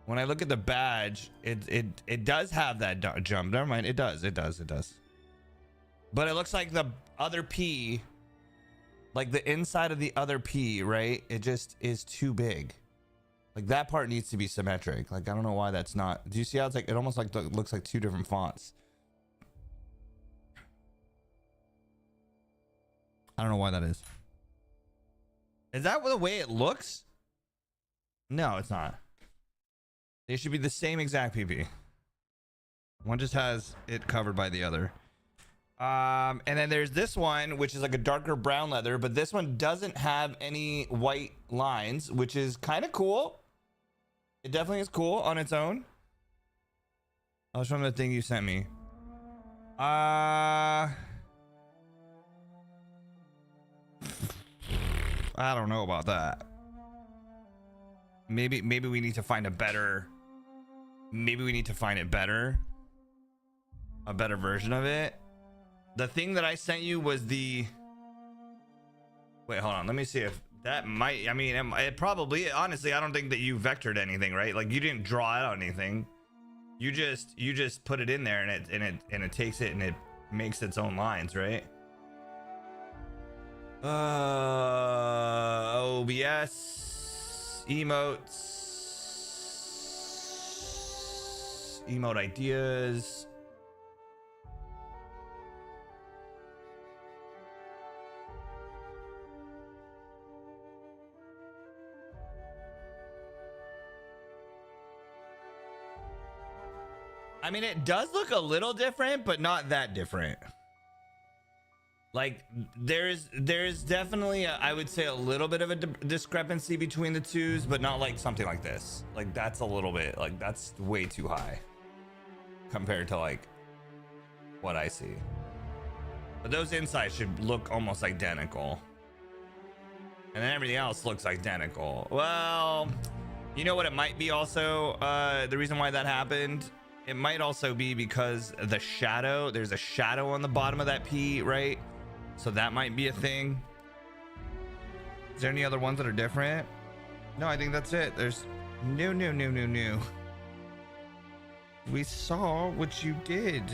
When I look at the badge, it does have that jump. Never mind. It does. But it looks like the other P, like the inside of the other P, right? It just is too big. Like that part needs to be symmetric. Like I don't know why that's not. Do you see how it's like? It almost like looks like two different fonts. I don't know why that is. Is that the way it looks? No, it's not. They should be the same exact PP. One just has it covered by the other. And then there's this one, which is like a darker brown leather, but this one doesn't have any white lines, which is kind of cool. It definitely is cool on its own. I was from the thing you sent me. I don't know about that. Maybe we need to find a better. Maybe we need to find it better. A better version of it. The thing that I sent you was the. Wait, hold on. Let me see if that might. I mean, it probably. Honestly, I don't think that you vectored anything, right? Like you didn't draw out anything. You just put it in there, and it takes it and it makes its own lines, right? OBS emote ideas. I mean, it does look a little different, but not that different. Like there's definitely I would say a little bit of a discrepancy between the twos, but not like something like this. Like that's a little bit, like that's way too high compared to like what I see. But those insides should look almost identical, and then everything else looks identical. Well, you know what it might be also, the reason why that happened, it might also be because the shadow, there's a shadow on the bottom of that P, right? So that might be a thing. Is there any other ones that are different? No, I think that's it. There's no. We saw what you did.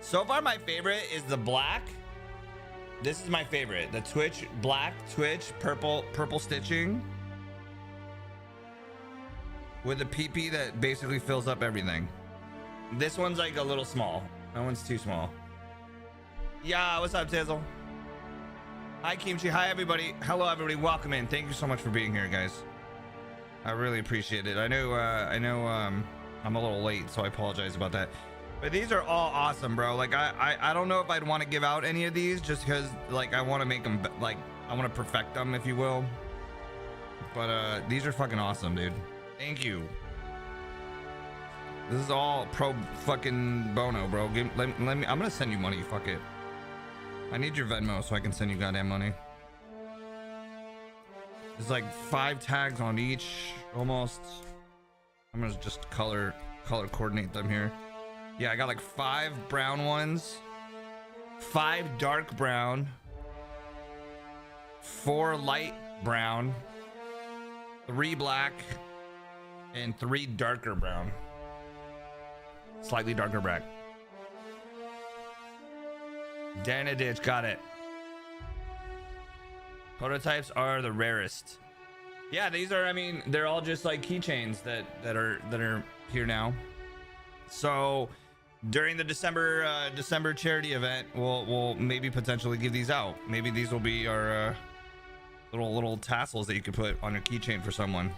So far, my favorite is the black. This is my favorite. The Twitch, black Twitch, purple stitching. With a PP that basically fills up everything. This one's like a little small. That one's too small. Yeah, what's up, Tizzle? Hi, Kimchi. Hi, everybody. Hello, everybody. Welcome in. Thank you so much for being here, guys. I really appreciate it. I know I'm a little late, so I apologize about that. But these are all awesome, bro. Like I don't know if I'd want to give out any of these just because like I want to make them like I want to perfect them, if you will. But these are fucking awesome, dude. Thank you. This is all pro fucking bono, bro. Let me. I'm gonna send you money. Fuck it. I need your Venmo so I can send you goddamn money. There's like 5 tags on each, almost. I'm gonna just color coordinate them here. Yeah, I got like 5 brown ones, 5 dark brown, 4 light brown, 3 black, and 3 darker brown. Slightly darker black. Dana Ditch, got it. Prototypes are the rarest. Yeah, these are, I mean, they're all just like keychains that are here now. So during the December charity event, we'll maybe potentially give these out. Maybe these will be our little tassels that you could put on your keychain for someone.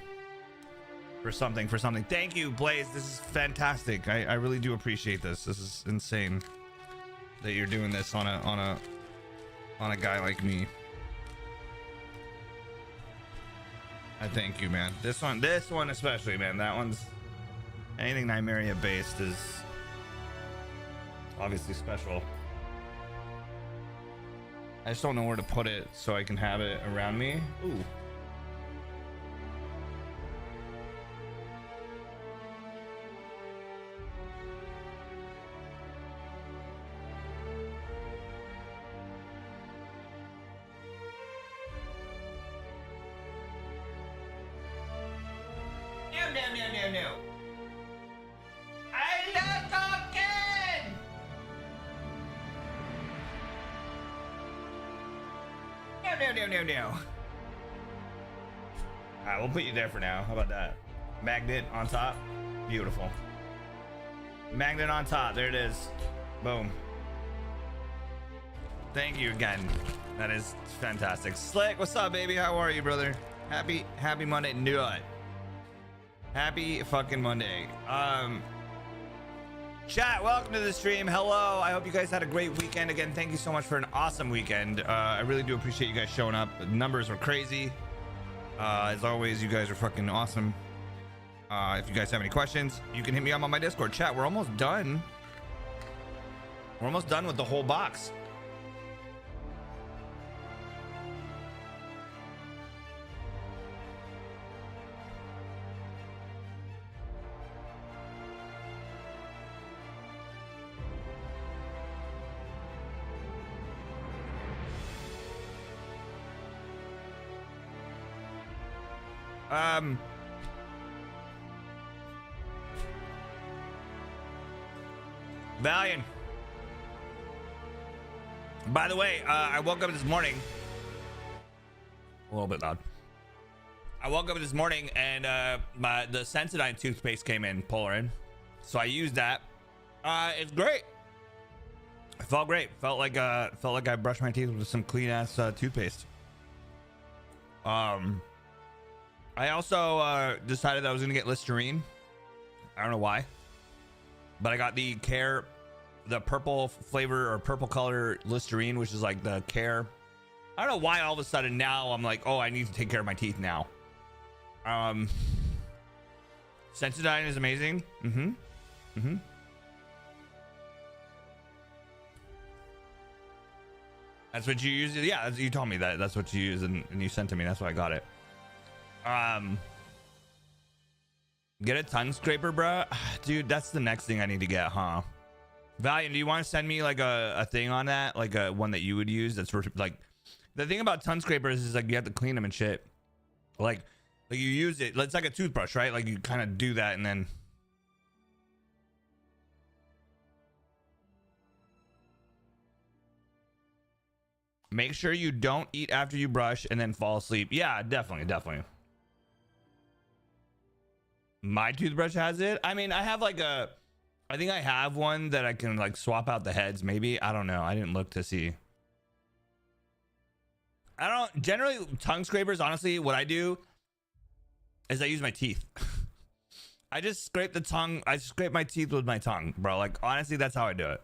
For something. Thank you, Blaze. This is fantastic. I really do appreciate this. This is insane that you're doing this on a guy like me. I thank you, man. This one especially, man. That one's anything Nymeria based is obviously special. I just don't know where to put it so I can have it around me. Ooh. No. I love talking. No. All right, we'll put you there for now. How about that? Magnet on top. Beautiful. Magnet on top. There it is. Boom. Thank you again. That is fantastic. Slick, what's up, baby? How are you, brother? Happy Monday. Knew it. Happy fucking Monday. Chat, welcome to the stream. Hello. I hope you guys had a great weekend. Again, thank you so much for an awesome weekend. I really do appreciate you guys showing up. The numbers were crazy. As always, you guys are fucking awesome. If you guys have any questions, you can hit me up on my Discord. Chat, we're almost done. We're almost done with the whole box. Valiant. By the way, I woke up this morning. A little bit loud. I woke up this morning and the Sensodyne toothpaste came in, Polar in. So I used that. It's great. It felt great. Felt like I brushed my teeth with some clean ass toothpaste. I also decided that I was gonna get Listerine. I don't know why, but I got the purple flavor or purple color Listerine, which is like the Care. I don't know why all of a sudden now I'm like, oh, I need to take care of my teeth now. Sensodyne is amazing. That's what you use. Yeah, you told me that's what you use, and you sent to me. That's why I got it. Get a tongue scraper, bro. Dude, that's the next thing I need to get, huh? Valiant, do you want to send me like a thing on that, like a one that you would use? That's for, like, the thing about tongue scrapers is like you have to clean them and shit. Like you use it. It's like a toothbrush, right? Like you kind of do that and then. Make sure you don't eat after you brush and then fall asleep. Yeah, definitely. My toothbrush has it. I mean, I have like I think I have one that I can like swap out the heads. Maybe, I don't know. I didn't look to see. I don't generally tongue scrapers. Honestly, what I do is I use my teeth. I just scrape the tongue. I scrape my teeth with my tongue, bro. Like, honestly, that's how I do it.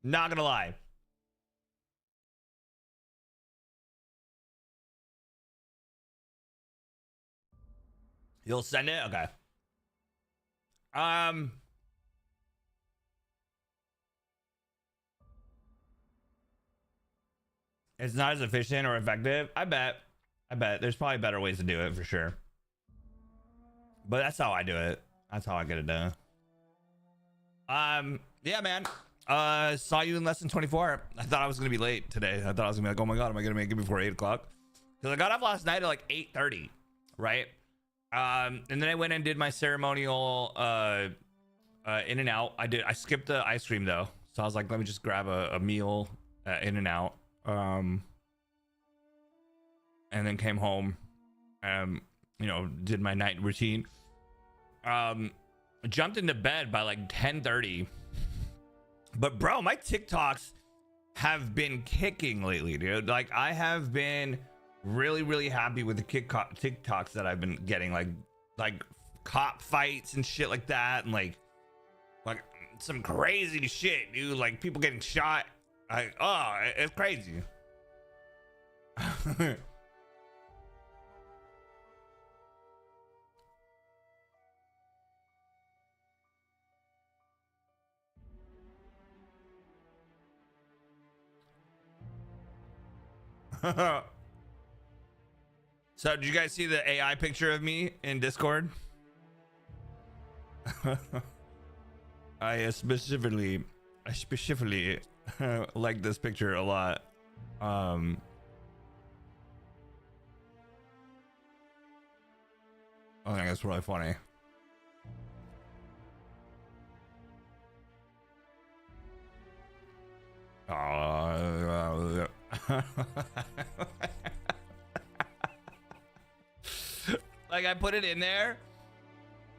Not gonna lie. You'll send it? Okay. It's not as efficient or effective. I bet there's probably better ways to do it for sure. But that's how I do it. That's how I get it done. Yeah, man. Saw you in less than 24. I thought I was gonna be late today. I thought I was gonna be like, oh my god, am I gonna make it before 8 o'clock? Because I got up last night at like 8:30, right? And then I went and did my ceremonial in and out. I skipped the ice cream though, so I was like, let me just grab a meal in and out. And then came home, you know, did my night routine. Jumped into bed by like 10:30. But bro, my TikToks have been kicking lately, dude. Like, I have been really happy with the TikToks that I've been getting, like cop fights and shit like that, and like some crazy shit, dude. Like people getting shot. Like, oh, it's crazy. So did you guys see the AI picture of me in Discord? I specifically like this picture a lot. I think that's really funny. Like I put it in there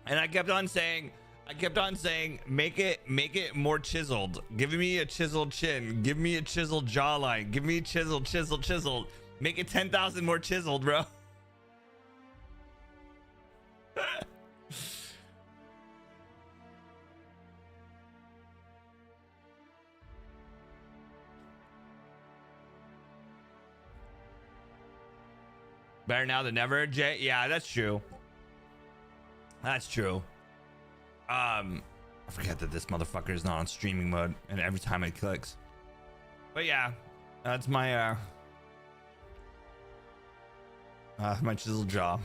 and I kept on saying, make it more chiseled. Give me a chiseled chin. Give me a chiseled jawline. Give me chiseled. Make it 10,000 more chiseled, bro. Better now than never, Jay. Yeah, that's true. That's true. I forget that this motherfucker is not on streaming mode, and every time it clicks. But yeah, that's my my chiseled jaw.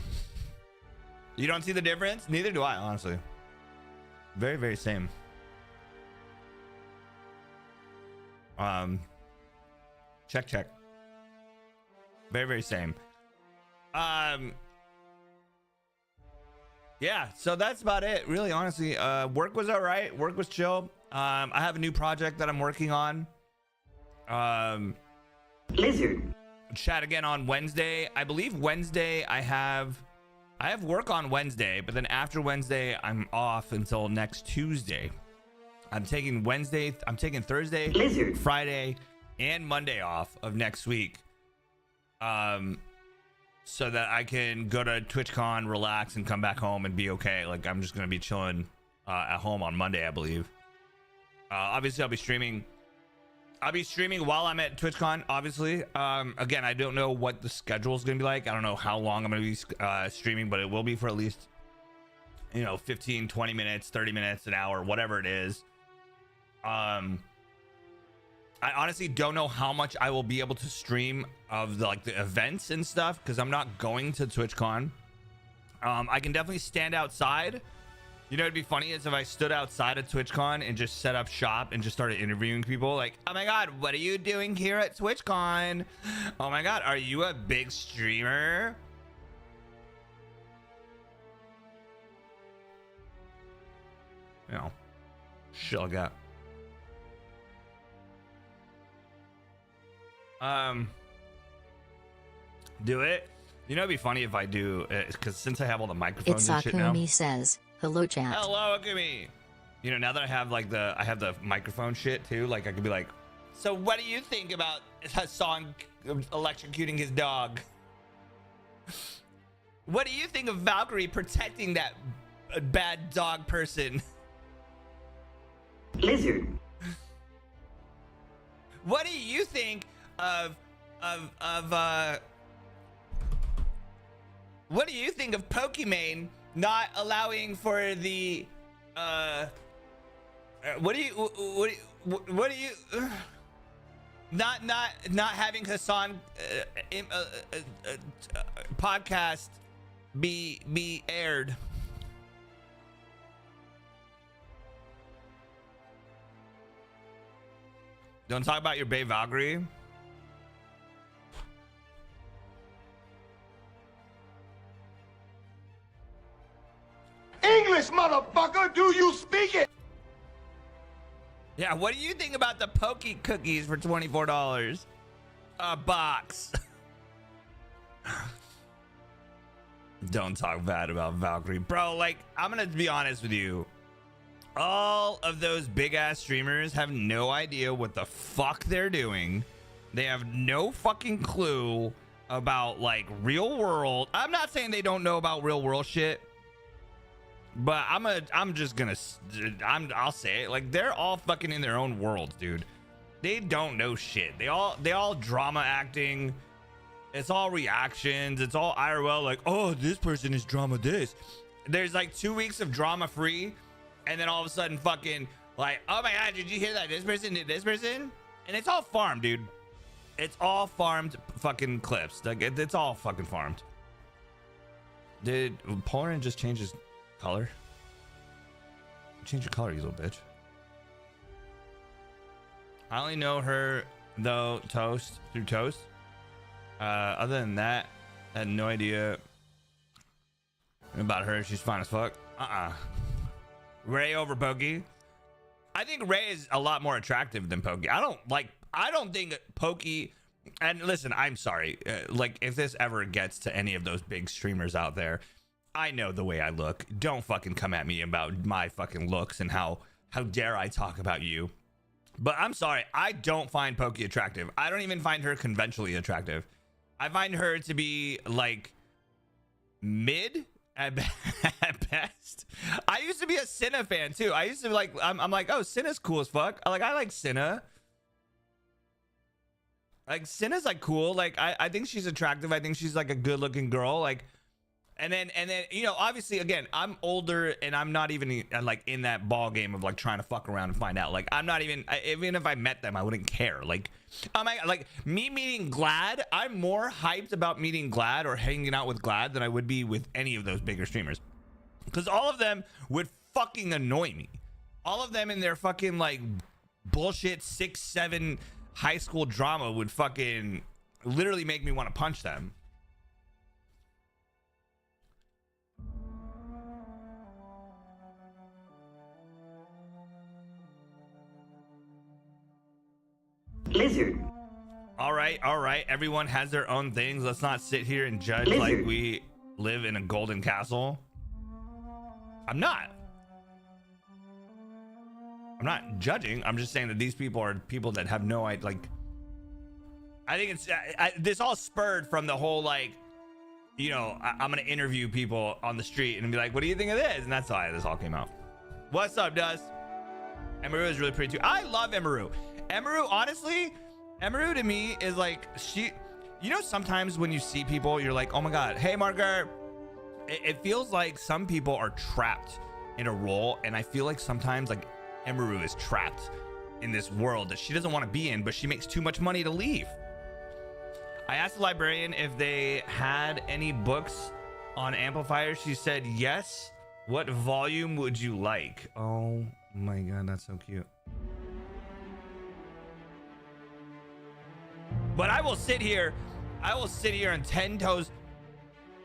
You don't see the difference? Neither do I, honestly. Very, very same. Check. Very, very same. Yeah, so that's about it, really, honestly. Work was all right. Work was chill. I have a new project that I'm working on. Lizard. Chat again on Wednesday. I believe Wednesday I have work on Wednesday, but then after Wednesday I'm off until next Tuesday. I'm taking Thursday, Lizard, Friday, and Monday off of next week. So that I can go to TwitchCon, relax, and come back home and be okay. Like I'm just gonna be chilling at home on Monday, I believe. Obviously I'll be streaming while I'm at TwitchCon, obviously. Again, I don't know what the schedule is gonna be like. I don't know how long I'm gonna be streaming, but it will be for at least 15, 20 minutes, 30 minutes, an hour, whatever it is. I honestly don't know how much I will be able to stream of the events and stuff, because I'm not going to TwitchCon. I can definitely stand outside. It'd be funny is if I stood outside of TwitchCon and just set up shop and just started interviewing people like, oh my god, what are you doing here at TwitchCon? Oh my god, are you a big streamer? Shit like that. Do it. It'd be funny if I do, because since I have all the microphones and shit now. Akumi says, hello chat. Hello Akumi. Now that I have the microphone shit too, like I could be like, so what do you think about Hassan electrocuting his dog? What do you think of Valkyrie protecting that bad dog person? Lizard. What do you think of what do you think of Pokimane not allowing for the what do you not having Hassan podcast be aired? Don't talk about your bae Valkyrie. English, motherfucker, do you speak it? Yeah, what do you think about the Poke cookies for $24 a box? Don't talk bad about Valkyrie, bro. Like, I'm gonna be honest with you. All of those big ass streamers have no idea what the fuck they're doing. They have no fucking clue about real world. I'm not saying they don't know about real world shit, but I'll say it. They're all fucking in their own worlds, dude. They don't know shit. They all drama acting. It's all reactions. It's all IRL. Oh, this person is drama this. There's 2 weeks of drama free. And then all of a sudden fucking oh my god, did you hear that? This person did this person? And it's all farmed, dude. It's all farmed fucking clips. It's all fucking farmed. Did Poland just change his color? Change your color, you little bitch. I only know her though Toast through Toast. Other than that, I had no idea about her. She's fine as fuck. Ray over Pokey. I think Ray is a lot more attractive than Pokey. I don't think Pokey, and listen, I'm sorry. Like, if this ever gets to any of those big streamers out there, I know the way I look. Don't fucking come at me about my fucking looks and how dare I talk about you. But I'm sorry, I don't find Pokey attractive. I don't even find her conventionally attractive. I find her to be like mid at best. I used to be a Senna fan too. I used to be like, I'm like, oh, Senna's cool as fuck. I like Senna. Like, Senna's like cool. Like, I think she's attractive. I think she's like a good looking girl. Like, and then, you know, obviously, again, I'm older and I'm not even like in that ball game of like trying to fuck around and find out. Like, I'm not even if I met them, I wouldn't care. Like, like me meeting Glad, I'm more hyped about meeting Glad or hanging out with Glad than I would be with any of those bigger streamers, because all of them would fucking annoy me. All of them in their fucking like bullshit 6-7 high school drama would fucking literally make me want to punch them. Lizard. All right. Everyone has their own things. Let's not sit here and judge Lizard. like we live in a golden castle. I'm not judging. I'm just saying that these people are people that have no idea. Like, I think it's this all spurred from the whole, like, you know, I'm gonna interview people on the street and be like, what do you think of this? And that's why this all came out. What's up, Dust? Emaru is really pretty too. I love Emaru. Emaru, honestly, Emaru to me is like, she, you know, sometimes when you see people, you're like, oh my God, hey, Margaret. It feels like some people are trapped in a role. And I feel like sometimes like Emaru is trapped in this world that she doesn't want to be in, but she makes too much money to leave. I asked the librarian if they had any books on amplifiers. She said yes. What volume would you like? Oh my God, that's so cute. But I will sit here and 10 toes.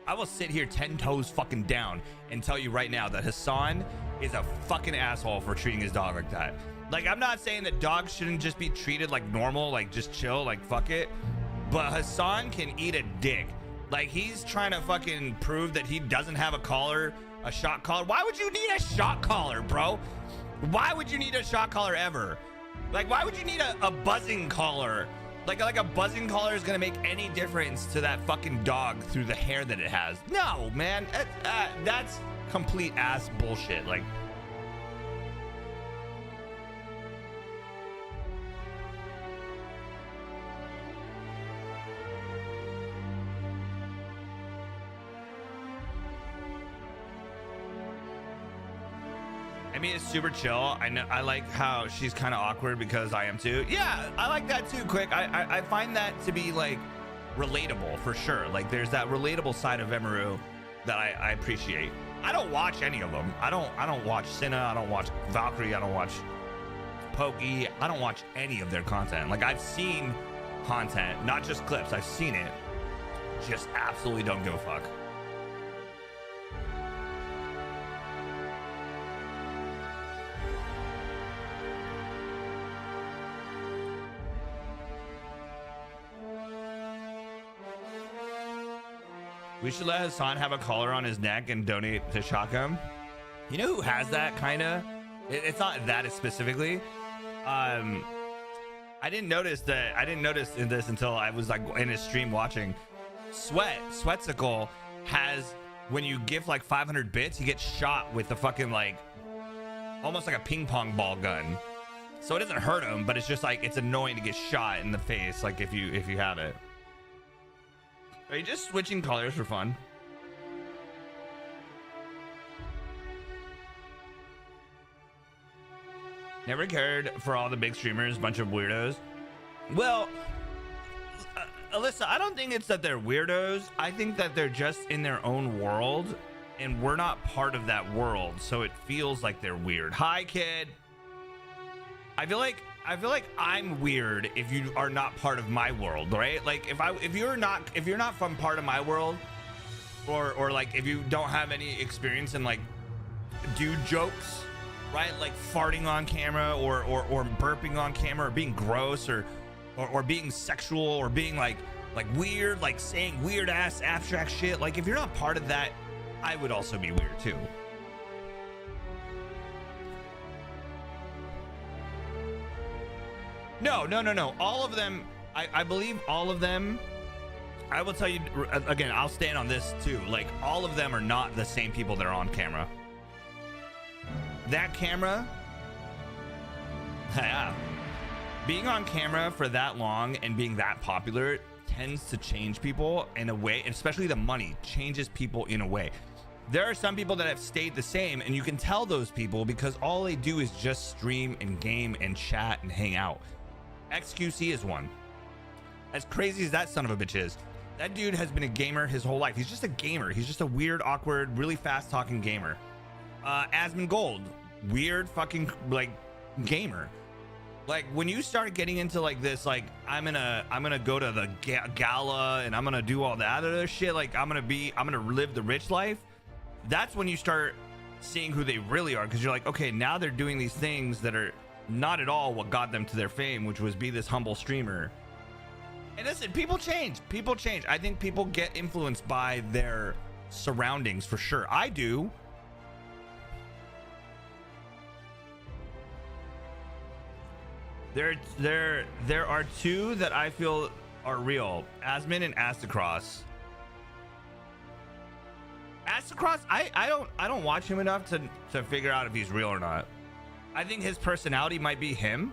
I will sit here 10 toes fucking down and tell you right now that Hassan is a fucking asshole for treating his dog like that. Like, I'm not saying that dogs shouldn't just be treated like normal, like just chill, like fuck it. But Hassan can eat a dick. Like, he's trying to fucking prove that he doesn't have a collar, a shock collar. Why would you need a shock collar, bro? Why would you need a shock collar ever? Like, why would you need a buzzing collar? Like a buzzing collar is gonna make any difference to that fucking dog through the hair that it has? No, man, that's complete ass bullshit. Like, I mean, it's super chill. I know. I like how she's kind of awkward because I am too. Yeah, I like that too. Quick, I find that to be like relatable for sure. Like, there's that relatable side of Emaru that I appreciate. I don't watch any of them. I don't watch Senna. I don't watch Valkyrie. I don't watch Pokey. I don't watch any of their content. Like, I've seen content, not just clips. I've seen it. Just absolutely don't give a fuck. We should let Hassan have a collar on his neck and donate to Shakam. You know who has that, kind of? It's not that specifically. I didn't notice this until I was like in his stream watching. Sweatsicle has, when you give like 500 bits, he gets shot with the fucking like, almost like a ping pong ball gun. So it doesn't hurt him, but it's just like, it's annoying to get shot in the face, like if you have it. Are you just switching colors for fun? Never cared for all the big streamers, bunch of weirdos. Well, Alyssa, I don't think it's that they're weirdos. I think that they're just in their own world, and we're not part of that world, so it feels like they're weird. Hi, kid. I feel like I'm weird if you are not part of my world, right? Like, if you're not from part of my world, or like if you don't have any experience in like dude jokes, right? Like farting on camera or burping on camera or being gross or being sexual or being like weird, like saying weird ass abstract shit. Like if you're not part of that, I would also be weird too. No. All of them, I believe all of them, I will tell you again, I'll stand on this too. Like all of them are not the same people that are on camera. That camera, yeah, being on camera for that long and being that popular tends to change people in a way, especially the money changes people in a way. There are some people that have stayed the same, and you can tell those people because all they do is just stream and game and chat and hang out. XQC is one. As crazy as that son of a bitch is, that dude has been a gamer his whole life. He's just a gamer. He's just a weird, awkward, really fast talking gamer. Asmongold, weird fucking like gamer. Like when you start getting into like this, like I'm gonna go to the gala and I'm gonna do all that other shit. Like I'm gonna live the rich life. That's when you start seeing who they really are, because you're like, okay, now they're doing these things that are not at all what got them to their fame, which was be this humble streamer. And listen, people change. I think people get influenced by their surroundings for sure. I do. There are two that I feel are real: Asmon and Astacross. Astacross, I don't watch him enough to figure out if he's real or not. I think his personality might be him,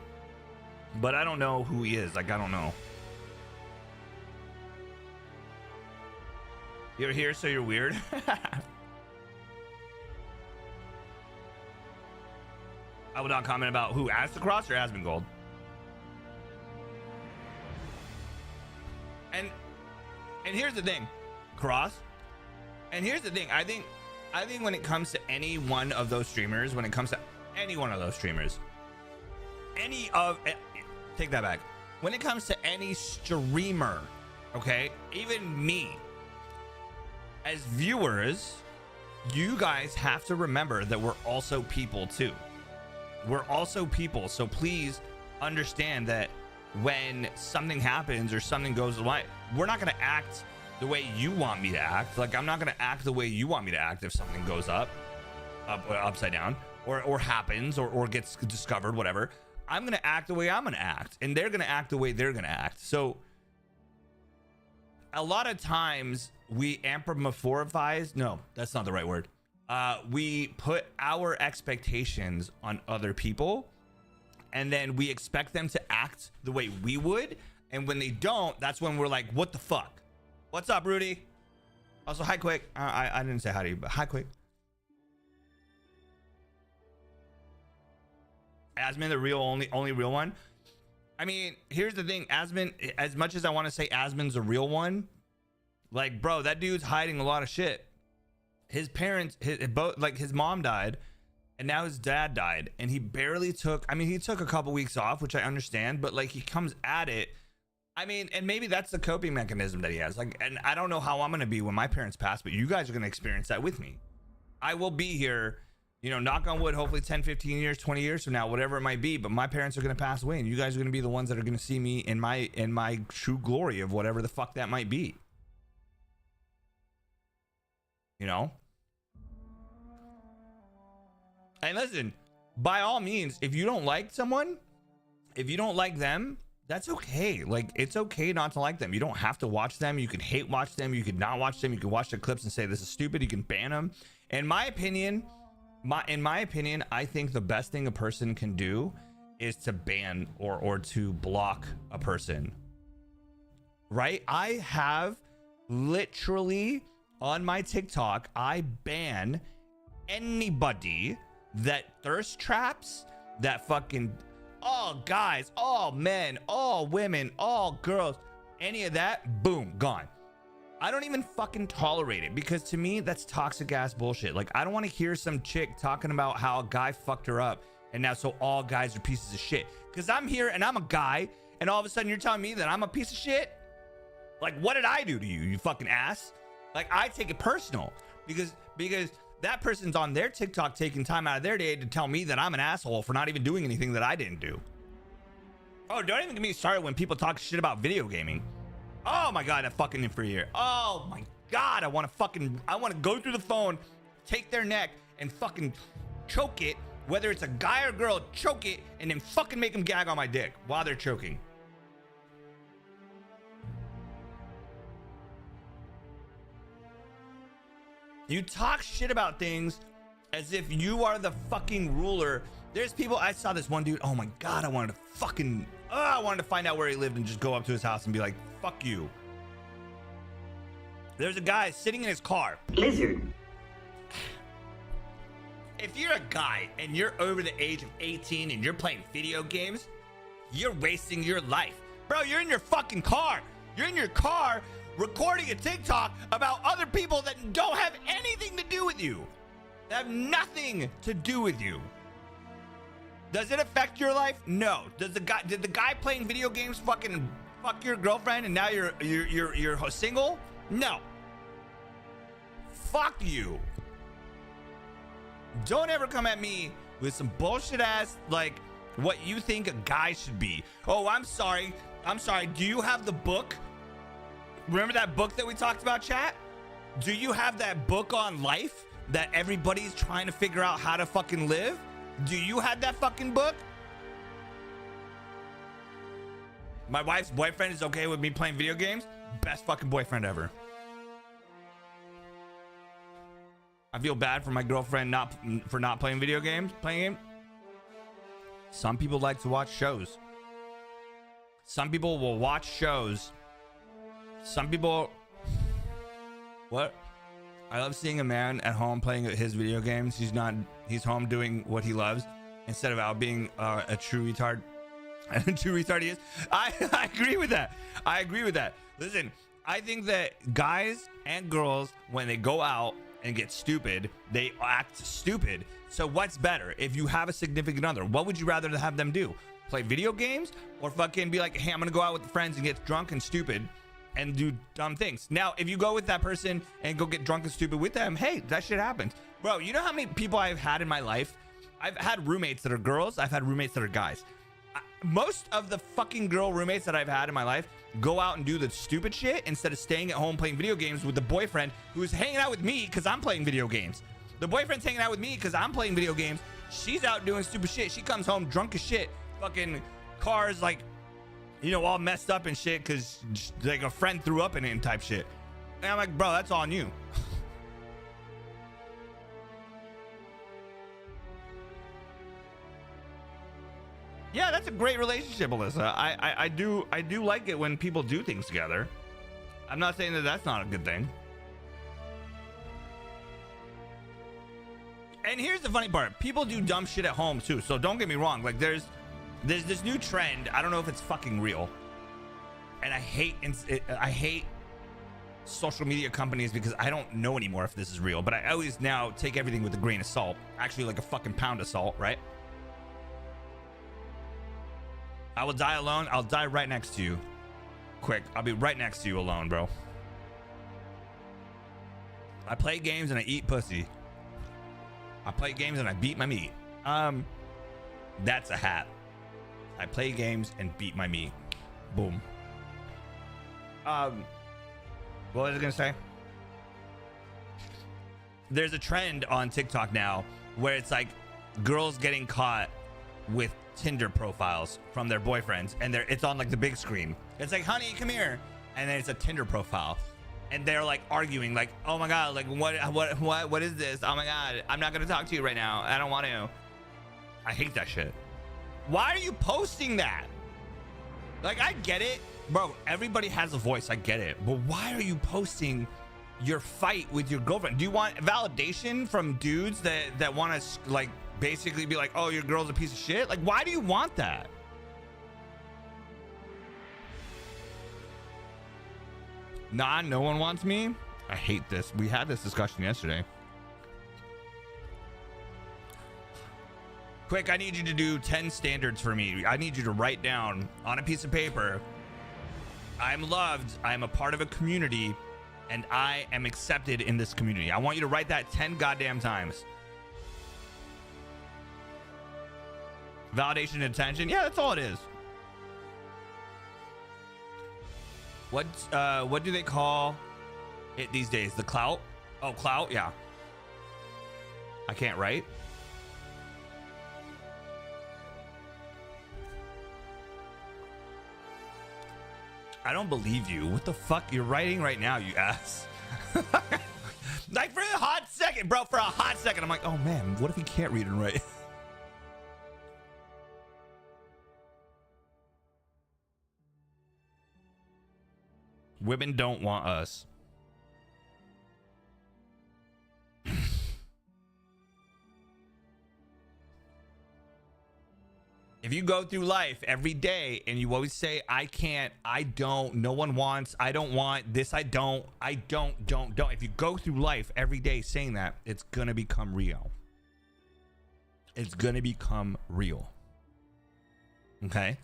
but I don't know who he is. Like I don't know. You're here, so you're weird. I will not comment about who, Astacross or Asmongold. And here's the thing, Cross. And here's the thing. I think when it comes to any one of those streamers, take that back. When it comes to any streamer, okay, even me, as viewers, you guys have to remember that we're also people too. We're also people. So please understand that when something happens or something goes away, we're not going to act the way you want me to act. Like I'm not going to act the way you want me to act if something goes upside down or happens or gets discovered, whatever. I'm going to act the way I'm going to act, and they're going to act the way they're going to act. So a lot of times we anthropomorphize. No, that's not the right word. We put our expectations on other people, and then we expect them to act the way we would. And when they don't, that's when we're like, what the fuck? What's up, Rudy? Also, hi, Quick. I didn't say hi to you, but hi, Quick. Asmon, the real only real one. I mean, here's the thing. Asmon, as much as I want to say Asmon's a real one, like, bro, that dude's hiding a lot of shit. His parents, his mom died, and now his dad died, and he barely took. I mean, he took a couple weeks off, which I understand, but like he comes at it. I mean, and maybe that's the coping mechanism that he has. Like, and I don't know how I'm gonna be when my parents pass, but you guys are gonna experience that with me. I will be here, you know, knock on wood, hopefully 10, 15 years, 20 years from now, whatever it might be, but my parents are gonna pass away, and you guys are gonna be the ones that are gonna see me in my true glory of whatever the fuck that might be. You know? And listen, by all means, if you don't like someone, if you don't like them, that's okay. Like, it's okay not to like them. You don't have to watch them. You can hate watch them. You can not watch them. You can watch the clips and say this is stupid. You can ban them. In my opinion, I think the best thing a person can do is to ban or to block a person. Right? I have literally on my TikTok, I ban anybody that thirst traps, that fucking all guys, all men, all women, all girls, any of that, boom, gone. I don't even fucking tolerate it, because to me that's toxic ass bullshit. Like, I don't want to hear some chick talking about how a guy fucked her up and now so all guys are pieces of shit, because I'm here and I'm a guy and all of a sudden you're telling me that I'm a piece of shit. Like, what did I do to you, you fucking ass? Like, I take it personal because that person's on their TikTok taking time out of their day to tell me that I'm an asshole for not even doing anything that I didn't do. Oh, don't even get me started when people talk shit about video gaming. Oh my God, that fucking infuriator. Oh my God, I want to go through the phone, take their neck and fucking choke it, whether it's a guy or girl, choke it and then fucking make them gag on my dick while they're choking. You talk shit about things as if you are the fucking ruler. There's people, I saw this one dude, oh my God, I wanted to find out where he lived and just go up to his house and be like, fuck you. There's a guy sitting in his car. Lizard. If you're a guy and you're over the age of 18 and you're playing video games, you're wasting your life. Bro, you're in your fucking car. You're in your car recording a TikTok about other people that don't have anything to do with you. They have nothing to do with you. Does it affect your life? No. Did the guy playing video games fucking fuck your girlfriend and now you're single? No. Fuck you. Don't ever come at me with some bullshit ass like what you think a guy should be. Oh, I'm sorry. Do you have the book? Remember that book that we talked about, chat? Do you have that book on life that everybody's trying to figure out how to fucking live? Do you have that fucking book? My wife's boyfriend is okay with me playing video games. Best fucking boyfriend ever. I feel bad for my girlfriend not playing video games. Some people like to watch shows. Some people will watch shows. Some people... What? I love seeing a man at home playing his video games. He's home doing what he loves instead of out being a true retard. A true retard he is. I agree with that. Listen, I think that guys and girls, when they go out and get stupid, they act stupid. So what's better? If you have a significant other, what would you rather have them do? Play video games or fucking be like, hey, I'm gonna go out with friends and get drunk and stupid and do dumb things. Now, if you go with that person and go get drunk and stupid with them, hey, that shit happens. Bro, you know how many people I've had in my life? I've had roommates that are girls. I've had roommates that are guys. Most of the fucking girl roommates that I've had in my life go out and do the stupid shit instead of staying at home playing video games with the boyfriend who's hanging out with me because I'm playing video games. The boyfriend's hanging out with me because I'm playing video games. She's out doing stupid shit. She comes home drunk as shit. Fucking cars like, you know, all messed up and shit because like a friend threw up in it and type shit. And I'm like, bro, that's on you. Yeah, that's a great relationship, Alyssa. I do like it when people do things together. I'm not saying that that's not a good thing. And here's the funny part. People do dumb shit at home too. So don't get me wrong. Like there's this new trend. I don't know if it's fucking real. And I hate social media companies because I don't know anymore if this is real. But I always now take everything with a grain of salt. Actually, like a fucking pound of salt, right? I will die alone. I'll die right next to you. Quick, I'll be right next to you alone, bro. I play games and I eat pussy. I play games and I beat my meat. That's a hat. I play games and beat my meat. Boom. What was I gonna say? There's a trend on TikTok now where it's like girls getting caught with Tinder profiles from their boyfriends, and it's on like the big screen. It's like, honey, come here, and then it's a Tinder profile, and they're like arguing, like, oh my god, like what is this? Oh my god, I'm not gonna talk to you right now. I don't want to. I hate that shit. Why are you posting that? Like, I get it, bro. Everybody has a voice. I get it, but why are you posting your fight with your girlfriend? Do you want validation from dudes that want to like basically be like, oh, your girl's a piece of shit? Like, why do you want that? Nah, no one wants me. I hate this. We had this discussion yesterday. Quick, I need you to do 10 standards for me. I need you to write down on a piece of paper, I'm loved, I'm a part of a community, and I am accepted in this community. I want you to write that 10 goddamn times. Validation and attention. Yeah, that's all it is. What do they call it these days? The clout? Oh, clout. Yeah. I can't write. I don't believe you. What the fuck? You're writing right now, you ass. Like for a hot second, bro. For a hot second, I'm like, oh man, what if he can't read and write? Women don't want us. If you go through life every day and you always say, I can't, I don't, no one wants, I don't want this, I don't. If you go through life every day saying that, it's going to become real. It's going to become real. Okay?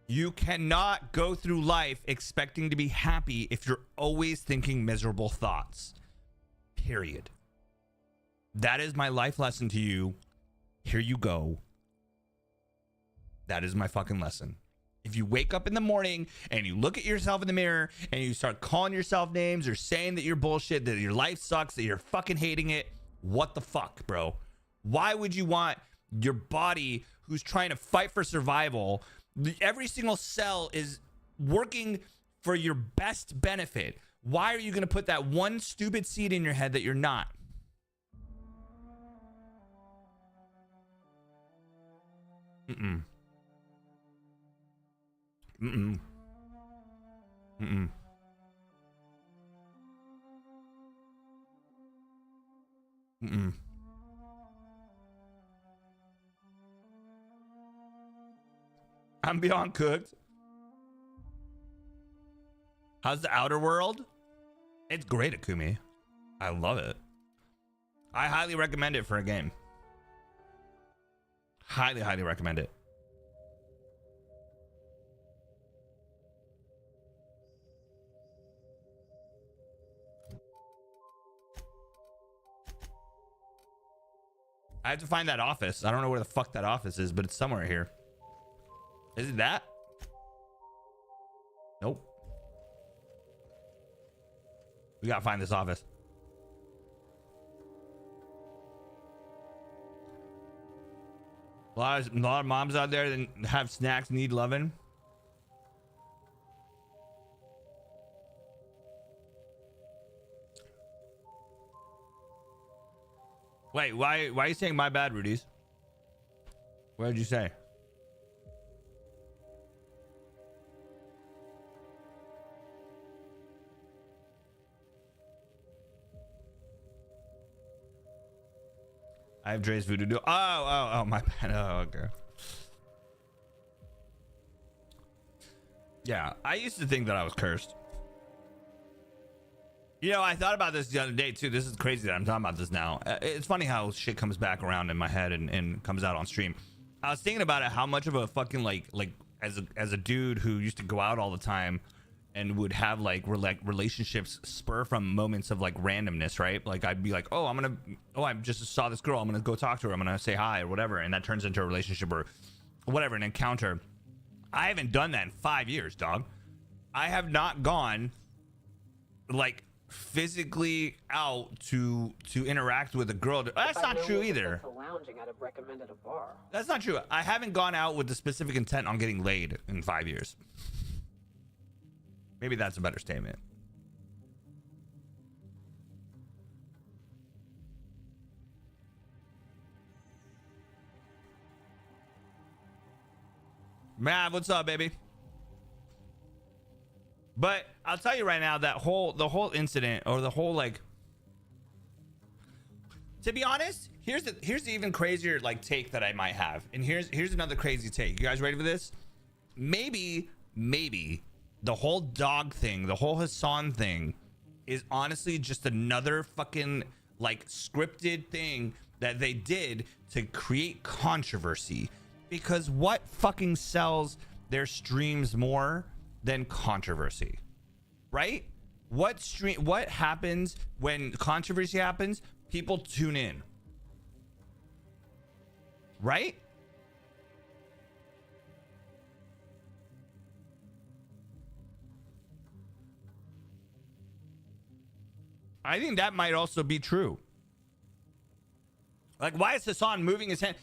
You cannot go through life expecting to be happy if you're always thinking miserable thoughts. Period. That is my life lesson to you. Here you go. That is my fucking lesson. If you wake up in the morning and you look at yourself in the mirror and you start calling yourself names or saying that you're bullshit, that your life sucks, that you're fucking hating it, what the fuck, bro? Why would you want your body, who's trying to fight for survival, every single cell is working for your best benefit? Why are you going to put that one stupid seed in your head that you're not? Mm-mm. Mm-mm. Mm-mm. Mm-mm. I'm beyond cooked. How's the Outer World? It's great, Akumi. I love it. I highly recommend it for a game. Highly, highly recommend it. I have to find that office. I don't know where the fuck that office is, but it's somewhere here. Is it that? Nope. We gotta find this office. A lot of moms out there that have snacks need loving. Wait, why are you saying my bad, Rudy's? What did you say? I have Dre's voodoo doll. Oh, my bad. Oh, okay. Yeah, I used to think that I was cursed. You know, I thought about this the other day too. This is crazy that I'm talking about this now. It's funny how shit comes back around in my head and comes out on stream. I was thinking about it, how much of a fucking like as a dude who used to go out all the time and would have like relationships spur from moments of like randomness, right? Like I'd be like, I just saw this girl, I'm gonna go talk to her, I'm gonna say hi or whatever, and that turns into a relationship or whatever, an encounter. I haven't done that in 5 years, dog. I have not gone like physically out to interact with a girl. That's not true either. Lounging, I'd have recommended a bar. That's not true. I haven't gone out with the specific intent on getting laid in 5 years. Maybe that's a better statement. Mav, what's up, baby? But I'll tell you right now, the whole incident, or the whole, like, to be honest, here's the even crazier like take that I might have. And here's another crazy take. You guys ready for this? Maybe the whole dog thing, the whole Hassan thing is honestly just another fucking like scripted thing that they did to create controversy. Because what fucking sells their streams more than controversy, right? What happens when controversy happens? People tune in, right? I think that might also be true. Like, why is Hassan moving his hand?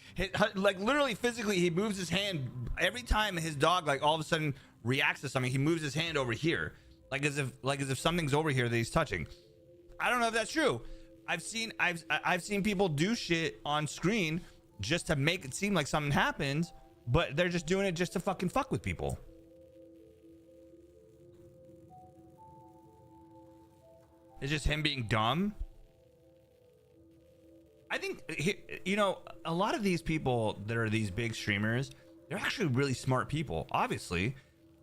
Like, literally, physically, he moves his hand every time his dog, like, all of a sudden reacts to something. He moves his hand over here, like as if something's over here that he's touching. I don't know if that's true. I've seen people do shit on screen just to make it seem like something happens, but they're just doing it just to fucking fuck with people. It's just him being dumb. I think, you know, a lot of these people that are these big streamers, they're actually really smart people. Obviously,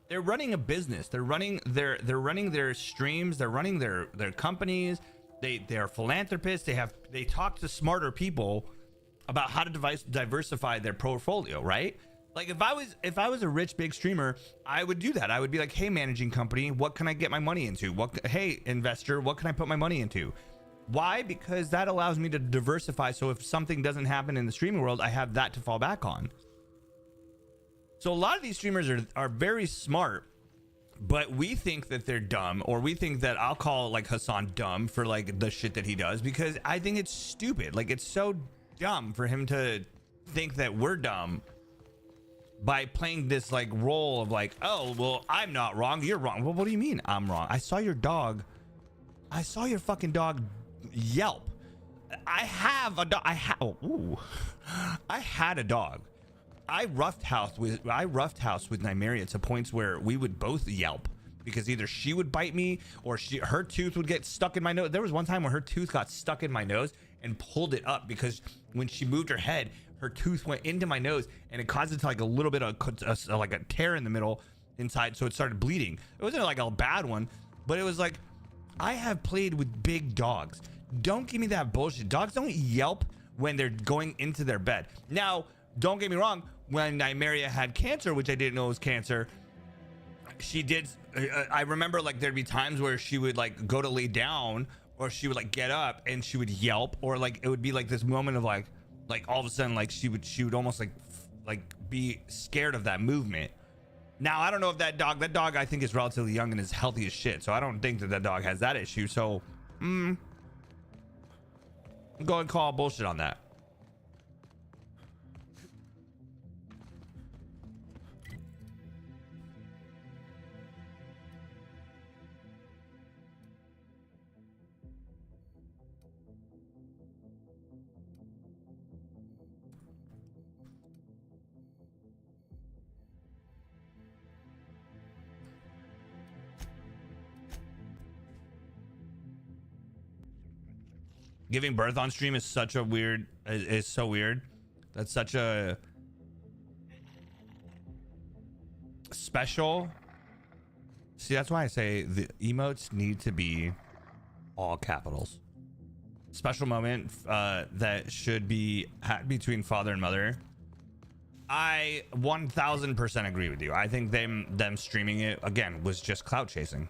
they're running a business. They're running their streams. They're running their companies. They're philanthropists. They talk to smarter people about how to diversify their portfolio, right? Like, if I was a rich big streamer, I would do that. I would be like, hey, managing company, what can I get my money into? Hey, investor, what can I put my money into? Why? Because that allows me to diversify. So if something doesn't happen in the streaming world, I have that to fall back on. So a lot of these streamers are very smart, but we think that they're dumb, or we think that I'll call like Hassan dumb for like the shit that he does, because I think it's stupid. Like, it's so dumb for him to think that we're dumb by playing this like role of like, oh, well, I'm not wrong, you're wrong. Well, what do you mean I'm wrong? I saw your fucking dog yelp. I have a dog. I had a dog. I roughed house with Nymeria to points where we would both yelp because either she would bite me or her tooth would get stuck in my nose. There was one time where her tooth got stuck in my nose and pulled it up because when she moved her head, her tooth went into my nose and it caused it to like a little bit of like a tear in the middle inside, so it started bleeding. It wasn't like a bad one, but it was like, I have played with big dogs. Don't give me that bullshit. Dogs don't yelp when they're going into their bed. Now, don't get me wrong. When Nymeria had cancer, which I didn't know was cancer, she did. I remember like there'd be times where she would like go to lay down, or she would like get up and she would yelp, or like it would be like this moment of like all of a sudden like she would almost like be scared of that movement. Now, I don't know if that dog I think is relatively young and is healthy as shit. So I don't think that dog has that issue. So, go and call bullshit on that. Giving birth on stream is such a weird, is so weird. That's such a special. See, that's why I say the emotes need to be all capitals. Special moment that should be between father and mother. I 1000% agree with you. I think them streaming it again was just clout chasing.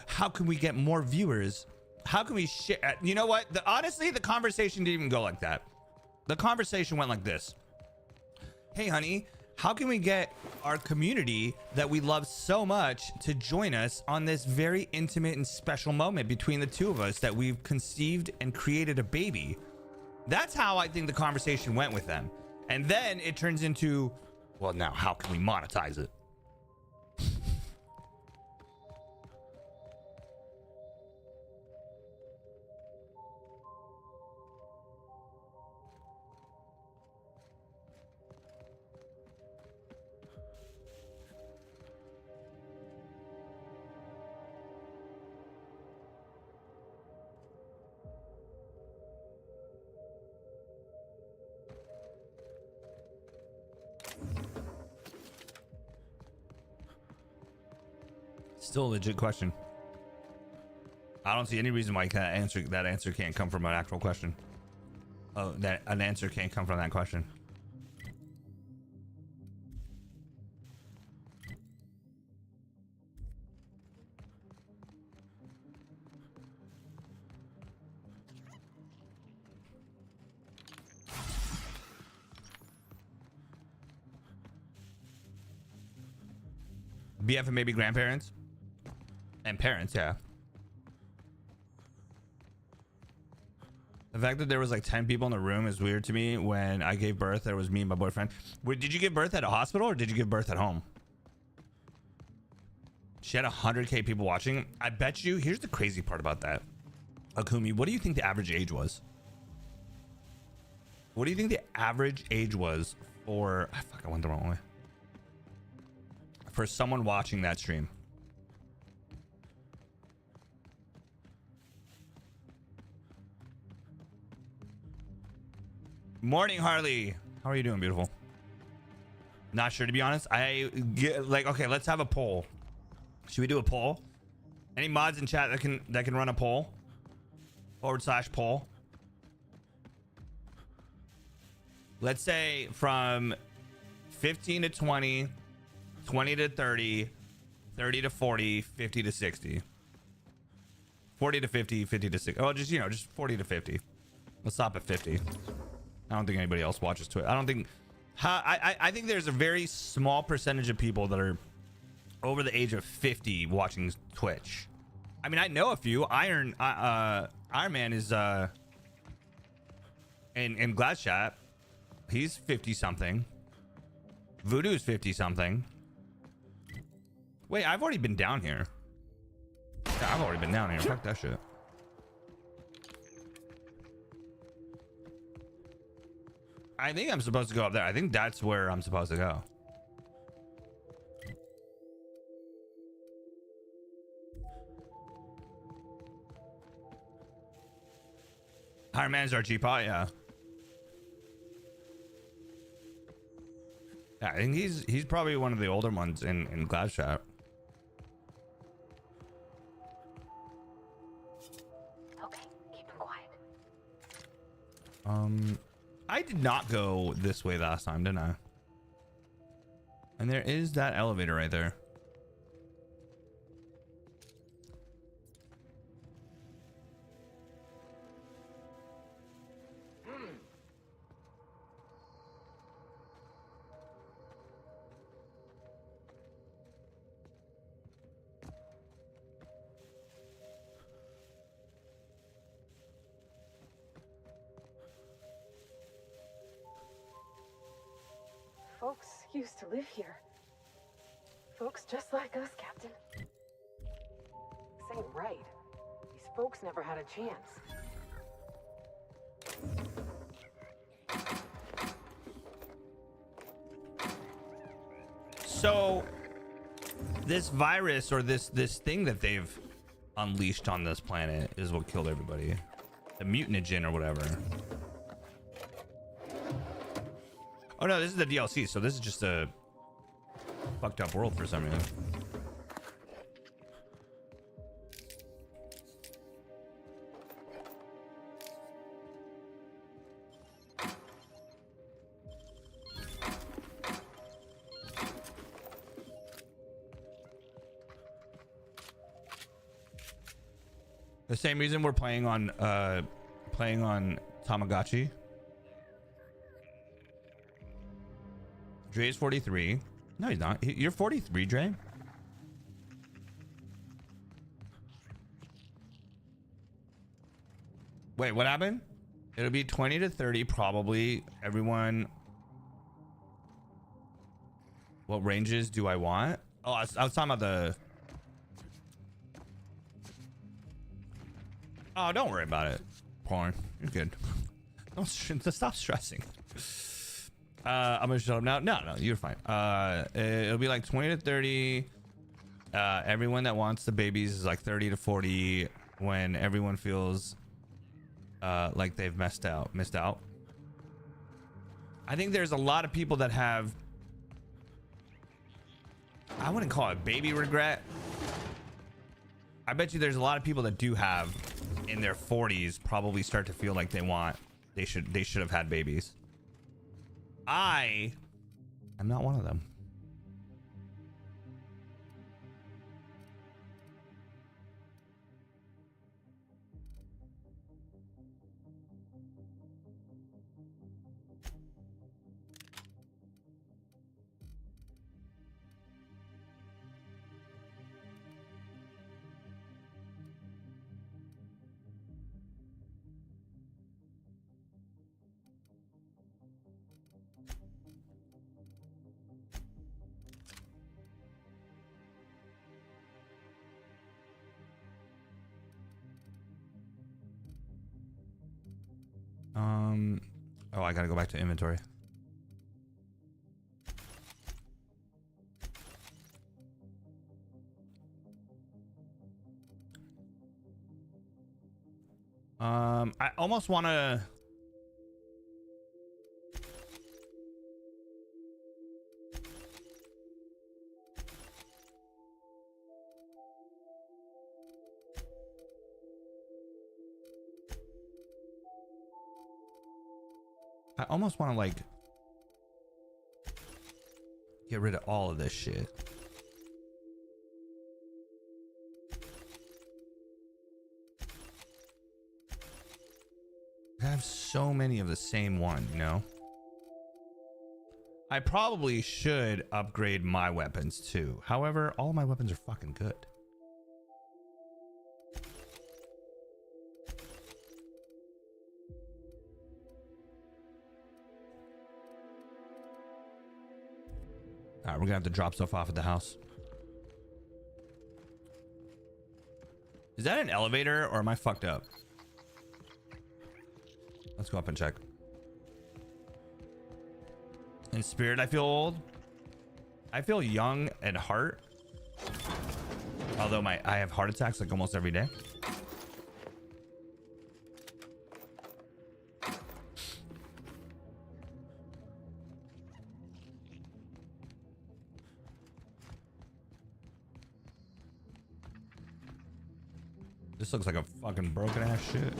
How can we get more viewers? How can we share? You know what? Honestly, the conversation didn't even go like that. The conversation went like this. Hey, honey, how can we get our community that we love so much to join us on this very intimate and special moment between the two of us that we've conceived and created a baby? That's how I think the conversation went with them. And then it turns into, well, now how can we monetize it? Still a legit question. I don't see any reason why that answer can't come from an actual question. Oh, that an answer can't come from that question. BF and maybe grandparents and parents. Yeah. The fact that there was like 10 people in the room is weird to me. When I gave birth, there was me and my boyfriend. Did you give birth at a hospital or did you give birth at home? She had 100K people watching. I bet you, here's the crazy part about that. Akumi, what do you think the average age was? What do you think the average age was for, fuck, I went the wrong way. For someone watching that stream? Morning, Harley. How are you doing, beautiful? Not sure, to be honest. I get like, okay, let's have a poll. Should we do a poll? Any mods in chat that can run a poll? /poll. Let's say from 15 to 20, 20 to 30, 30 to 40, 50 to 60. 40 to 50, 50 to 60. Oh, just, you know, just 40 to 50. Let's stop at 50. I don't think anybody else watches Twitch. I don't think... I think there's a very small percentage of people that are over the age of 50 watching Twitch. I mean, I know a few. Iron Man is... in Glass Chat, he's 50-something. Voodoo's 50-something. Wait, I've already been down here. Yeah, I've already been down here. Fuck that shit. I think I'm supposed to go up there. I think that's where I'm supposed to go. Iron Man's our G-Pot, yeah. Yeah, I think he's probably one of the older ones in Glass Chat. Okay, keep it quiet. I did not go this way last time, didn't I? And there is that elevator right there. Folks used to live here. Folks just like us, Captain. This ain't right. These folks never had a chance. So this virus or this thing that they've unleashed on this planet is what killed everybody. The mutanogen or whatever. Oh no, this is the DLC, so this is just a fucked up world for some reason. The same reason we're playing on Tamagotchi. Dre's 43. No, he's not. You're 43, Dre. Wait, what happened? It'll be 20 to 30 probably. Everyone. What ranges do I want? Oh, I was talking about the... Oh, don't worry about it. Porn. You're good. Don't stop stressing. I'm gonna shut up now. No, you're fine. It'll be like 20 to 30. Everyone that wants the babies is like 30 to 40. When everyone feels like they've missed out. I think there's a lot of people that have, I wouldn't call it baby regret. I bet you there's a lot of people that do have in their 40s probably start to feel like they should have had babies. I'm not one of them. Oh, I gotta go back to inventory. I almost want to. I almost want to like get rid of all of this shit. I have so many of the same one, you know? I probably should upgrade my weapons too. However, all my weapons are fucking good. All right, we're gonna have to drop stuff off at the house. Is that an elevator or am I fucked up? Let's go up and check. In spirit, I feel old. I feel young at heart. Although I have heart attacks like almost every day. This looks like a fucking broken ass shit.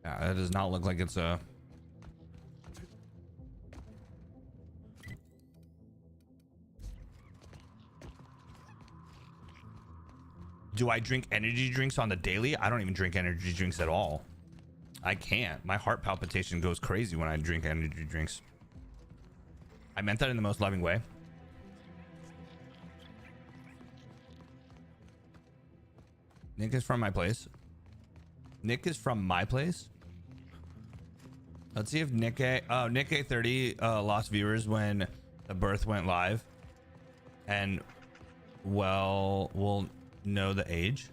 Yeah, that does not look like it's a... Do I drink energy drinks on the daily? I don't even drink energy drinks at all. I can't. My heart palpitation goes crazy when I drink energy drinks. I meant that in the most loving way. Nick is from my place. Nick is from my place. Let's see if Nick A. Oh, Nick A30 lost viewers when the birth went live, and well, we'll know the age.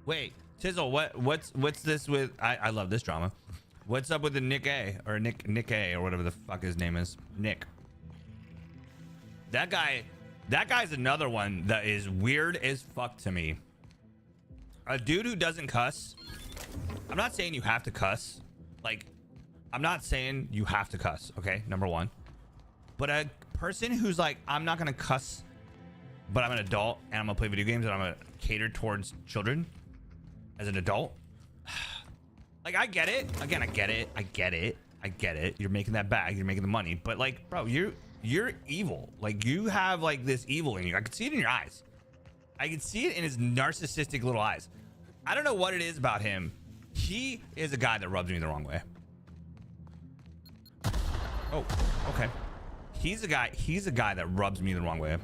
Wait, Tizzle, what's this with? I love this drama. What's up with the Nick A or Nick A or whatever the fuck his name is? Nick. That guy's another one that is weird as fuck to me. A dude who doesn't cuss. I'm not saying you have to cuss. Like, I'm not saying you have to cuss, okay? Number one. But a person who's like, I'm not gonna cuss, but I'm an adult and I'm gonna play video games and I'm gonna cater towards children as an adult. Like, I get it. Again, I get it. You're making that bag, you're making the money, but like, bro, you're evil. Like, you have like this evil in you. I can see it in your eyes. I can see it in his narcissistic little eyes. I don't know what it is about him. He is a guy that rubs me the wrong way. Oh, okay. He's a guy that rubs me the wrong way.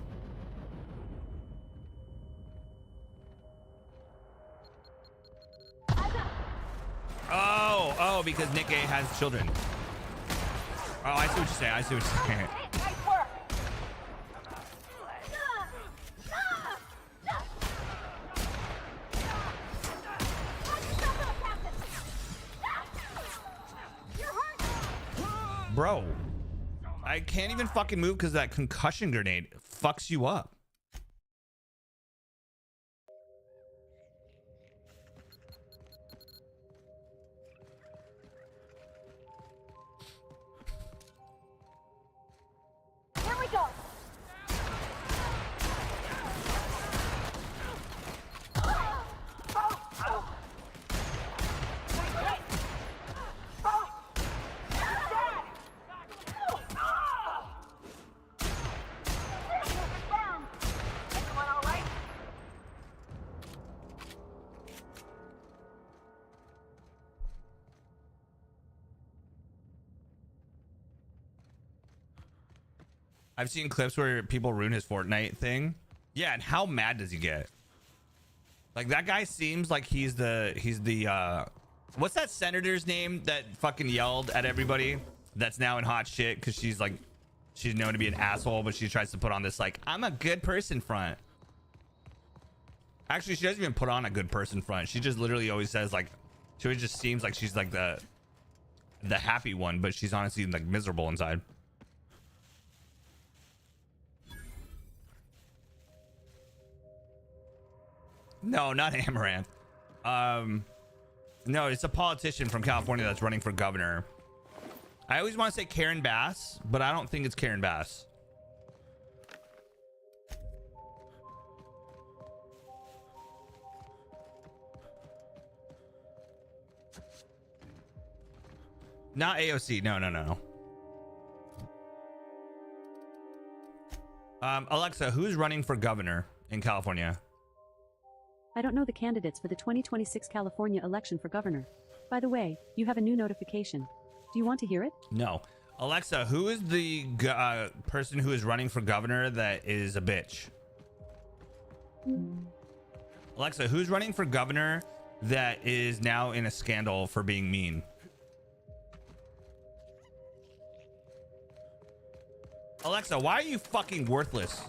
Oh, because Nick A has children. Oh, I see what you're saying. Bro, I can't even fucking move because that concussion grenade fucks you up. Here we go. I've seen clips where people ruin his Fortnite thing. Yeah, and how mad does he get? Like, that guy seems like he's the what's that senator's name that fucking yelled at everybody that's now in hot shit because she's known to be an asshole, but she tries to put on this like, I'm a good person front. Actually, she doesn't even put on a good person front. She just literally always says like, she always just seems like she's like the happy one, but she's honestly like miserable inside. No, not Amaranth. No, it's a politician from California that's running for governor. I always want to say Karen Bass, but I don't think it's Karen Bass. Not AOC. No. Alexa, who's running for governor in California? I don't know the candidates for the 2026 California election for governor. By the way, you have a new notification. Do you want to hear it? No. Alexa, who is the person who is running for governor that is a bitch? Alexa, who's running for governor that is now in a scandal for being mean? Alexa, why are you fucking worthless?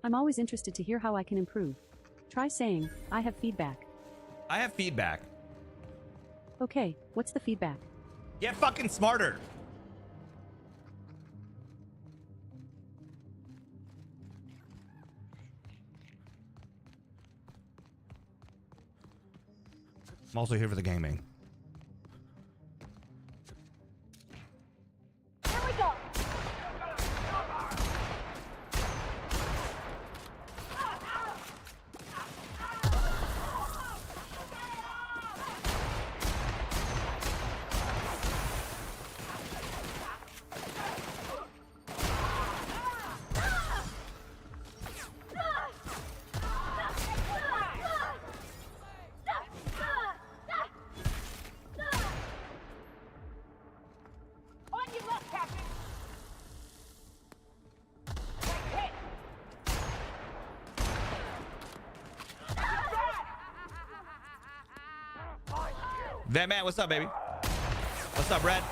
I'm always interested to hear how I can improve. Try saying, I have feedback. I have feedback. Okay, what's the feedback? Get fucking smarter. I'm also here for the gangbang. Here we go. On your left, Captain. That man, what's up, baby? What's up, Red?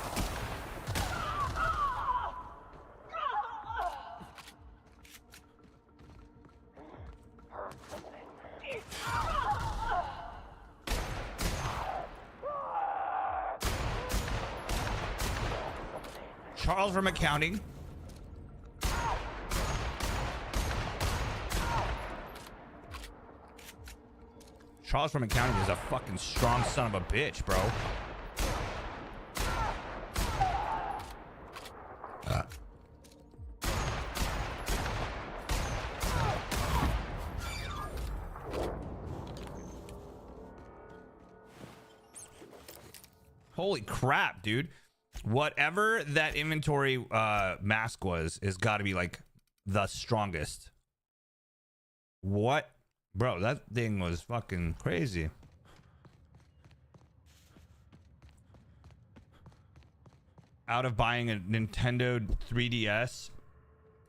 Charles from accounting. Charles from accounting is a fucking strong son of a bitch, bro. Holy crap, dude. Whatever that inventory mask was is got to be like the strongest. What? Bro, that thing was fucking crazy. Out of buying a Nintendo 3DS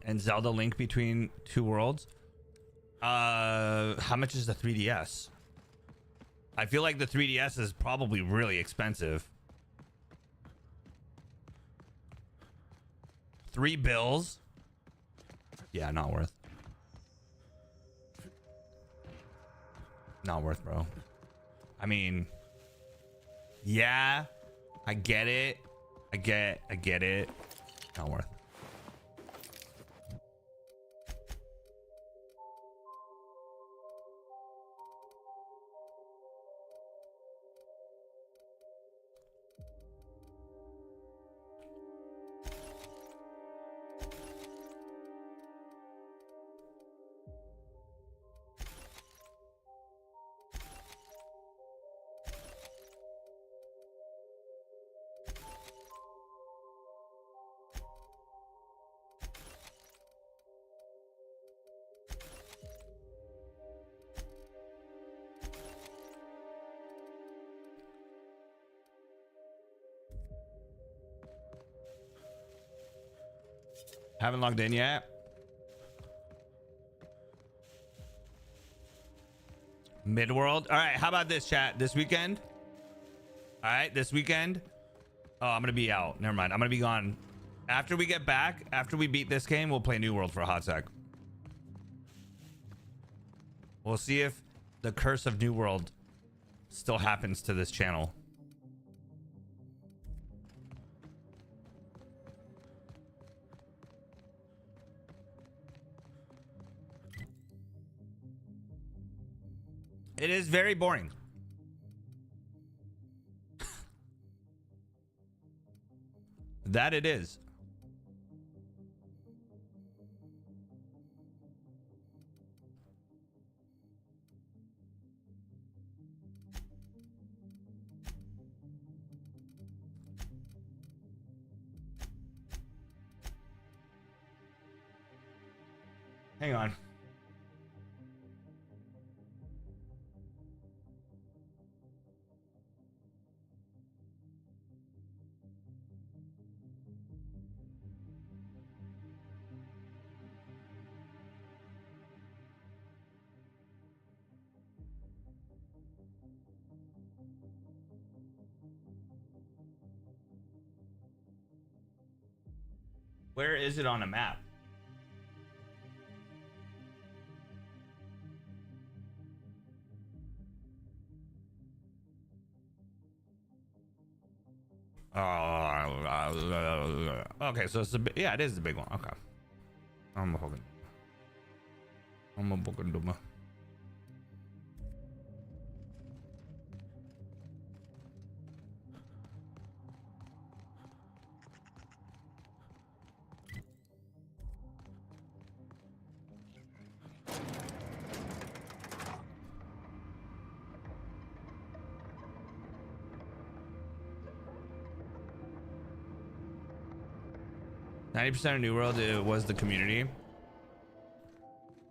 and Zelda Link Between Two Worlds. How much is the 3DS? I feel like the 3DS is probably really expensive. $3 bills? Yeah, not worth. Not worth, bro. I mean, yeah, I get it. I get it. Not worth. Haven't logged in yet. Midworld. All right, how about this, chat? This weekend. All right, this weekend. Oh, I'm gonna be out. Never mind. I'm gonna be gone. After we get back, after we beat this game, we'll play New World for a hot sec. We'll see if the curse of New World still happens to this channel. It is very boring. That it is. Hang on. Where is it on a map? Okay, so it's yeah, it is the big one. Okay. I'm a fucking dumb. 90% of New World, it was the community.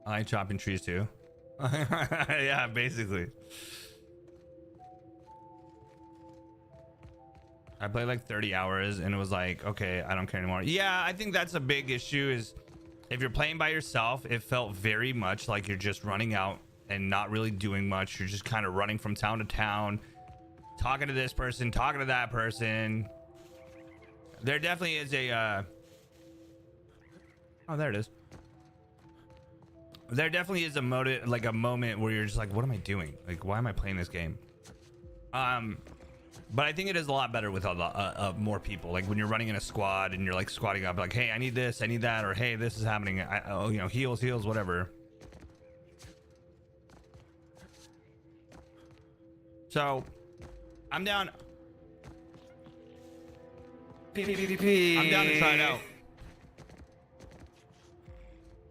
I like chopping trees too. Yeah, basically. I played like 30 hours and it was like, okay, I don't care anymore. Yeah, I think that's a big issue is if you're playing by yourself, it felt very much like you're just running out and not really doing much. You're just kind of running from town to town, talking to this person, talking to that person. There definitely is a, oh, there it is. There definitely is a like a moment where you're just like, what am I doing? Like, why am I playing this game? But I think it is a lot better with a lot more people. Like when you're running in a squad and you're like squatting up, like, hey, I need this, I need that, or hey, this is happening. Oh, you know, heals, whatever. So, I'm down. I'm down to try it out.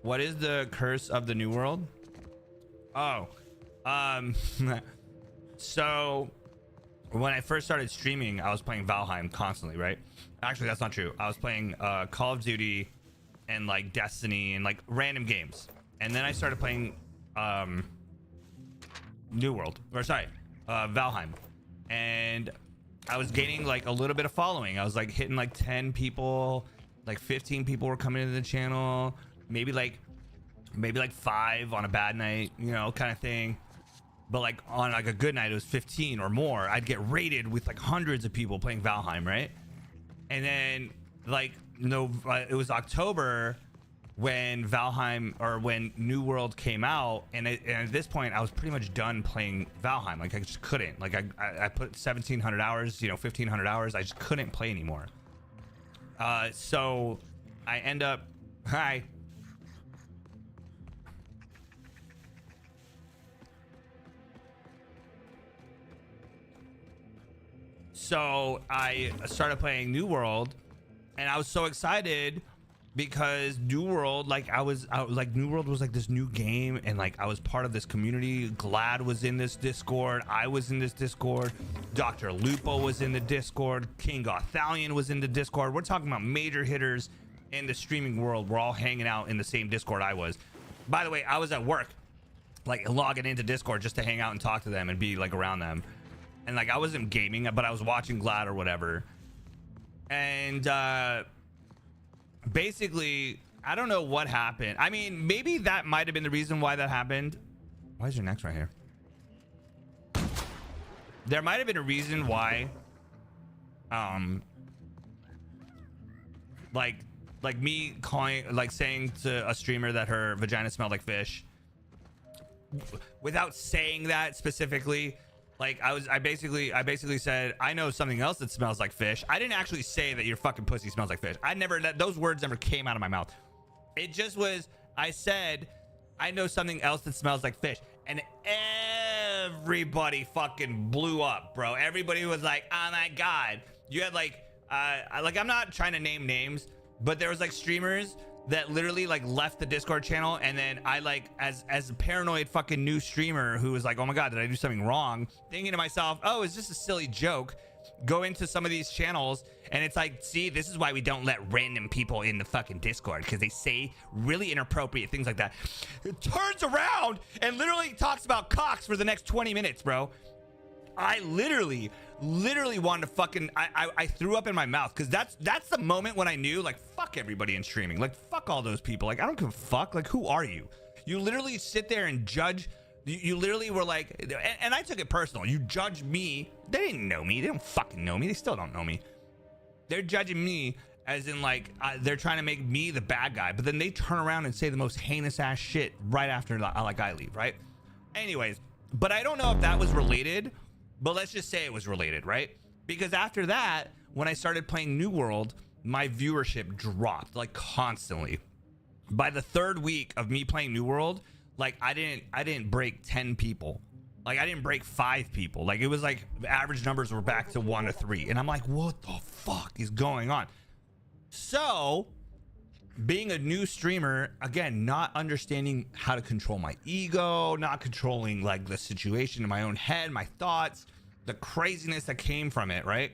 What is the curse of the New World? Oh, so when I first started streaming, I was playing Valheim constantly, right? Actually, that's not true. I was playing Call of Duty and like Destiny and like random games. And then I started playing New World, or sorry, Valheim. And I was gaining like a little bit of following. I was like hitting like 10 people, like 15 people were coming into the channel. Maybe like 5 on a bad night, you know, kind of thing. But like on like a good night, it was 15 or more. I'd get raided with like hundreds of people playing Valheim, right? And then like it was October when Valheim or when New World came out, and at this point I was pretty much done playing Valheim. Like I just couldn't. Like I put 1,700 hours, you know, 1,500 hours. I just couldn't play anymore. So I end up hi. So I started playing New World, and I was so excited because New World, like I was like New World was like this new game, and like I was part of this community. Glad was in this Discord. I was in this Discord. Dr. Lupo was in the Discord. King Gothalion was in the Discord. We're talking about major hitters in the streaming world. We're all hanging out in the same Discord I was. By the way, I was at work, like logging into Discord just to hang out and talk to them and be like around them. And like I wasn't gaming, but I was watching Glad or whatever. And basically, I don't know what happened. I mean, maybe that might have been the reason why that happened. Why is your next right here? There might have been a reason why like me calling, like saying to a streamer that her vagina smelled like fish without saying that specifically. Like I basically said, I know something else that smells like fish. I didn't actually say that your fucking pussy smells like fish. Those words never came out of my mouth. It just was, I said, I know something else that smells like fish. And everybody fucking blew up, bro. Everybody was like, oh my God. You had like I'm not trying to name names, but there was like streamers that literally like left the Discord channel, and then I like as a paranoid fucking new streamer who was like, oh my God, did I do something wrong, thinking to myself, oh, it's just a silly joke, go into some of these channels, and it's like, see, this is why we don't let random people in the fucking Discord, because they say really inappropriate things like that. It turns around and literally talks about cocks for the next 20 minutes, bro. I literally wanted to fucking, I threw up in my mouth, because that's the moment when I knew, like, fuck everybody in streaming, like, fuck all those people, like, I don't give a fuck, like, who are you? You literally sit there and judge. You literally were like, and I took it personal. You judge me. They didn't know me. They don't fucking know me. They still don't know me. They're judging me as in like, they're trying to make me the bad guy, but then they turn around and say the most heinous ass shit right after like I leave, right? Anyways, but I don't know if that was related, but let's just say it was related, right? Because after that, when I started playing New World, my viewership dropped like constantly. By the third week of me playing New World, like I didn't break 10 people. Like I didn't break 5 people. Like it was like the average numbers were back to 1 to 3. And I'm like, what the fuck is going on? So being a new streamer, again, not understanding how to control my ego, not controlling like the situation in my own head, my thoughts, the craziness that came from it, right?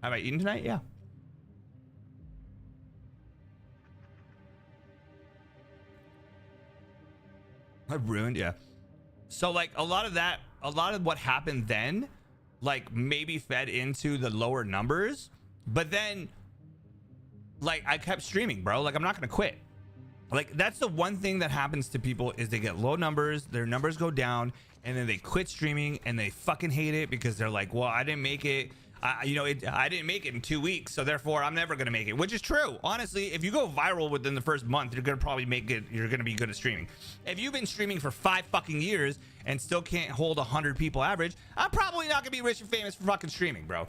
Have I eaten tonight? Yeah. I've ruined, yeah. So like a lot of what happened then, like maybe fed into the lower numbers, but then like I kept streaming, bro. Like I'm not gonna quit. Like that's the one thing that happens to people is they get low numbers, their numbers go down, and then they quit streaming and they fucking hate it because they're like, well, I didn't make it. I didn't make it in 2 weeks, so therefore I'm never gonna make it, which is true. Honestly, if you go viral within the first month, you're gonna probably make it. You're gonna be good at streaming. If you've been streaming for 5 fucking years and still can't hold 100 people average, I'm probably not gonna be rich and famous for fucking streaming, bro.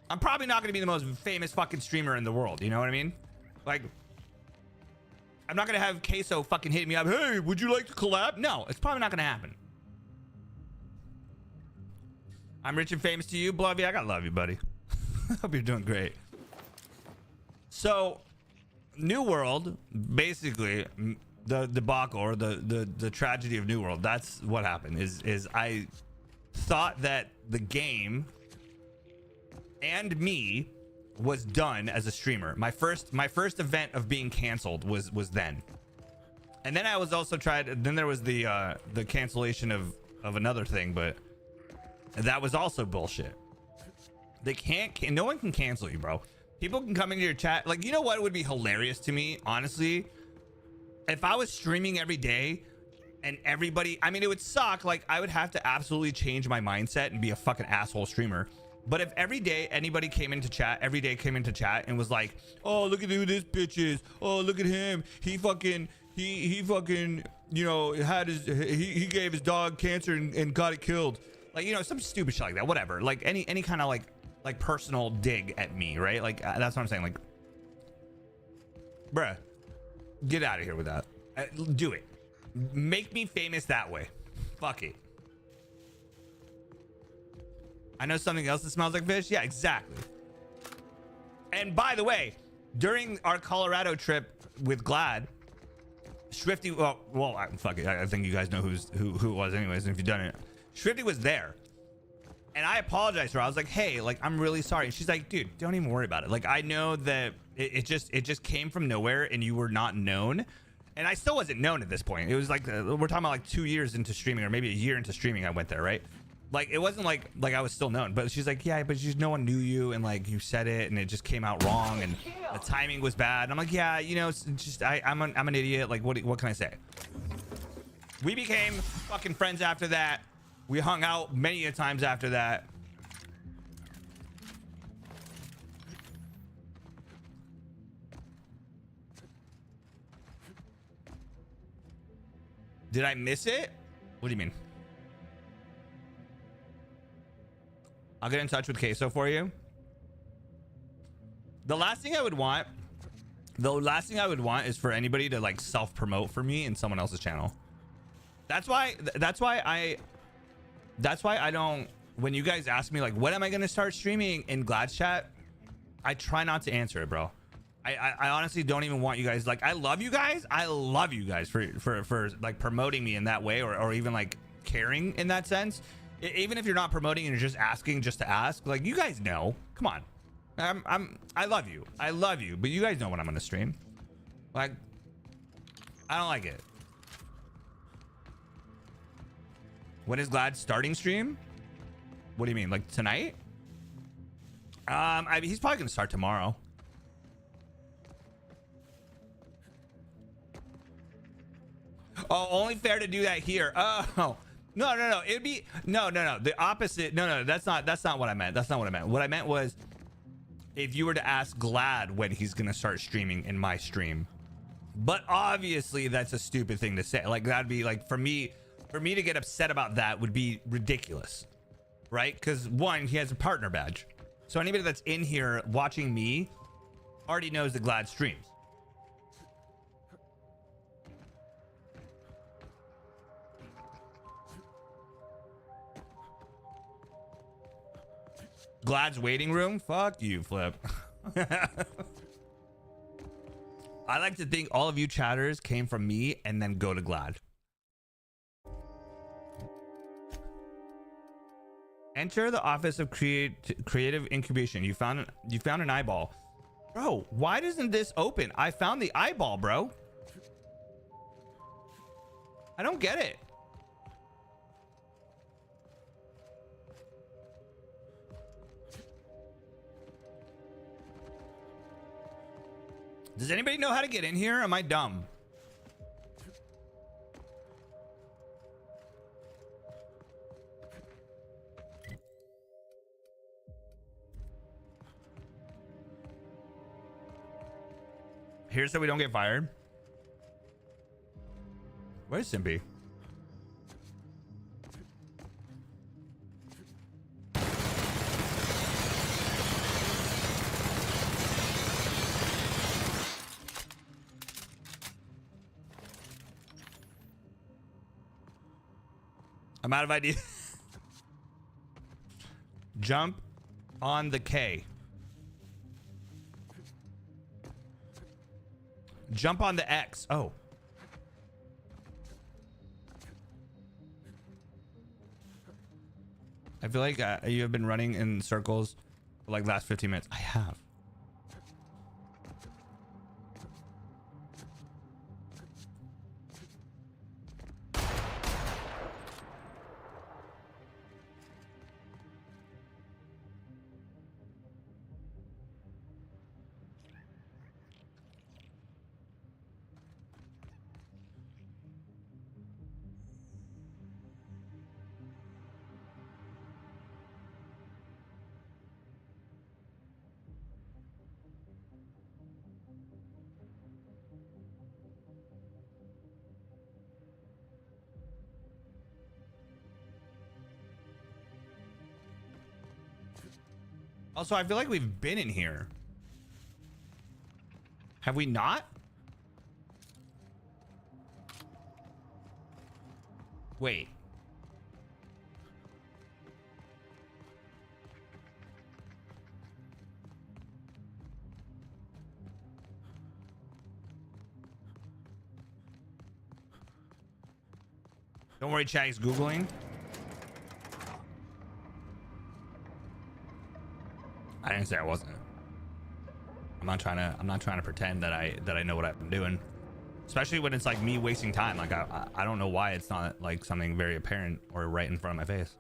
I'm probably not gonna be the most famous fucking streamer in the world. You know what I mean? Like, I'm not gonna have Queso fucking hitting me up. Hey, would you like to collab? No, it's probably not gonna happen. I'm rich and famous to you, Blovey. I gotta love you, buddy. Hope you're doing great. So, New World, basically, the debacle or the tragedy of New World. That's what happened. Is I thought that the game and me was done as a streamer. My first event of being canceled was then, and then I was also tried. Then there was the cancellation of another thing, but that was also bullshit. They can't. No one can cancel you, bro. People can come into your chat. Like, you know what would be hilarious to me, honestly? If I was streaming every day and everybody, I mean, it would suck. Like, I would have to absolutely change my mindset and be a fucking asshole streamer. But if every day anybody came into chat, and was like, oh, look at who this bitch is. Oh, look at him. He fucking, you know, he gave his dog cancer and got it killed. Like, you know, some stupid shit like that, whatever. Like any kind of like personal dig at me, right? Like that's what I'm saying. Like, bruh, get out of here with that. Do it. Make me famous that way. Fuck it. I know something else that smells like fish. Yeah, exactly. And by the way, during our Colorado trip with Glad, Swifty, fuck it. I think you guys know who it was anyways. And if you've done it, Swifty was there. And I apologized to her. I was like, hey, like, I'm really sorry. And she's like, dude, don't even worry about it. Like, I know that it just came from nowhere and you were not known. And I still wasn't known at this point. It was like, we're talking about like 2 years into streaming, or maybe a year into streaming I went there, right? Like, it wasn't like I was still known. But she's like, yeah, but no one knew you, and like you said it and it just came out wrong and the timing was bad. And I'm like, yeah, you know, it's just I'm an idiot. Like, what can I say? We became fucking friends after that. We hung out many a times after that. Did I miss it? What do you mean? I'll get in touch with Queso for you. The last thing I would want is for anybody to like self-promote for me in someone else's channel. That's why I don't, when you guys ask me like when am I gonna start streaming in Glad's chat, I try not to answer it, bro. I honestly don't even want you guys, like, I love you guys for like promoting me in that way, or even like caring in that sense. Even if you're not promoting and you're just asking just to ask, like, you guys know, come on. I love you, but you guys know when I'm gonna stream. Like, I don't like it. When is Glad starting stream? What do you mean, like tonight? He's probably gonna start tomorrow. Oh, only fair to do that here. Oh, no. It'd be no. The opposite. No. That's not what I meant. What I meant was, if you were to ask Glad when he's gonna start streaming in my stream. But obviously, that's a stupid thing to say. Like, that'd be like, for me to get upset about that would be ridiculous, right? Because one, he has a partner badge, so anybody that's in here watching me already knows that Glad streams. Glad's waiting room? Fuck you, Flip. I like to think all of you chatters came from me and then go to Glad. Enter the office of creative incubation. You found an eyeball. Bro, why doesn't this open? I found the eyeball, bro. I don't get it. Does anybody know how to get in here? Am I dumb? Here's so we don't get fired. Where's Simpy? I'm out of ideas. Jump on the K. Jump on the X. Oh. I feel like you have been running in circles for like last 15 minutes. I have. Also, I feel like we've been in here. Have we not? Wait. Don't worry, chat, he's Googling. I didn't say I wasn't. I'm not trying to pretend that I know what I'm doing. Especially when it's like me wasting time. Like I don't know why it's not like something very apparent or right in front of my face.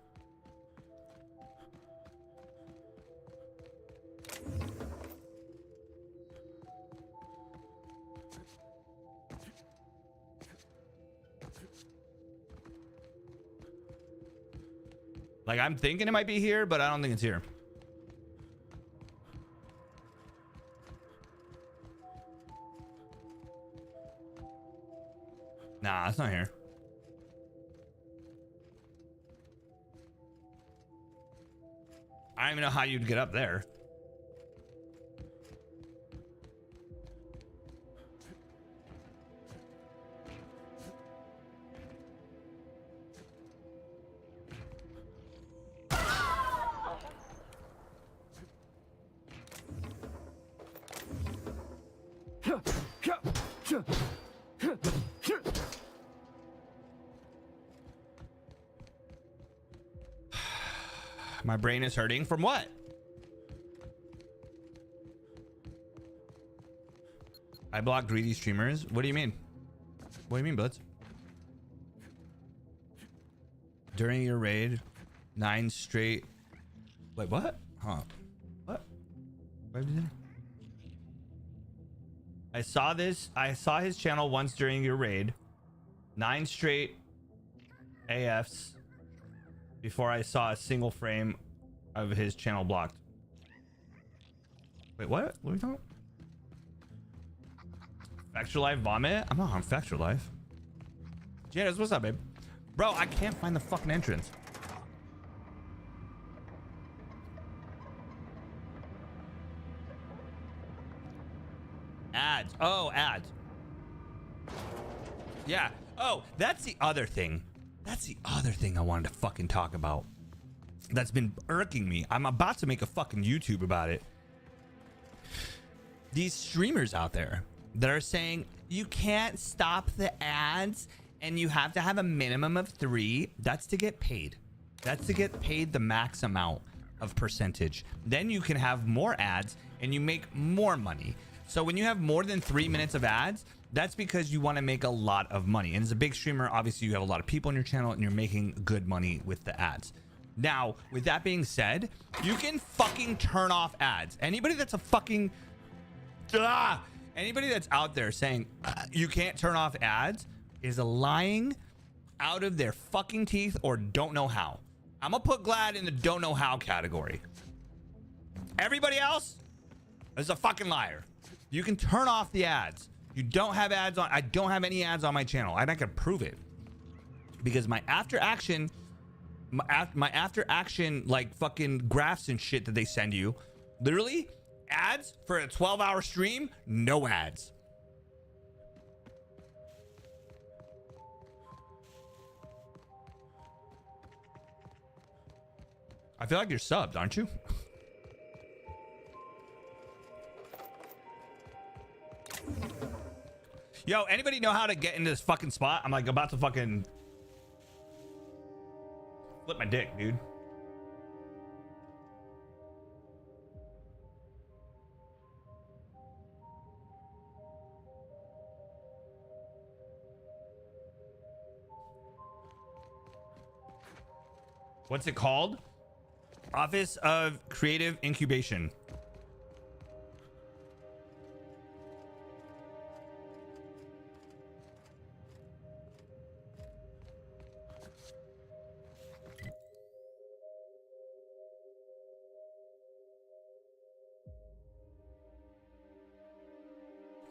Like, I'm thinking it might be here, but I don't think it's here. Nah, it's not here. don't even know how you'd get up there. My brain is hurting from what? I block greedy streamers. What do you mean? What do you mean, Blitz? During your raid, 9 straight. Wait, what? Huh? What? What did you say? I saw this. I saw his channel once during your raid. 9 straight AFs before I saw a single frame of his channel blocked. Wait, what? What are you talking about? Factual Life vomit? I'm not on Factual Life. Janice, what's up, babe? Bro, I can't find the fucking entrance. Ads. Oh, ads. Yeah. Oh, that's the other thing. That's the other thing I wanted to fucking talk about. That's been irking me. I'm about to make a fucking YouTube about it. These streamers out there that are saying you can't stop the ads and you have to have a minimum of 3. That's to get paid. That's to get paid the max amount of percentage. Then you can have more ads and you make more money. So when you have more than 3 minutes of ads, that's because you want to make a lot of money. And as a big streamer, obviously you have a lot of people on your channel and you're making good money with the ads. Now, with that being said, you can fucking turn off ads. Anybody that's a fucking... anybody that's out there saying you can't turn off ads is lying out of their fucking teeth or don't know how. I'm gonna put Glad in the don't know how category. Everybody else is a fucking liar. You can turn off the ads. You don't have ads on. I don't have any ads on my channel. And I can prove it because my after action, like fucking graphs and shit that they send you, literally ads for a 12-hour stream, no ads. I feel like you're subbed, aren't you? Yo, anybody know how to get into this fucking spot? I'm like about to fucking flip my dick, dude. What's it called? Office of Creative Incubation.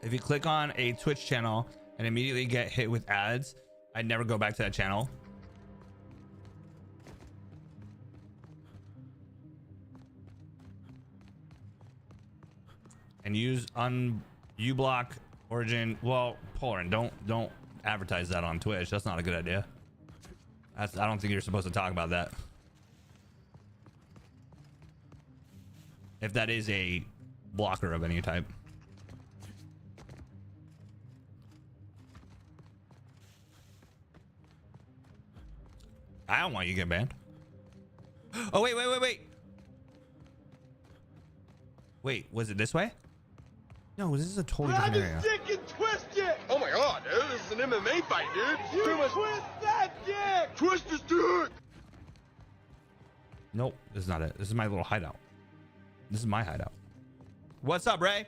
If you click on a Twitch channel and immediately get hit with ads, I'd never go back to that channel. And use uBlock Origin. Well, Polar, don't advertise that on Twitch. That's not a good idea. I don't think you're supposed to talk about that. If that is a blocker of any type. I don't want you to get banned. Oh, wait. Wait, was it this way? No, this is a totally different area. Dick and twist it! Oh my god, dude, this is an MMA fight, dude! You twist that dick! Twist his dick! Nope, this is not it. This is my little hideout. This is my hideout. What's up, Ray?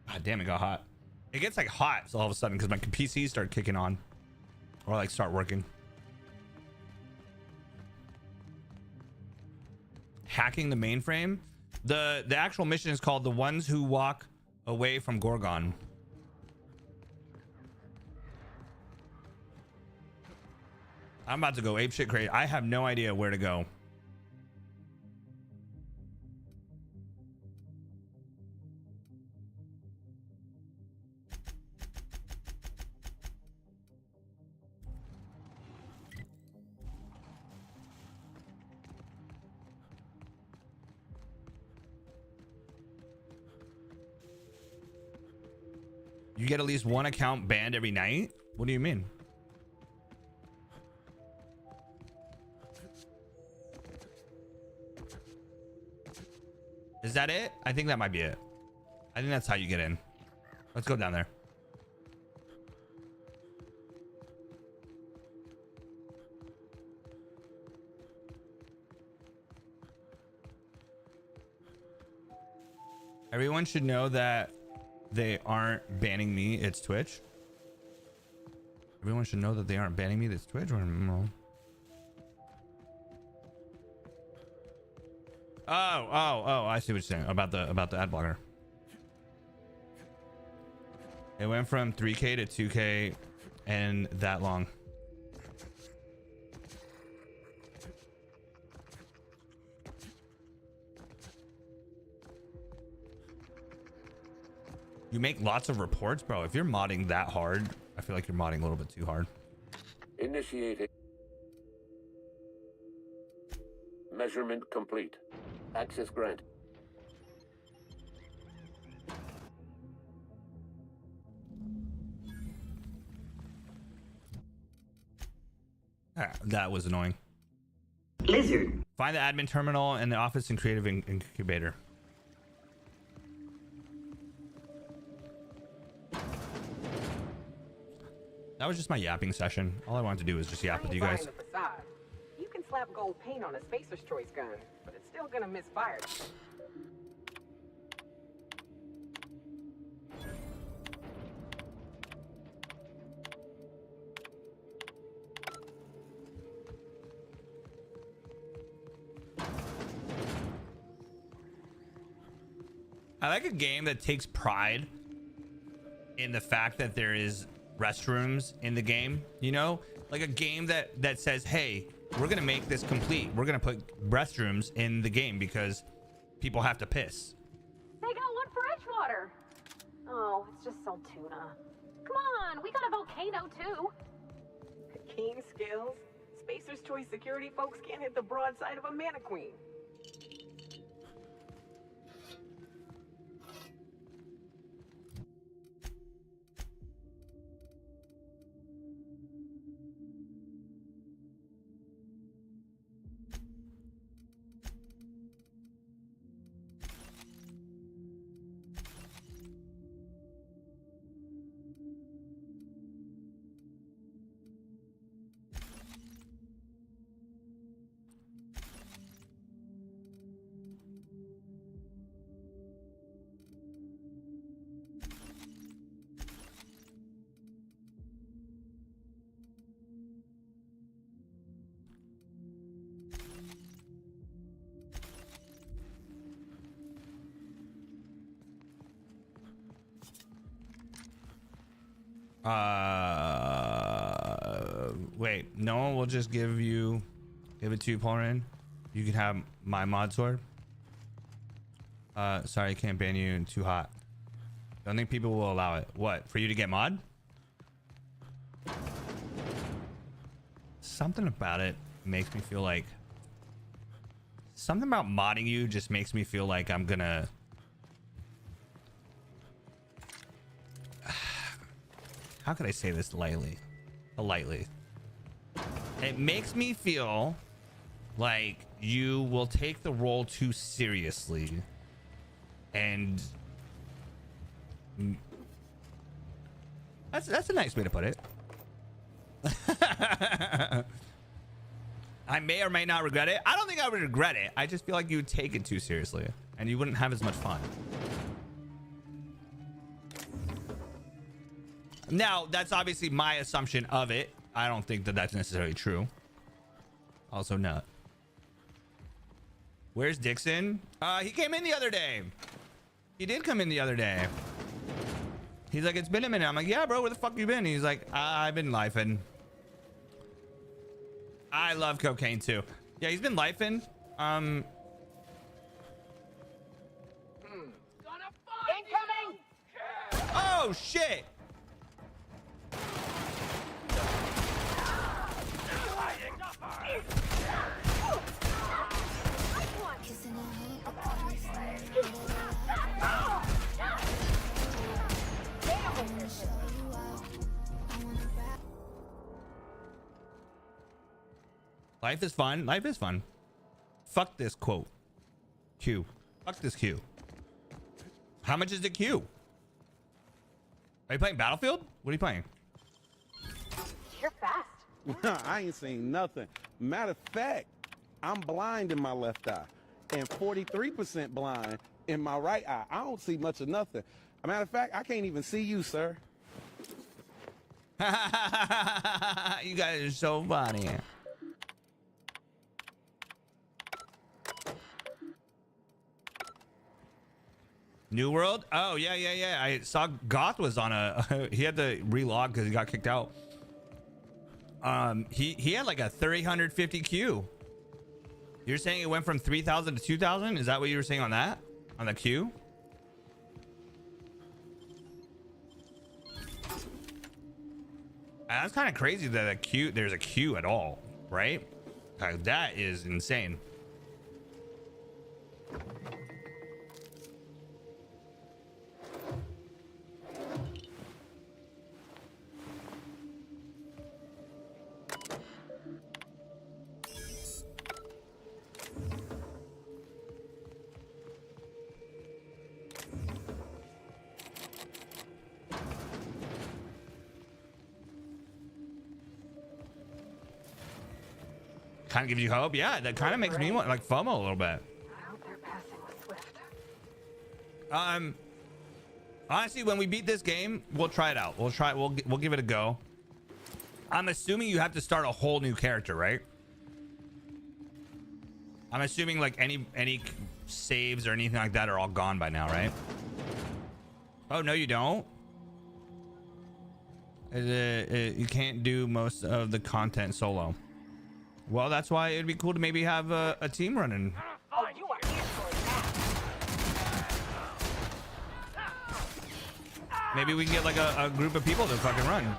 God damn, it got hot. It gets like hot so all of a sudden because my PCs start kicking on or like start working. hacking the mainframe. The actual mission is called The Ones Who Walk Away from Gorgon. I'm about to go apeshit crazy. I have no idea where to go. You get at least one account banned every night? What do you mean? Is that it? I think that might be it. I think that's how you get in. Let's go down there. Everyone should know that they aren't banning me. It's Twitch. Everyone should know that they aren't banning me. It's Twitch. Or no. Oh, I see what you're saying about the ad blocker. It went from 3K to 2K and that long. You make lots of reports, bro. If you're modding that hard, I feel like you're modding a little bit too hard. Initiating. Measurement complete. Access granted. That was annoying. Lizard. Find the admin terminal and the office and creative incubator. That was just my yapping session. All I wanted to do was just yap with you guys. You can slap gold paint on a Spacer's Choice gun, but it's still gonna miss fire. I like a game that takes pride in the fact that there is restrooms in the game, you know, like a game that says, hey, we're gonna make this complete, we're gonna put restrooms in the game because people have to piss. They got one for Edgewater. Oh, it's just salt tuna. Come on, we got a volcano too. Keen skills. Spacer's Choice security folks can't hit the broadside of a mannequin. Wait, no one will just give it to you, Pauline. You can have my mod sword. Sorry, I can't ban you. Too hot. Don't think people will allow it. What, for you to get mod? Something about it makes me feel like something about modding you just makes me feel like I'm gonna how could I say this lightly? It makes me feel like you will take the role too seriously, and that's a nice way to put it. I may or may not regret it. I don't think I would regret it. I just feel like you would take it too seriously and you wouldn't have as much fun. Now, that's obviously my assumption of it. I don't think that that's necessarily true. Also not. Where's Dixon? He came in the other day. He did come in the other day. He's like, it's been a minute. I'm like, yeah, bro, where the fuck you been? He's like, I've been lifing. I love cocaine too. Yeah, he's been lifing. Incoming! Oh shit. Life is fun. Life is fun. Fuck this quote. Q. Fuck this Q. How much is the Q? Are you playing Battlefield? What are you playing? You're fast. I ain't seen nothing. Matter of fact, I'm blind in my left eye and 43% blind in my right eye. I don't see much of nothing. Matter of fact, I can't even see you, sir. You guys are so funny. New World? Oh, yeah. I saw Goth was on a... he had to relog because he got kicked out. He had like a 350 Q. You're saying it went from 3,000 to 2,000? Is that what you were saying on that? On the Q? That's kind of crazy that there's a Q at all, right? Like, that is insane. Kind of gives you hope. Yeah, that kind of makes me want like FOMO a little bit. I hope they're passing with Swift. Honestly, when we beat this game, we'll try it out. We'll give it a go. I'm assuming you have to start a whole new character, right? I'm assuming like any saves or anything like that are all gone by now, right? Oh no, you don't. You can't do most of the content solo. Well, that's why it'd be cool to maybe have a team running. Oh, you are in for that. Maybe we can get like a group of people to fucking run.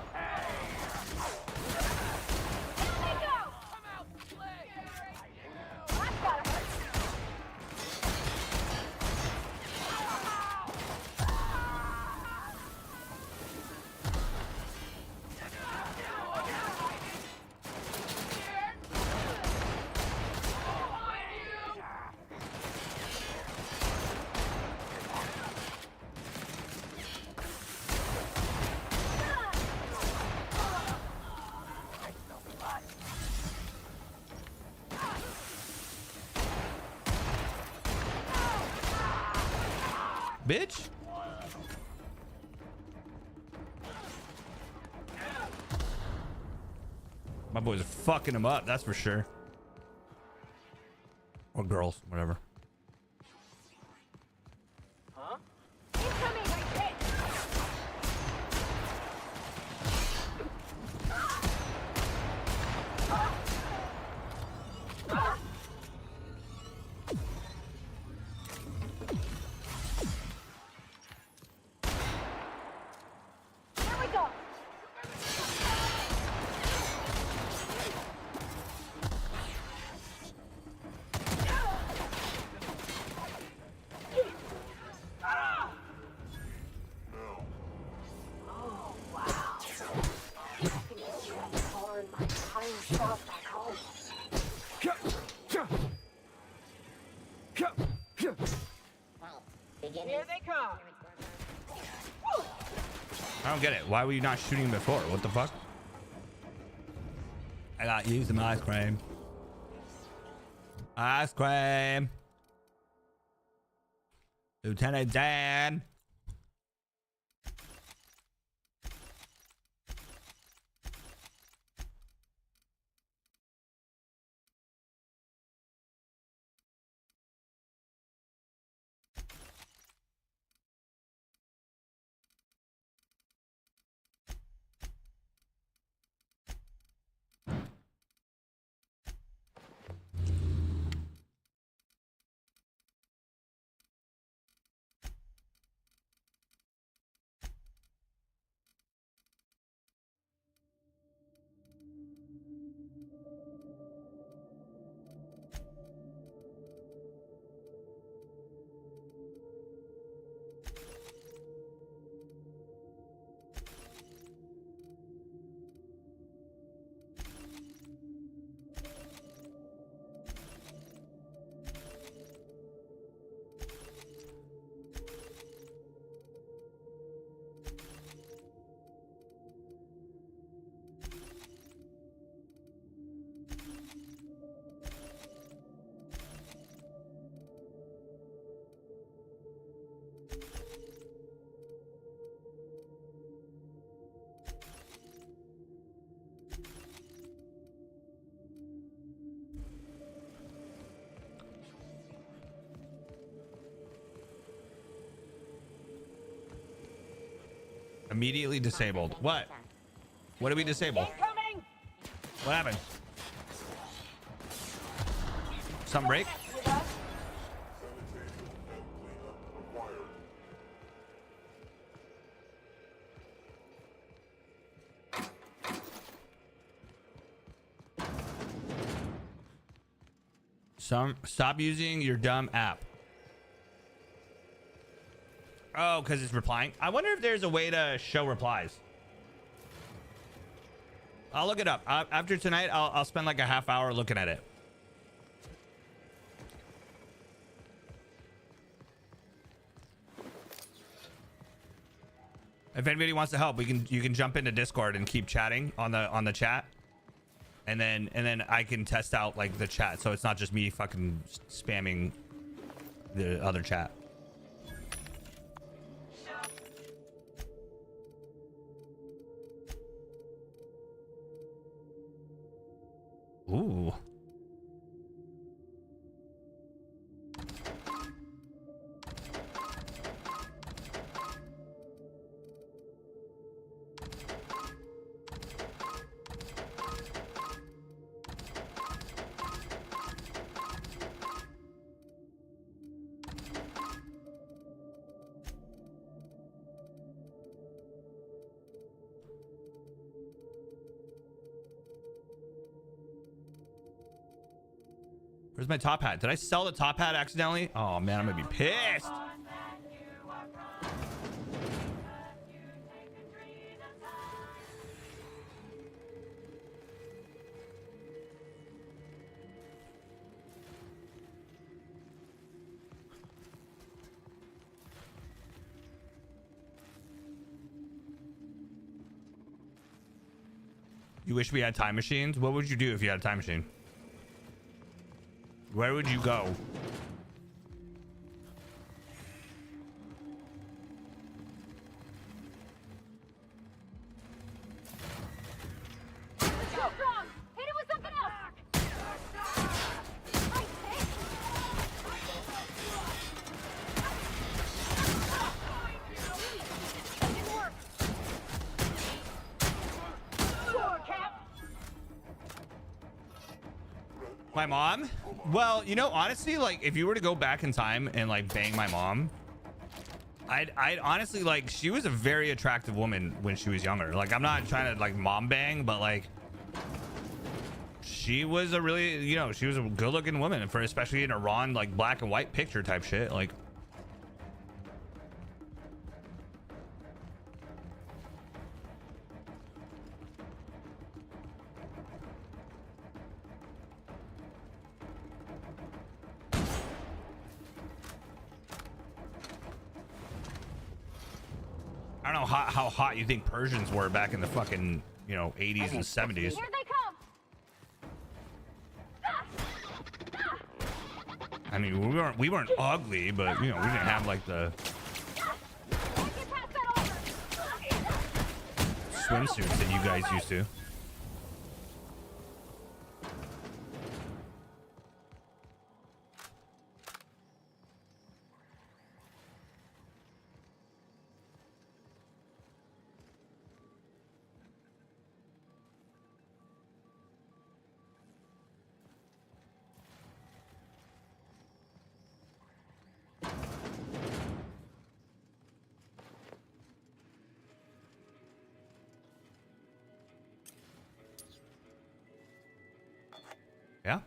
Bitch. My boys are fucking him up, that's for sure. Or girls, whatever. Huh? Incoming, I think. Here we go. Oh, wow. I can just transform my entire self back home. Here they come. I don't get it. Why were you not shooting before? What the fuck? I got you some ice cream. Ice cream. Lieutenant Dan. Immediately disabled. What? What did we disable? What happened? Some break? Stop using your dumb app. Oh, because it's replying. I wonder if there's a way to show replies. I'll look it up. After tonight, I'll spend like a half hour looking at it. If anybody wants to help, you can jump into Discord and keep chatting on the chat. And then I can test out like the chat, so it's not just me fucking spamming the other chat. Ooh. Where's my top hat? Did I sell the top hat accidentally? Oh man, I'm gonna be pissed. You wish we had time machines? What would you do if you had a time machine? Where would you go? My mom? Well, you know, honestly, like if you were to go back in time and like bang my mom, I'd honestly, like, she was a very attractive woman when she was younger. Like, I'm not trying to like mom bang, but like she was a really, you know, she was a good looking woman for, especially in a raw like black and white picture type shit. Like, I don't know how hot you think Persians were back in the fucking, you know, 80s and 70s. Here they come. I mean, we weren't ugly, but you know, we didn't have like the swimsuits that you guys used to. Yeah,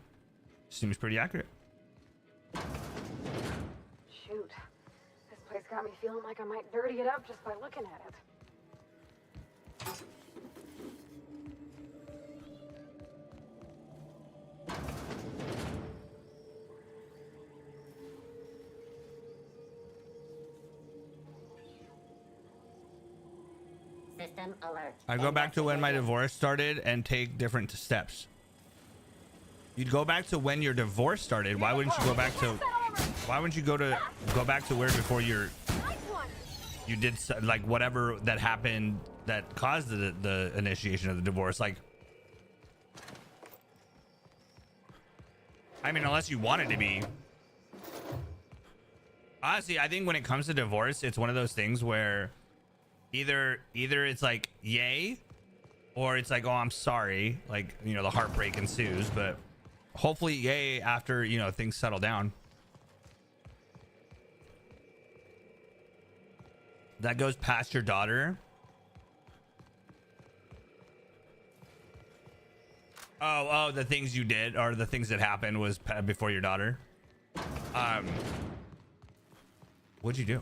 seems pretty accurate. Shoot. This place got me feeling like I might dirty it up just by looking at it. System alert. I go back to when my divorce started and take different steps. You'd go back to when your divorce started. Why wouldn't you go back to? Why wouldn't you go back to where before you did like whatever that happened that caused the initiation of the divorce? Like, I mean, unless you wanted to be. Honestly, I think when it comes to divorce, it's one of those things where Either it's like yay, or it's like, oh, I'm sorry, like, you know, the heartbreak ensues. But hopefully yay after, you know, things settle down. That goes past your daughter. Oh, the things you did, or the things that happened was before your daughter. What'd you do?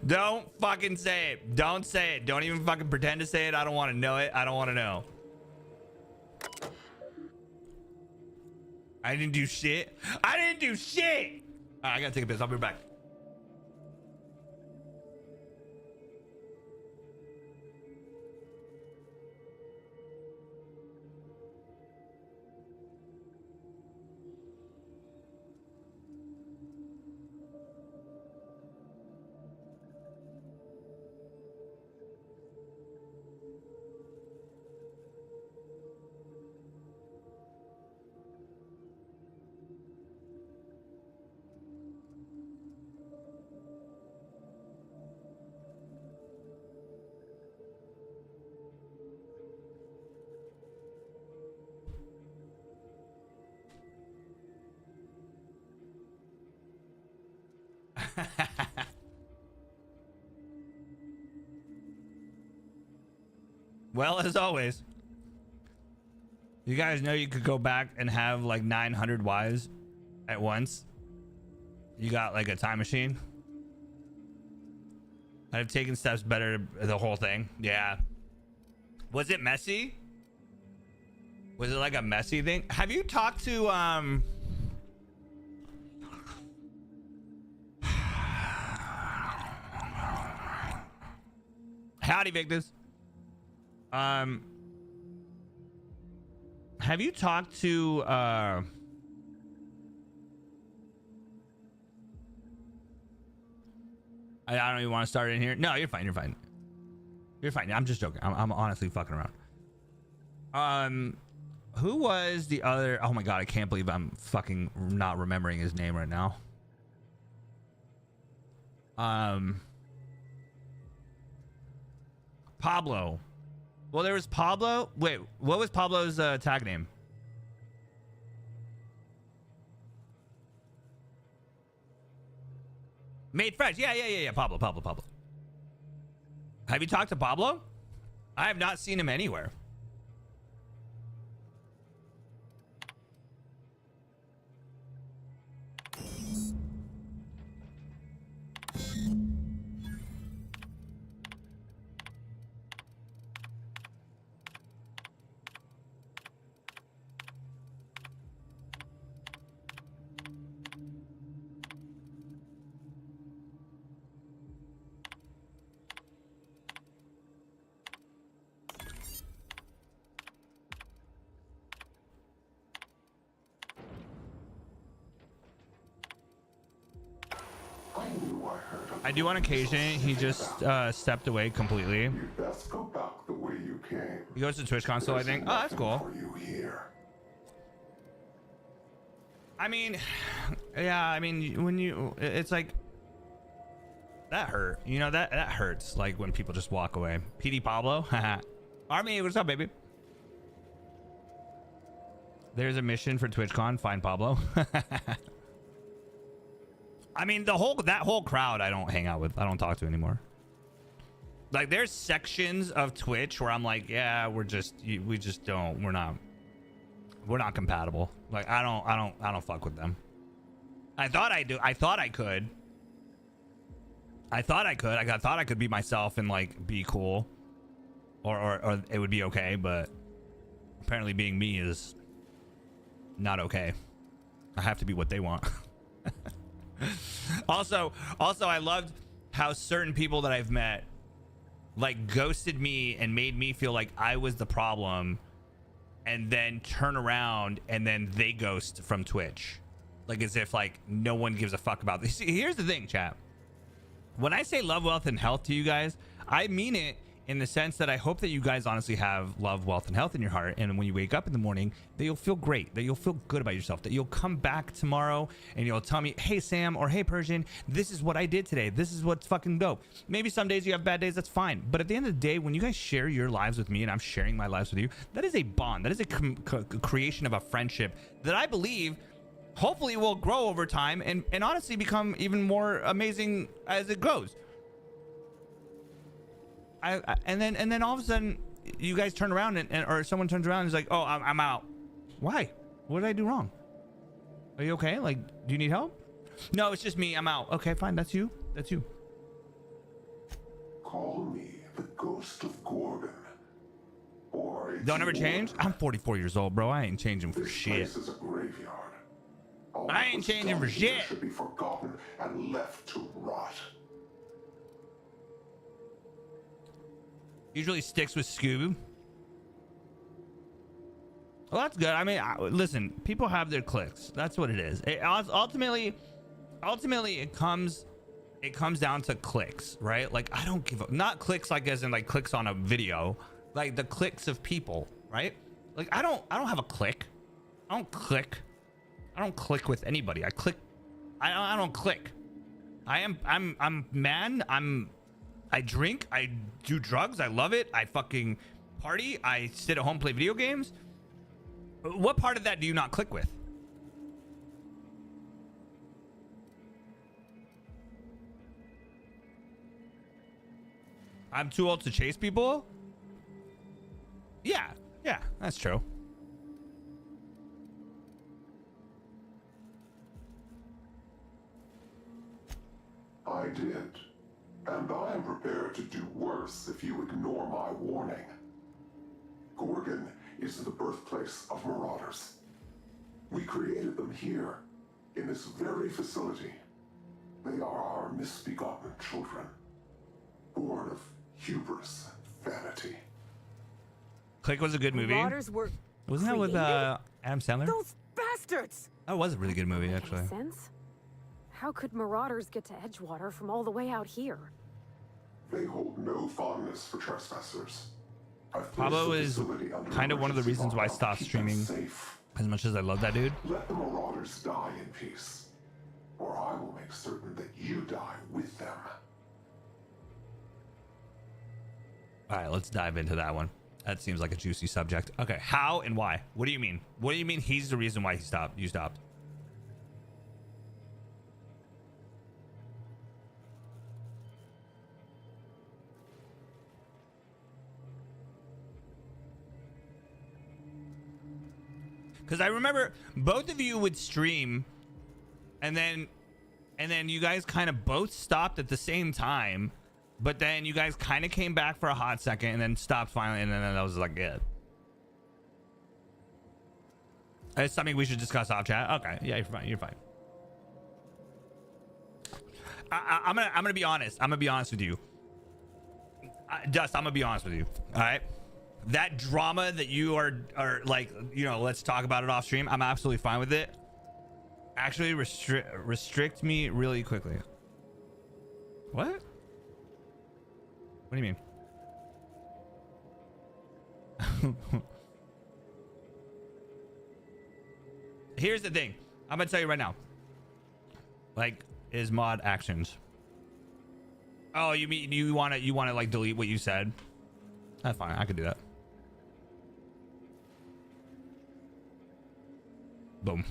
Don't fucking say it. Don't say it. Don't even fucking pretend to say it. I don't want to know it. I don't want to know. I didn't do shit. I didn't do shit. All right, I gotta take a piss. I'll be right back. Well, as always, you guys know you could go back and have like 900 wives at once. You got like a time machine. I've taken steps better, the whole thing. Yeah. Was it messy? Was it like a messy thing? Have you talked to Howdy, Victus. Have you talked to I don't even want to start in here. No, you're fine. You're fine. You're fine. I'm just joking. I'm honestly fucking around. Who was the other? Oh my god, I can't believe I'm fucking not remembering his name right now. Pablo. Well, there was Pablo. Wait, what was Pablo's tag name? Made fresh. Yeah. Pablo. Have you talked to Pablo? I have not seen him anywhere. I do on occasion. He just stepped away completely. You best go back the way you came. He goes to Twitch console, I think. Oh, that's cool. I mean, yeah, I mean, when you, it's like, that hurt. You know, that hurts, like, when people just walk away. PD Pablo. Army, what's up, baby? There's a mission for TwitchCon. Find Pablo. I mean, that whole crowd I don't hang out with. I don't talk to anymore. Like, there's sections of Twitch where I'm like, yeah, we're not compatible. Like, I don't fuck with them. I thought I do. I thought I could. I thought I could be myself and like be cool, or it would be okay. But apparently, being me is not okay. I have to be what they want. Also, I loved how certain people that I've met like ghosted me and made me feel like I was the problem, and then turn around and then they ghost from Twitch, like as if like no one gives a fuck about this. See, here's the thing, chat. When I say love, wealth, and health to you guys, I mean it in the sense that I hope that you guys honestly have love, wealth, and health in your heart. And when you wake up in the morning, that you'll feel great, that you'll feel good about yourself, that you'll come back tomorrow and you'll tell me, hey, Sam, or hey, Persian, this is what I did today. This is what's fucking dope. Maybe some days you have bad days. That's fine. But at the end of the day, when you guys share your lives with me and I'm sharing my lives with you, that is a bond. That is a creation of a friendship that I believe hopefully will grow over time and honestly become even more amazing as it goes. And then all of a sudden you guys turn around or someone turns around and is like, oh, I'm out. Why? What did I do wrong? Are you okay? Like, do you need help? No, it's just me. I'm out. Okay, fine. That's you. That's you. Call me the ghost of Gorgon. Or Don't ever change? I'm 44 years old, bro. I ain't changing for shit. This is a graveyard. All I ain't changing for shit. Should be forgotten and left to rot. Usually sticks with Scoob. Well, that's good. I mean, listen, people have their clicks. That's what it is. Ultimately, it comes down to clicks, right? Like, I don't give up. Not clicks like as in like clicks on a video, like the clicks of people, right? Like, I don't have a click. I don't click. I don't click with anybody. I click. I don't click. I'm man. I drink, I do drugs, I love it, I fucking party, I sit at home, play video games. What part of that do you not click with? I'm too old to chase people? Yeah, that's true. I did. And I am prepared to do worse if you ignore my warning. Gorgon is the birthplace of marauders. We created them here, in this very facility. They are our misbegotten children, born of hubris and vanity. Click was a good movie. Marauders were Wasn't that with created? Adam Sandler? Those bastards! That was a really good movie, actually. Makes sense. How could marauders get to Edgewater from all the way out here? They hold no fondness for trespassers. Pablo is kind of one of the reasons why I stopped streaming. As much as I love that dude. Let the marauders die in peace, or I will make certain that you die with them. All right, let's dive into that one. That seems like a juicy subject. Okay, how and why? What do you mean? What do you mean he's the reason why he stopped? You stopped. Because I remember both of you would stream, and then you guys kind of both stopped at the same time, but then you guys kind of came back for a hot second and then stopped finally, and then that was like it. It's something we should discuss off chat. Okay, yeah, you're fine. You're fine. I'm gonna be honest. I'm gonna be honest with you. Dust, I'm gonna be honest with you. All right. That drama that you are like, you know, let's talk about it off stream. I'm absolutely fine with it. Actually, restrict me really quickly. What? What do you mean? Here's the thing. I'm gonna tell you right now. Like, is mod actions. Oh, you mean you wanna like delete what you said? That's fine. I could do that. Boom.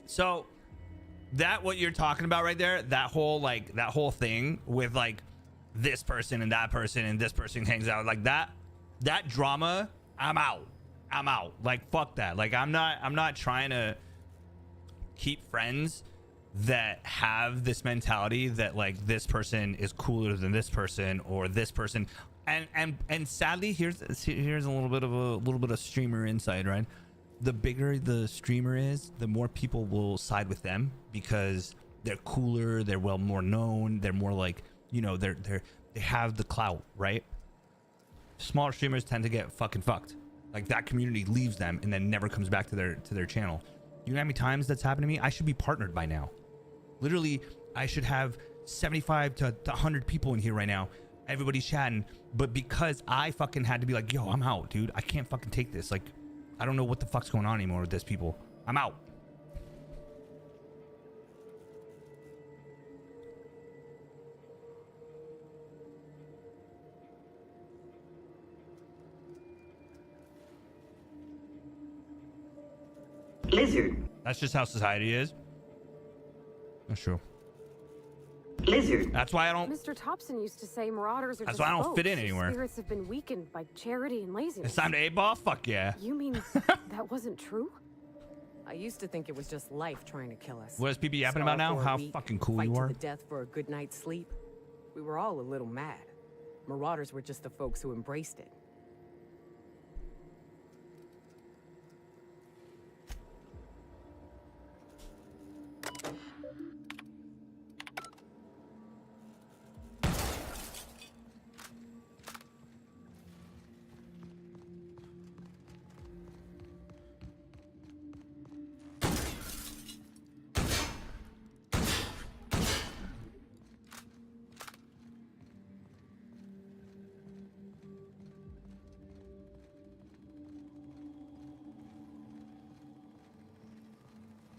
So that what you're talking about right there, that whole thing with like this person and that person and this person hangs out like that drama, I'm out. Like, fuck that. Like, I'm not trying to keep friends that have this mentality that like this person is cooler than this person or this person. And sadly, here's a little bit of streamer insight, right? The bigger the streamer is, the more people will side with them because they're cooler, they're well more known, they're more like, you know, they have the clout, right? Smaller streamers tend to get fucking fucked. Like that community leaves them and then never comes back to their channel. You know how many times that's happened to me? I should be partnered by now. Literally, I should have 75 to 100 people in here right now. Everybody's chatting, but because I fucking had to be like, yo, I'm out, dude. I can't fucking take this. Like, I don't know what the fuck's going on anymore with this, people. I'm out. Lizard. That's just how society is. That's true. Lizard. That's why I don't. Mr. Thompson used to say marauders are That's just why I don't folks fit in whose anywhere. Spirits have been weakened by charity and laziness. It's time to 8-ball? Fuck yeah. You mean that wasn't true? I used to think it was just life trying to kill us. What is PP yapping about now? Starve for a How week, fucking cool fight you to are. the death for a good night's sleep. We were all a little mad. Marauders were just the folks who embraced it.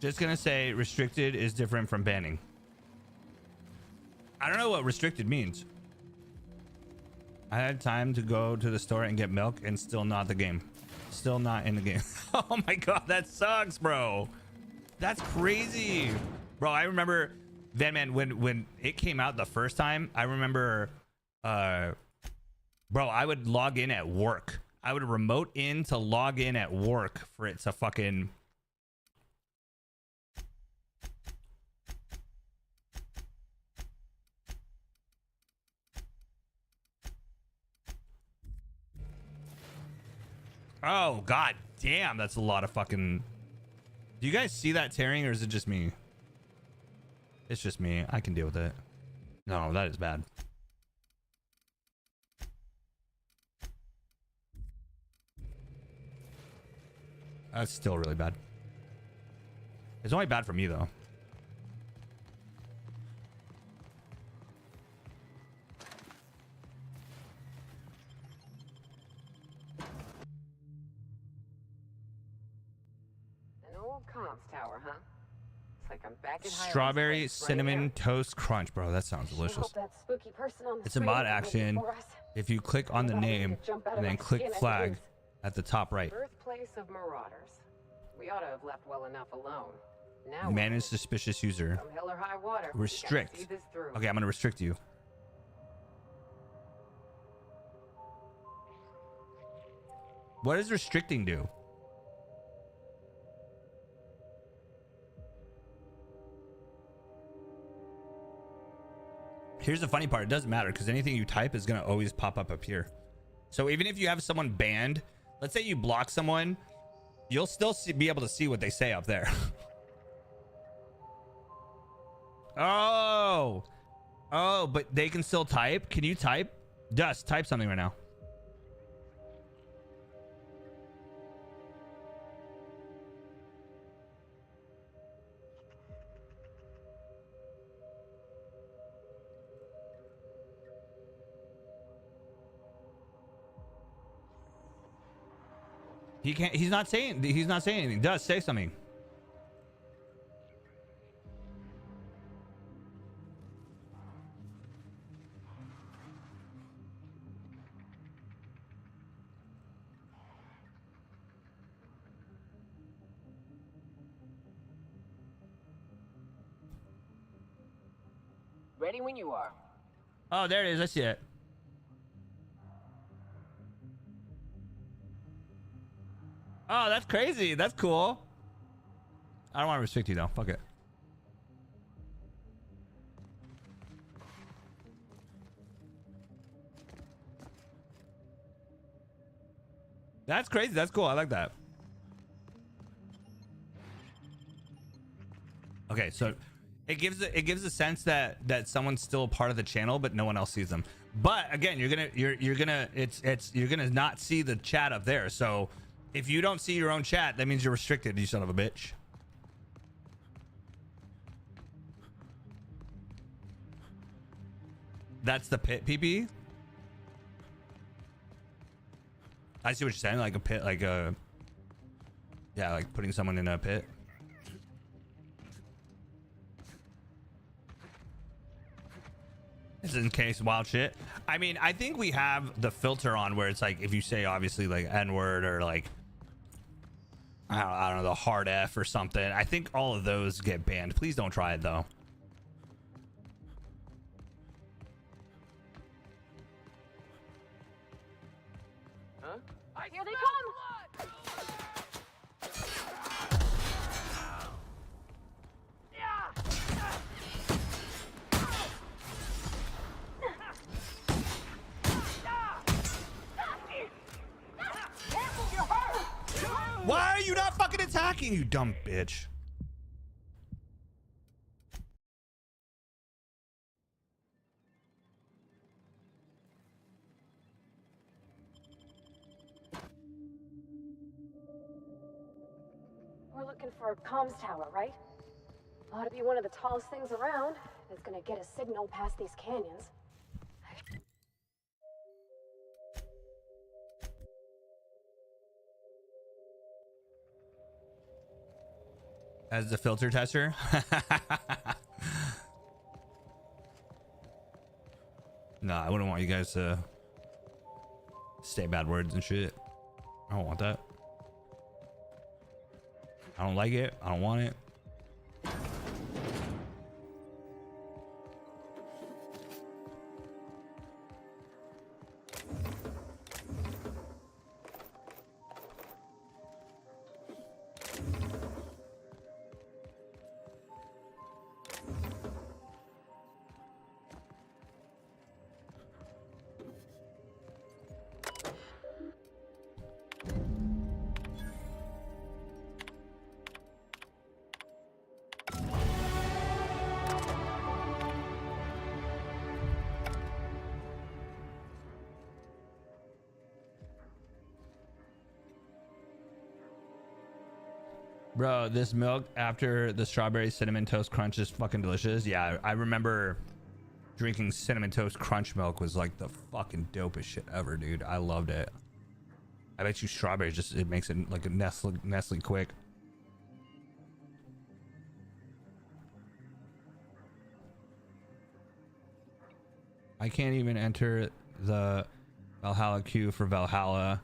Just gonna say restricted is different from banning. I don't know what restricted means. I had time to go to the store and get milk and still not the game. Still not in the game. Oh my god, that sucks, bro. That's crazy. Bro, I remember then, man, when it came out the first time, I remember bro, I would log in at work. I would remote in to log in at work for it to fucking oh, god damn, that's a lot of fucking... Do you guys see that tearing or is it just me? It's just me. I can deal with it. No, that is bad. That's still really bad. It's only bad for me though. An old comms tower, huh? It's like I'm back at Strawberry cinnamon toast crunch, bro. That sounds delicious. It's a mod action. If you click on the name and then click flag at the top right. Birthplace of marauders. We ought to have left well enough alone. Now Manage suspicious user. from hell or high water. we gotta Restrict. see this through. Okay, I'm gonna restrict you. What does restricting do? Here's the funny part. It doesn't matter because anything you type is going to always pop up here. So even if you have someone banned, let's say you block someone, you'll still be able to see what they say up there. Oh, but they can still type. Can you type? Dust, type something right now. He can't. He's not saying anything. Does say something. Ready when you are. Oh, there it is. I see it. Oh, that's crazy. That's cool. I don't want to restrict you though. Fuck it. That's crazy. That's cool. I like that. Okay, so it gives a sense that someone's still a part of the channel, but no one else sees them. But again, you're gonna not see the chat up there. So If you don't see your own chat, that means you're restricted, you son of a bitch. That's the pit PP. I see what you're saying, like a pit, like a, yeah, like putting someone in a pit. This is in case wild shit. I mean, I think we have the filter on where it's like if you say obviously like N-word or like I don't know, the hard F or something. I think all of those get banned. Please don't try it though. Huh? Here they come! Why are you not fucking attacking, you dumb bitch? We're looking for a comms tower, right? Ought to be one of the tallest things around. That's gonna get a signal past these canyons. As the filter tester. Nah, I wouldn't want you guys to say bad words and shit. I don't want that. I don't like it. I don't want it. Bro, this milk after the strawberry cinnamon toast crunch is fucking delicious. Yeah, I remember drinking cinnamon toast crunch milk was like the fucking dopest shit ever, dude. I loved it. I bet you strawberries just, it makes it like a Nestle quick. I can't even enter the Valhalla queue for Valhalla.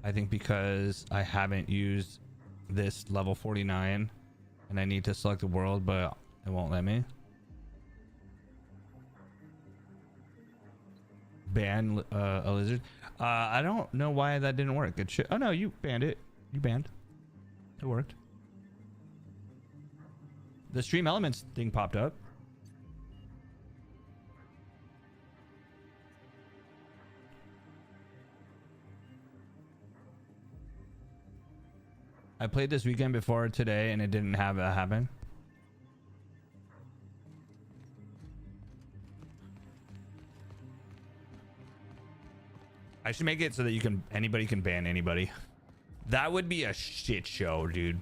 I think because I haven't used this level 49 and I need to select the world, but it won't let me. Ban a lizard. I don't know why that didn't work. It should. Oh no, you banned it. You banned. It worked. The stream elements thing popped up. I played this weekend before today and it didn't have that happen. I should make it so that you can, anybody can ban anybody. That would be a shit show, dude.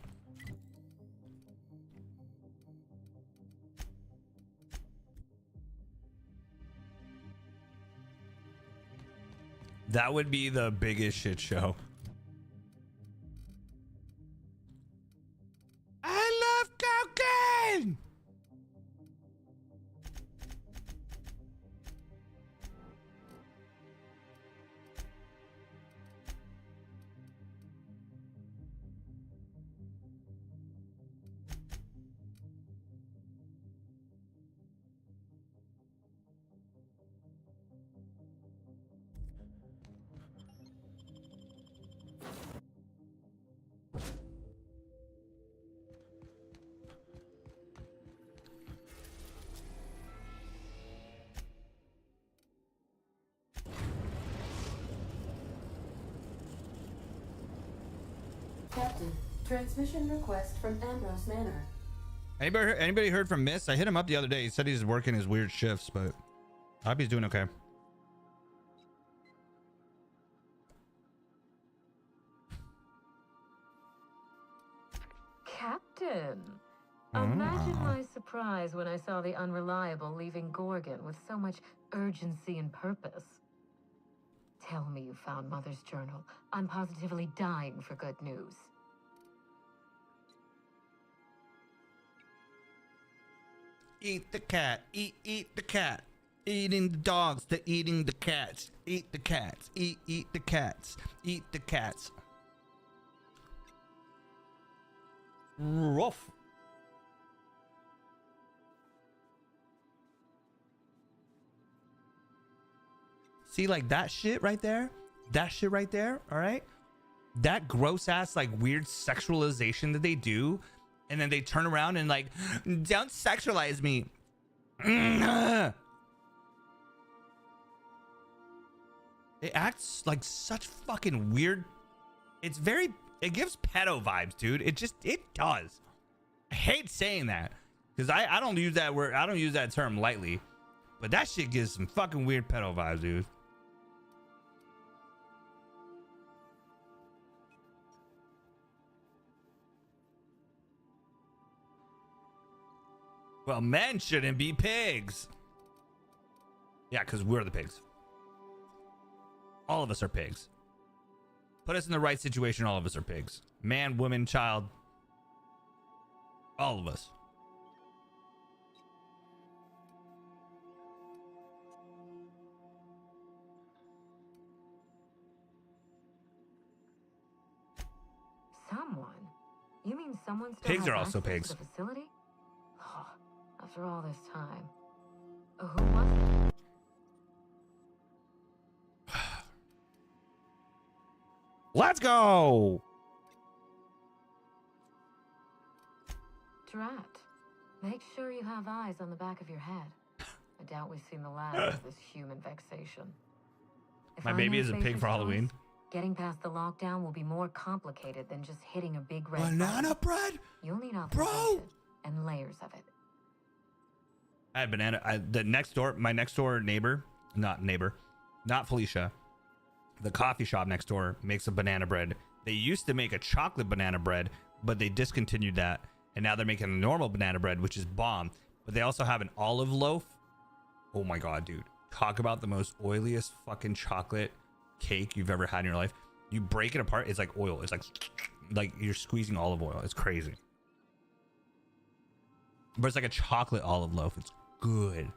That would be the biggest shit show. I love cocaine. Captain, transmission request from Ambrose Manor. Anybody heard from Miss? I hit him up the other day. He said he's working his weird shifts, but I hope he's doing okay. Captain. Imagine my surprise when I saw the Unreliable leaving Gorgon with so much urgency and purpose. Tell me you found Mother's journal. I'm positively dying for good news. Eat the cat. Eat the cat. Eating the dogs, they're eating the cats. Eat the cats. Eat the cats. Eat the cats. Rough. See, like that shit right there? That shit right there, all right? That gross ass, like, weird sexualization that they do, and then they turn around and, like, don't sexualize me. It acts like such fucking weird. It gives pedo vibes, dude. It does. I hate saying that because I don't use that word. I don't use that term lightly, but that shit gives some fucking weird pedo vibes, dude. Well, men shouldn't be pigs. Yeah, because we're the pigs. All of us are pigs. Put us in the right situation, all of us are pigs. Man, woman, child. All of us. Someone? You mean someone still Pigs has are also access pigs. to the facility? Oh, after all this time. Who was it? Let's go. Drat. Make sure you have eyes on the back of your head. I doubt we've seen the last of this human vexation. If My I'm baby your is a pig Spacer's for Halloween. choice, getting past the lockdown will be more complicated than just hitting a big red Banana button. bread? You'll need Bro! authorization and layers of it. I had banana. My next door neighbor, not Felicia. The coffee shop next door makes a banana bread. They used to make a chocolate banana bread, but they discontinued that. And now they're making a normal banana bread, which is bomb. But they also have an olive loaf. Oh my God, dude. Talk about the most oiliest fucking chocolate cake you've ever had in your life. You break it apart, it's like oil. It's like you're squeezing olive oil. It's crazy. But it's like a chocolate olive loaf. It's good.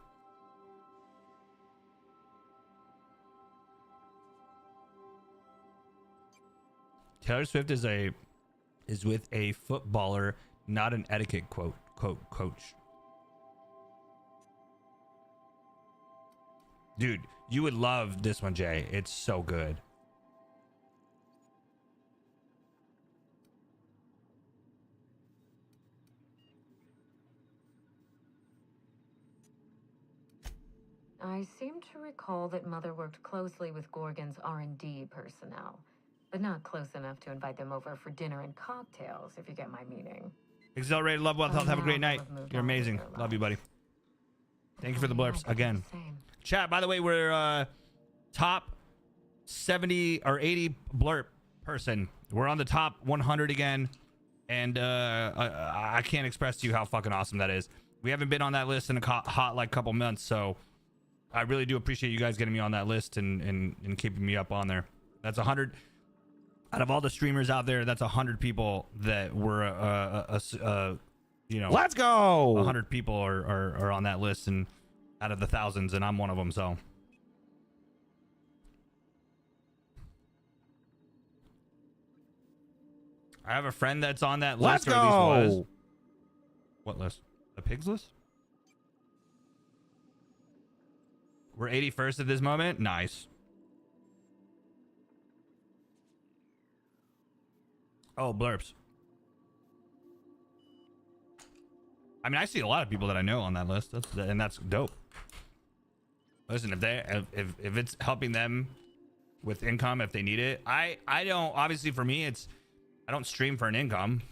Taylor Swift is with a footballer, not an etiquette coach. Dude, you would love this one, Jay. It's so good. I seem to recall that Mother worked closely with Gorgon's R&D personnel, but not close enough to invite them over for dinner and cocktails, if you get my meaning. Accelerated love, wealth, health. Have a great night. You're amazing. Love you, buddy. Thank you for the blurps again. Chat, by the way, we're top 70 or 80 blurp person. We're on the top 100 again. And I can't express to you how fucking awesome that is. We haven't been on that list in a hot like couple months, so I really do appreciate you guys getting me on that list and keeping me up on there. That's 100 out of all the streamers out there. That's 100 people that were you know, let's go. 100 people are on that list, and out of the thousands, and I'm one of them. So I have a friend that's on that list. Let's or at least go. was. What list? The pigs list? We're 81st at this moment. Nice. Oh, blurps. I mean, I see a lot of people that I know on that list. That's dope. Listen, if it's helping them with income, if they need it, I don't. Obviously, for me, I don't stream for an income,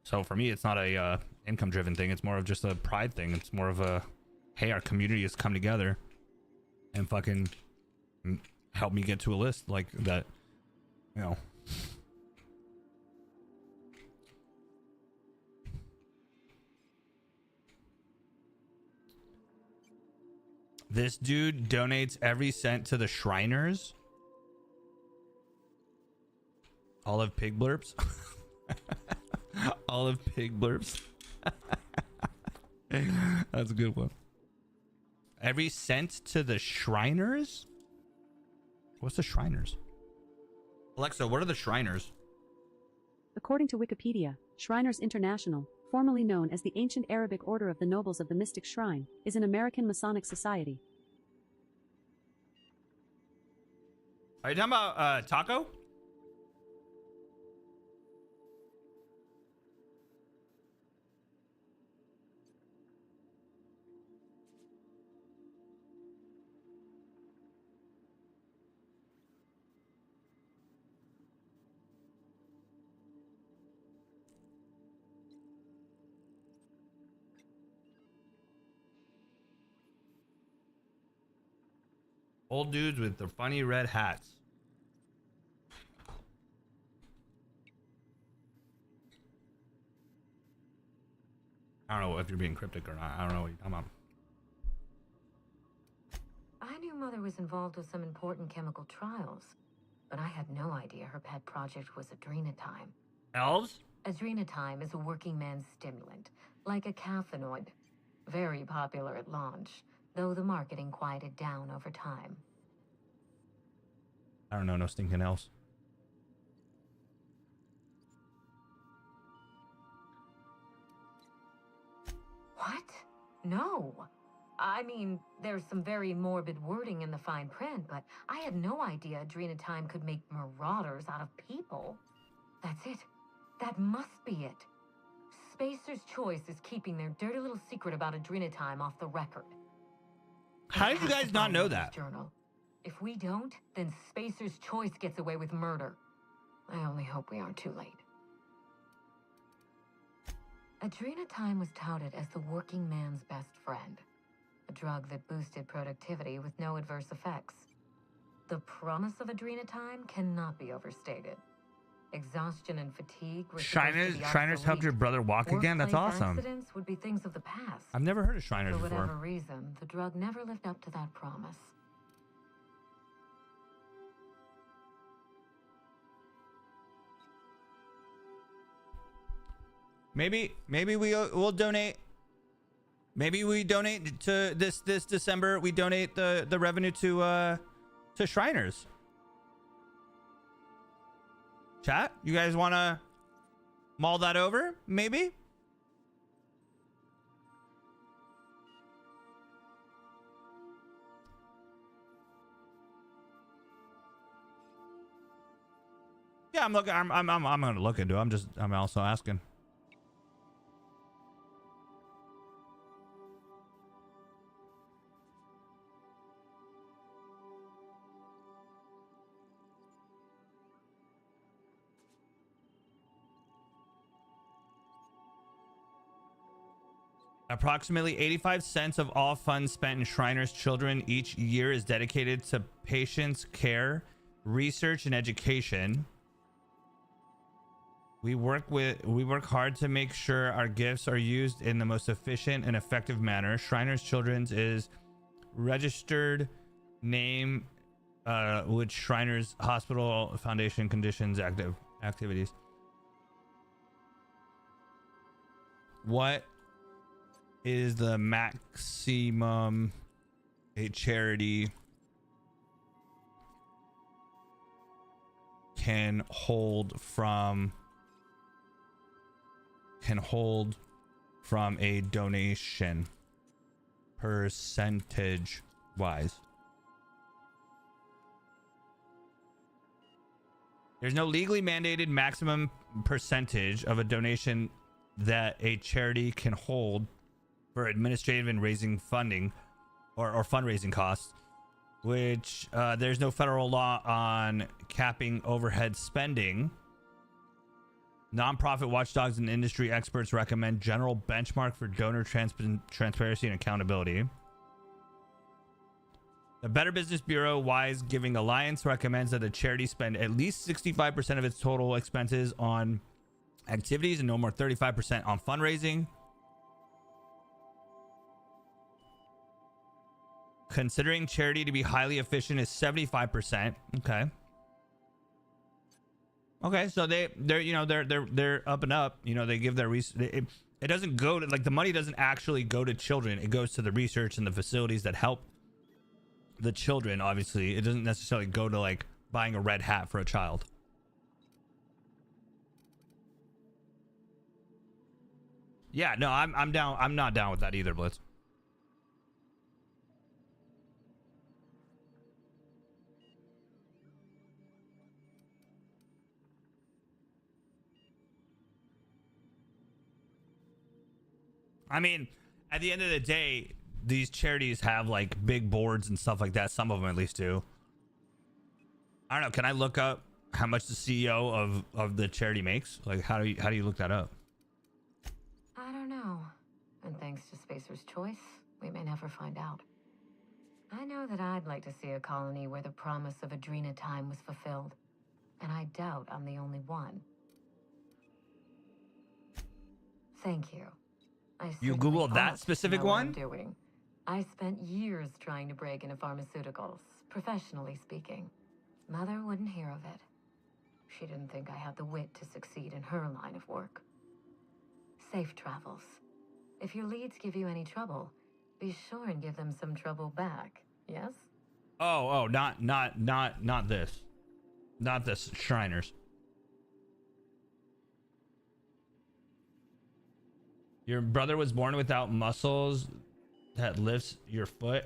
so for me, it's not a income driven thing. It's more of just a pride thing. It's more of a, hey, our community has come together and fucking help me get to a list like that, you know. This dude donates every cent to the Shriners. Olive pig blurps. Olive pig blurps. That's a good one. Every cent to the Shriners? What's the Shriners? Alexa, what are the Shriners? According to Wikipedia, Shriners International, formerly known as the Ancient Arabic Order of the Nobles of the Mystic Shrine, is an American Masonic society. Are you talking about Taco? Old dudes with the funny red hats. I don't know if you're being cryptic or not. I don't know what you're talking about. I knew Mother was involved with some important chemical trials, but I had no idea her pet project was adrenatime. Elves? Adrenatime is a working man's stimulant, like a caffeinoid. Very popular at launch, though the marketing quieted down over time. I don't know, no stinking else. What? No. I mean, there's some very morbid wording in the fine print, but I had no idea adrenatime could make marauders out of people. That's it. That must be it. Spacer's Choice is keeping their dirty little secret about adrenatime off the record. How did you guys not know that? Journal. If we don't, then Spacer's Choice gets away with murder. I only hope we aren't too late. Adrenatime was touted as the working man's best friend. A drug that boosted productivity with no adverse effects. The promise of adrenatime cannot be overstated. Exhaustion and fatigue were Shriners helped your brother walk again? That's awesome. Accidents would be things of the past. I've never heard of Shriners For whatever before. reason, the drug never lived up to that promise. Maybe we'll donate. Maybe we donate to this December. We donate the revenue to Shriners. Chat, you guys want to mull that over? Maybe. Yeah, I'm looking. I'm gonna look into it. I'm also asking. Approximately 85 cents of all funds spent in Shriners Children each year is dedicated to patients' care, research, and education. We work hard to make sure our gifts are used in the most efficient and effective manner. Shriners Children's is registered name which Shriners Hospital Foundation conditions activities. What is the maximum a charity can hold from a donation percentage wise? There's no legally mandated maximum percentage of a donation that a charity can hold for administrative and raising funding or fundraising costs, which there's no federal law on capping overhead spending. Nonprofit watchdogs and industry experts recommend general benchmark for donor transparency and accountability. The Better Business Bureau Wise Giving Alliance recommends that a charity spend at least 65% of its total expenses on activities and no more 35% on fundraising. Considering charity to be highly efficient is 75%. Okay. Okay, so they're you know they're up and up. You know, they give their it doesn't go to, like, the money doesn't actually go to children. It goes to the research and the facilities that help the children. Obviously, it doesn't necessarily go to like buying a red hat for a child. Yeah, no, I'm down. I'm not down with that either, Blitz. I mean, at the end of the day, these charities have like big boards and stuff like that. Some of them at least do. I don't know. Can I look up how much the CEO of the charity makes? Like, how do you look that up? I don't know. And thanks to Spacer's choice, we may never find out. I know that I'd like to see a colony where the promise of Adrena time was fulfilled. And I doubt I'm the only one. Thank you. You Googled that specific one? Doing. I spent years trying to break into pharmaceuticals, professionally speaking. Mother wouldn't hear of it. She didn't think I had the wit to succeed in her line of work. Safe travels. If your leads give you any trouble, be sure and give them some trouble back. Yes? Oh, not this. Not this, Shriners. Your brother was born without muscles that lifts your foot.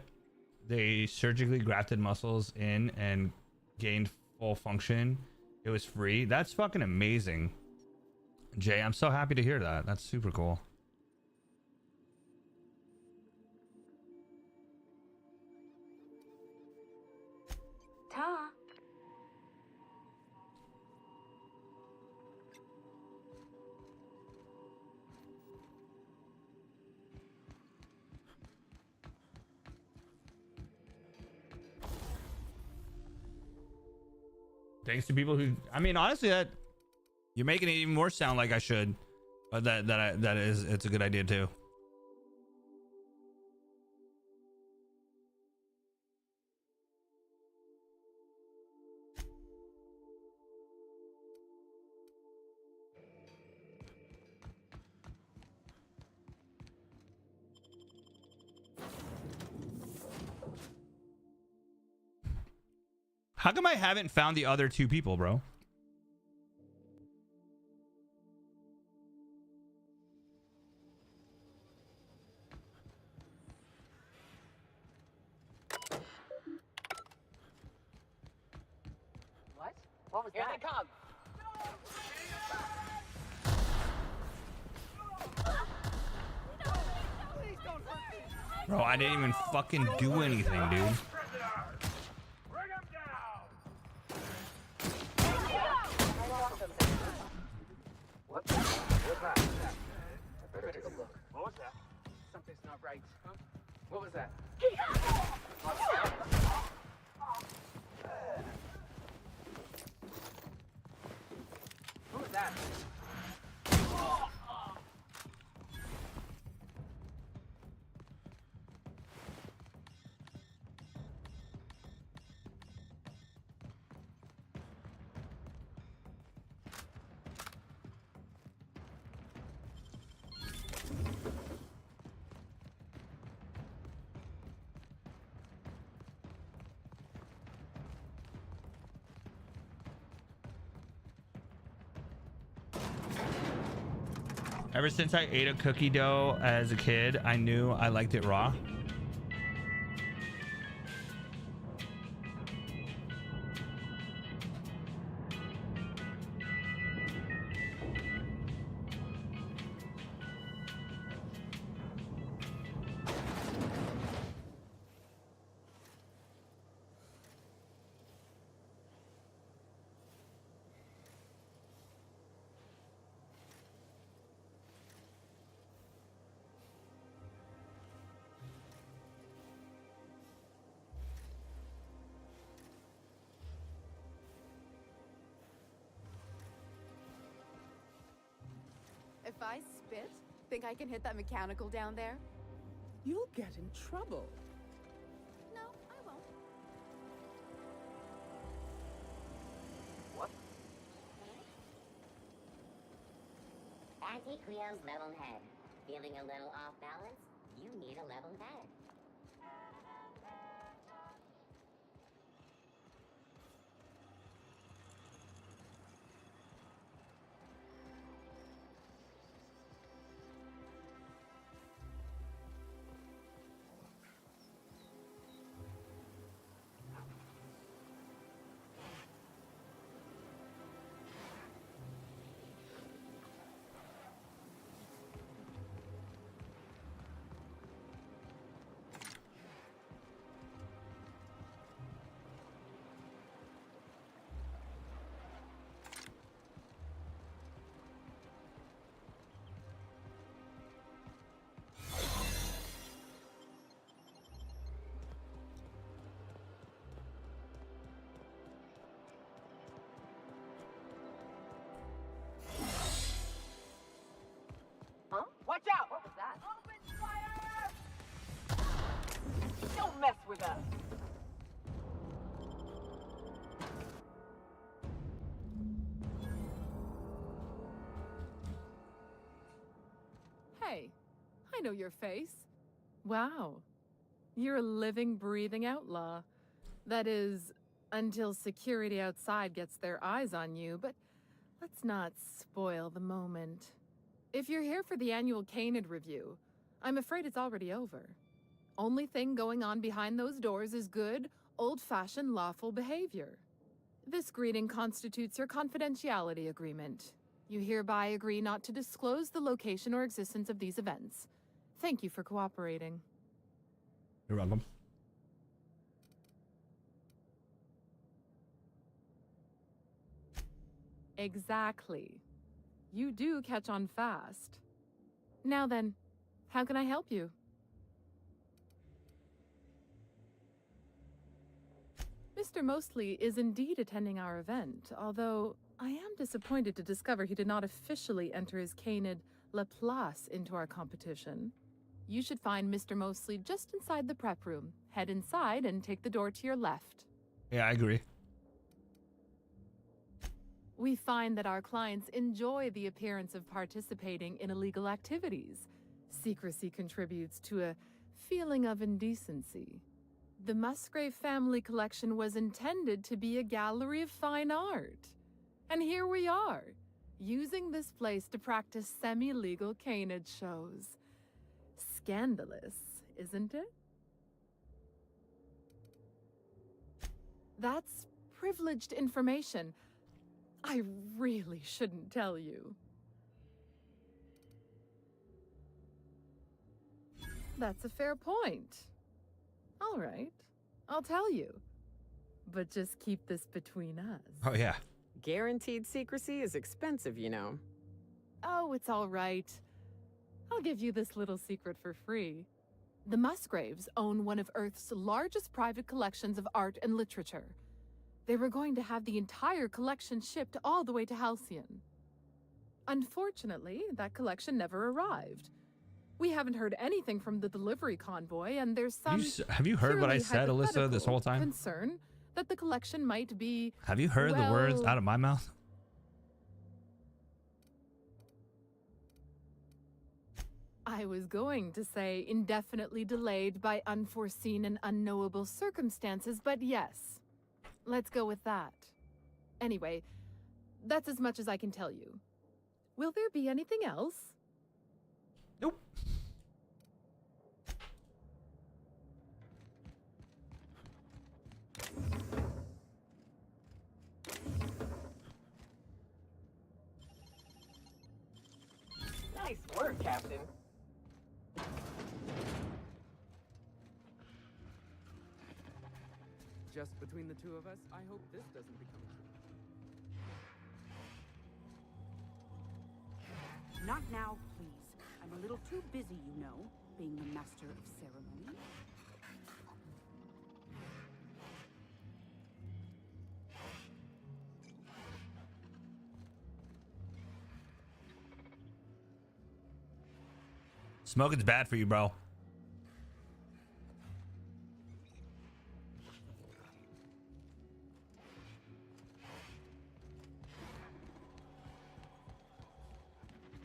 They surgically grafted muscles in and gained full function. It was free. That's fucking amazing. Jay, I'm so happy to hear that. That's super cool. Ta. Thanks to people who, I mean, honestly, that you're making it even more sound like I should. It's a good idea too. How come I haven't found the other two people, bro? What? What was that? Here they come. Bro, I didn't even fucking do anything, dude. What was that? Something's not right. Huh? What was that? What was that? Ever since I ate a cookie dough as a kid, I knew I liked it raw. If I spit, think I can hit that mechanical down there? You'll get in trouble. No, I see Cleo's leveled head. Feeling a little off balance? You need a leveled head. Huh? Watch out! What was that? Open fire! Don't mess with us! Hey, I know your face. Wow. You're a living, breathing outlaw. That is, until security outside gets their eyes on you, but let's not spoil the moment. If you're here for the annual Canid review, I'm afraid it's already over. Only thing going on behind those doors is good, old-fashioned lawful behavior. This greeting constitutes your confidentiality agreement. You hereby agree not to disclose the location or existence of these events. Thank you for cooperating. You're welcome. Exactly. You do catch on fast. Now then, how can I help you? Mr. Mostly is indeed attending our event, although I am disappointed to discover he did not officially enter his Canid La Place into our competition. You should find Mr. Mostly just inside the prep room. Head inside and take the door to your left. Yeah, I agree. We find that our clients enjoy the appearance of participating in illegal activities. Secrecy contributes to a feeling of indecency. The Musgrave family collection was intended to be a gallery of fine art. And here we are, using this place to practice semi-legal Canid shows. Scandalous, isn't it? That's privileged information. I really shouldn't tell you. That's a fair point. All right, I'll tell you. But just keep this between us. Oh, yeah. Guaranteed secrecy is expensive, you know. Oh, it's all right. I'll give you this little secret for free. The Musgraves own one of Earth's largest private collections of art and literature. They were going to have the entire collection shipped all the way to Halcyon. Unfortunately, that collection never arrived. We haven't heard anything from the delivery convoy, and there's some have you heard what I said, Alyssa, this whole time? Concern that the collection might be. Have you heard the words out of my mouth? I was going to say indefinitely delayed by unforeseen and unknowable circumstances, but yes, let's go with that. Anyway, that's as much as I can tell you. Will there be anything else? Nope. Nice work, Captain. Just between the two of us, I hope this doesn't become true. Not now, please. I'm a little too busy, you know, being the master of ceremony. Smoking's bad for you, bro.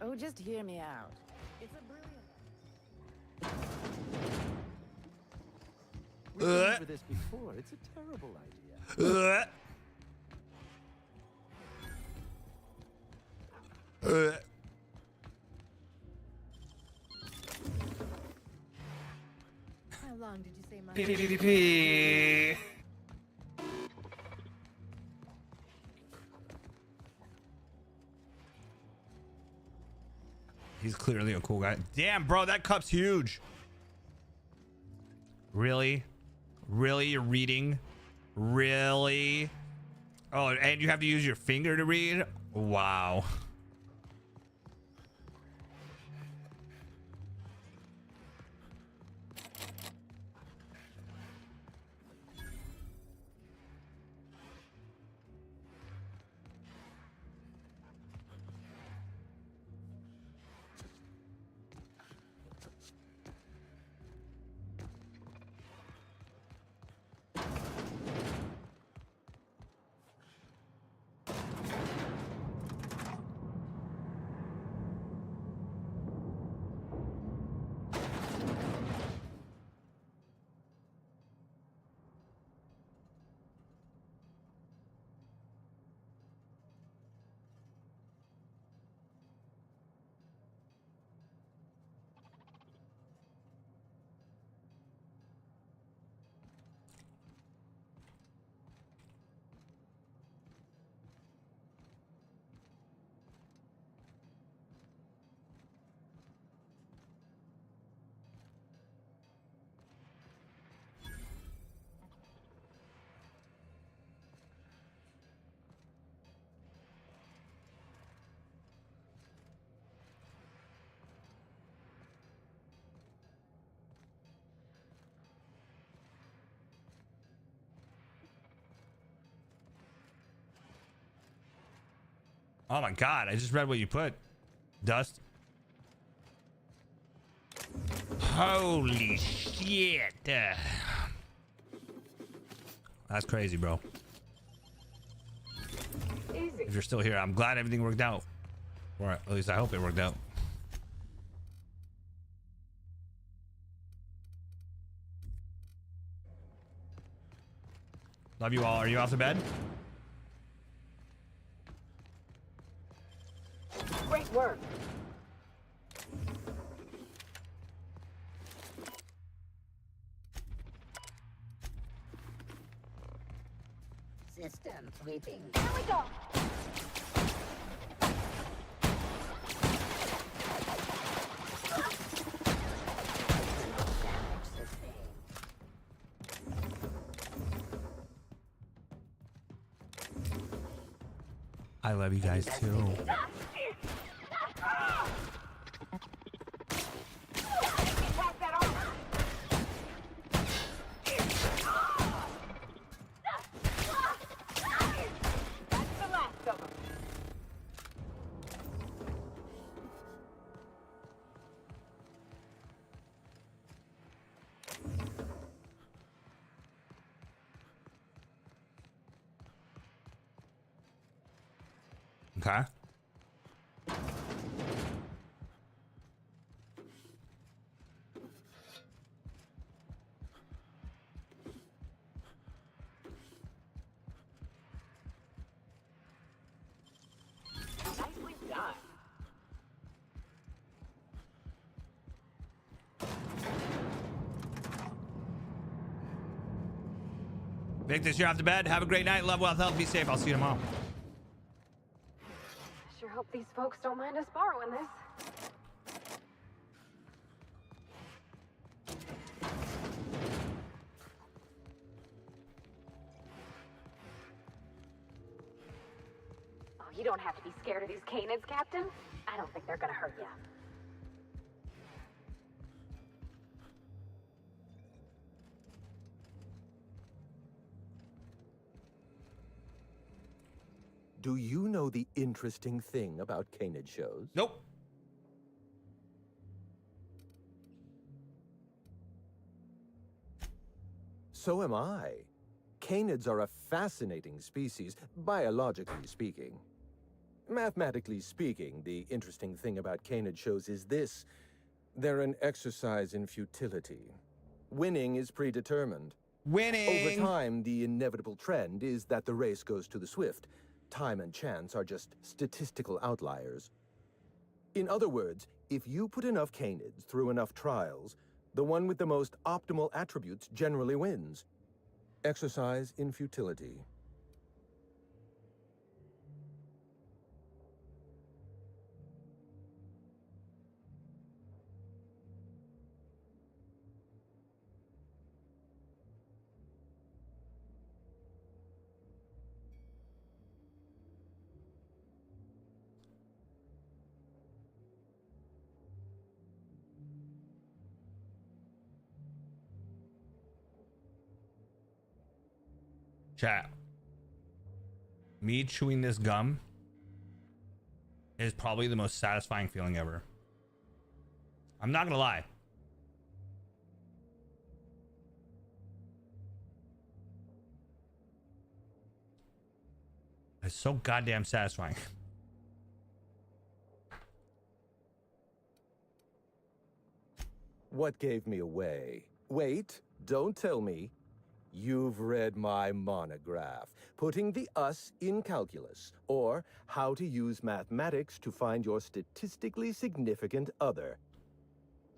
Oh, just hear me out. It's a brilliant... We've been over this before. It's a terrible idea. How long did you say my PPP. He's clearly a cool guy. Damn, bro, that cup's huge. Really? Really? You're reading? Really? Oh, and you have to use your finger to read? Wow. Oh my God, I just read what you put. Dust. Holy shit. That's crazy, bro. Easy. If you're still here, I'm glad everything worked out. Or at least I hope it worked out. Love you all. Are you off to bed? Great work. System sweeping. Here we go. I love you guys too. Okay. Nicely done. Victus, you're off to bed. Have a great night. Love, wealth, health. Be safe. I'll see you tomorrow. Sure hope these folks don't mind us borrowing this. Oh, you don't have to be scared of these canids, Captain. I don't think they're gonna hurt you. Do you know the interesting thing about canid shows? Nope. So am I. Canids are a fascinating species, biologically speaking. Mathematically speaking, the interesting thing about Canid shows is this. They're an exercise in futility. Winning is predetermined. Winning! Over time, the inevitable trend is that the race goes to the swift. Time and chance are just statistical outliers. In other words, if you put enough Canids through enough trials, the one with the most optimal attributes generally wins. Exercise in futility. Chat. Me chewing this gum is probably the most satisfying feeling ever. I'm not gonna lie. It's so goddamn satisfying. What gave me away? Wait, don't tell me. You've read my monograph, Putting the Us in Calculus, or How to Use Mathematics to Find Your Statistically Significant Other.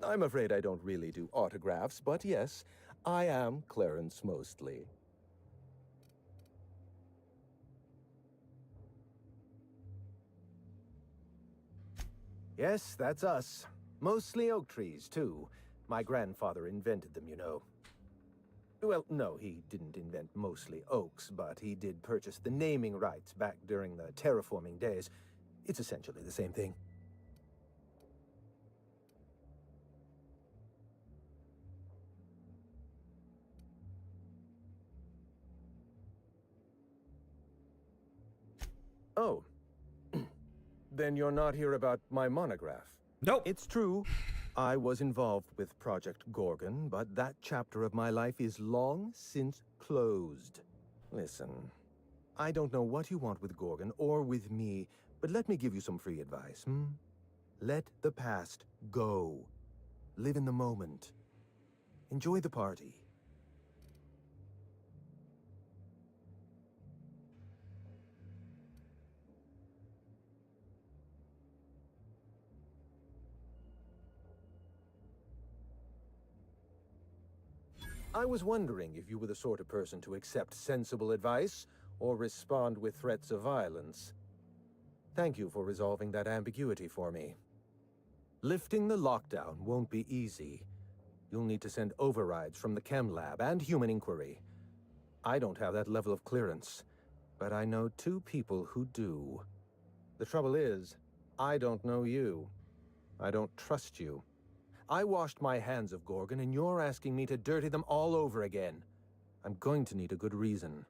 I'm afraid I don't really do autographs, but yes, I am Clarence Mostly. Yes, that's us. Mostly oak trees, too. My grandfather invented them, you know. Well, no, he didn't invent mostly oaks, but he did purchase the naming rights back during the terraforming days. It's essentially the same thing. Oh. Then you're not here about my monograph. Nope. It's true. I was involved with Project Gorgon, but that chapter of my life is long since closed. Listen, I don't know what you want with Gorgon or with me, but let me give you some free advice, Let the past go. Live in the moment. Enjoy the party. I was wondering if you were the sort of person to accept sensible advice or respond with threats of violence. Thank you for resolving that ambiguity for me. Lifting the lockdown won't be easy. You'll need to send overrides from the chem lab and human inquiry. I don't have that level of clearance, but I know 2 people who do. The trouble is, I don't know you. I don't trust you. I washed my hands of Gorgon, and you're asking me to dirty them all over again. I'm going to need a good reason.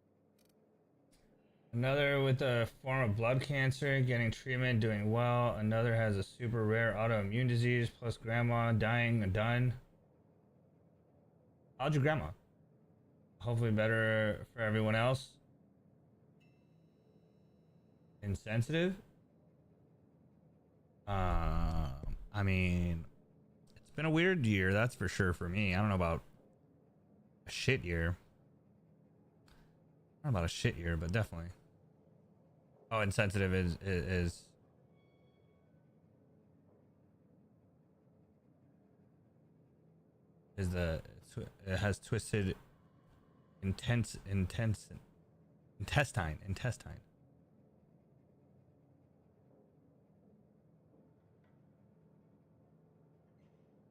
Another with a form of blood cancer, getting treatment, doing well. Another has a super rare autoimmune disease, plus grandma dying and done. How'd your grandma? Hopefully better for everyone else. Insensitive? I mean... It's been a weird year, that's for sure for me. I don't know about a shit year. I don't know about a shit year, but definitely. Oh, insensitive is the it has twisted intestine.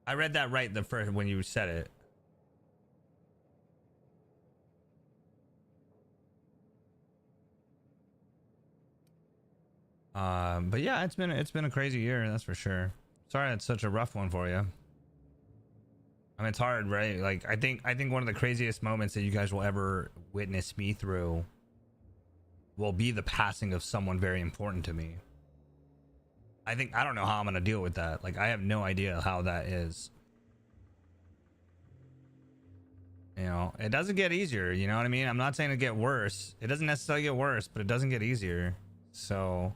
I read that right the first when you said it. But yeah, it's been a crazy year, that's for sure. Sorry it's such a rough one for you. I mean, it's hard, right? Like I think one of the craziest moments that you guys will ever witness me through will be the passing of someone very important to me. I don't know how I'm gonna deal with that. Like I have no idea how that is. You know, it doesn't get easier, you know what I mean? I'm not saying it get worse. It doesn't necessarily get worse, but it doesn't get easier. So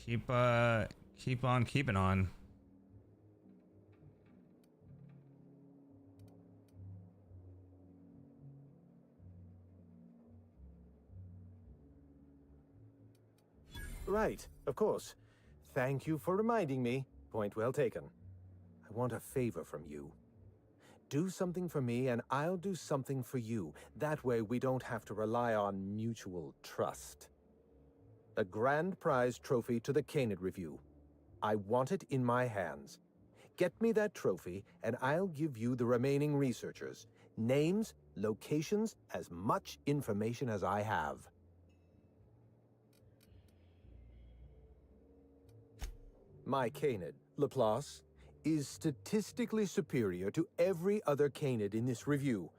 Keep on keeping on. Right, of course. Thank you for reminding me. Point well taken. I want a favor from you. Do something for me and I'll do something for you. That way we don't have to rely on mutual trust. A grand prize trophy to the Canid Review. I want it in my hands. Get me that trophy and I'll give you the remaining researchers. Names, locations, as much information as I have. My Canid, Laplace, is statistically superior to every other Canid in this review.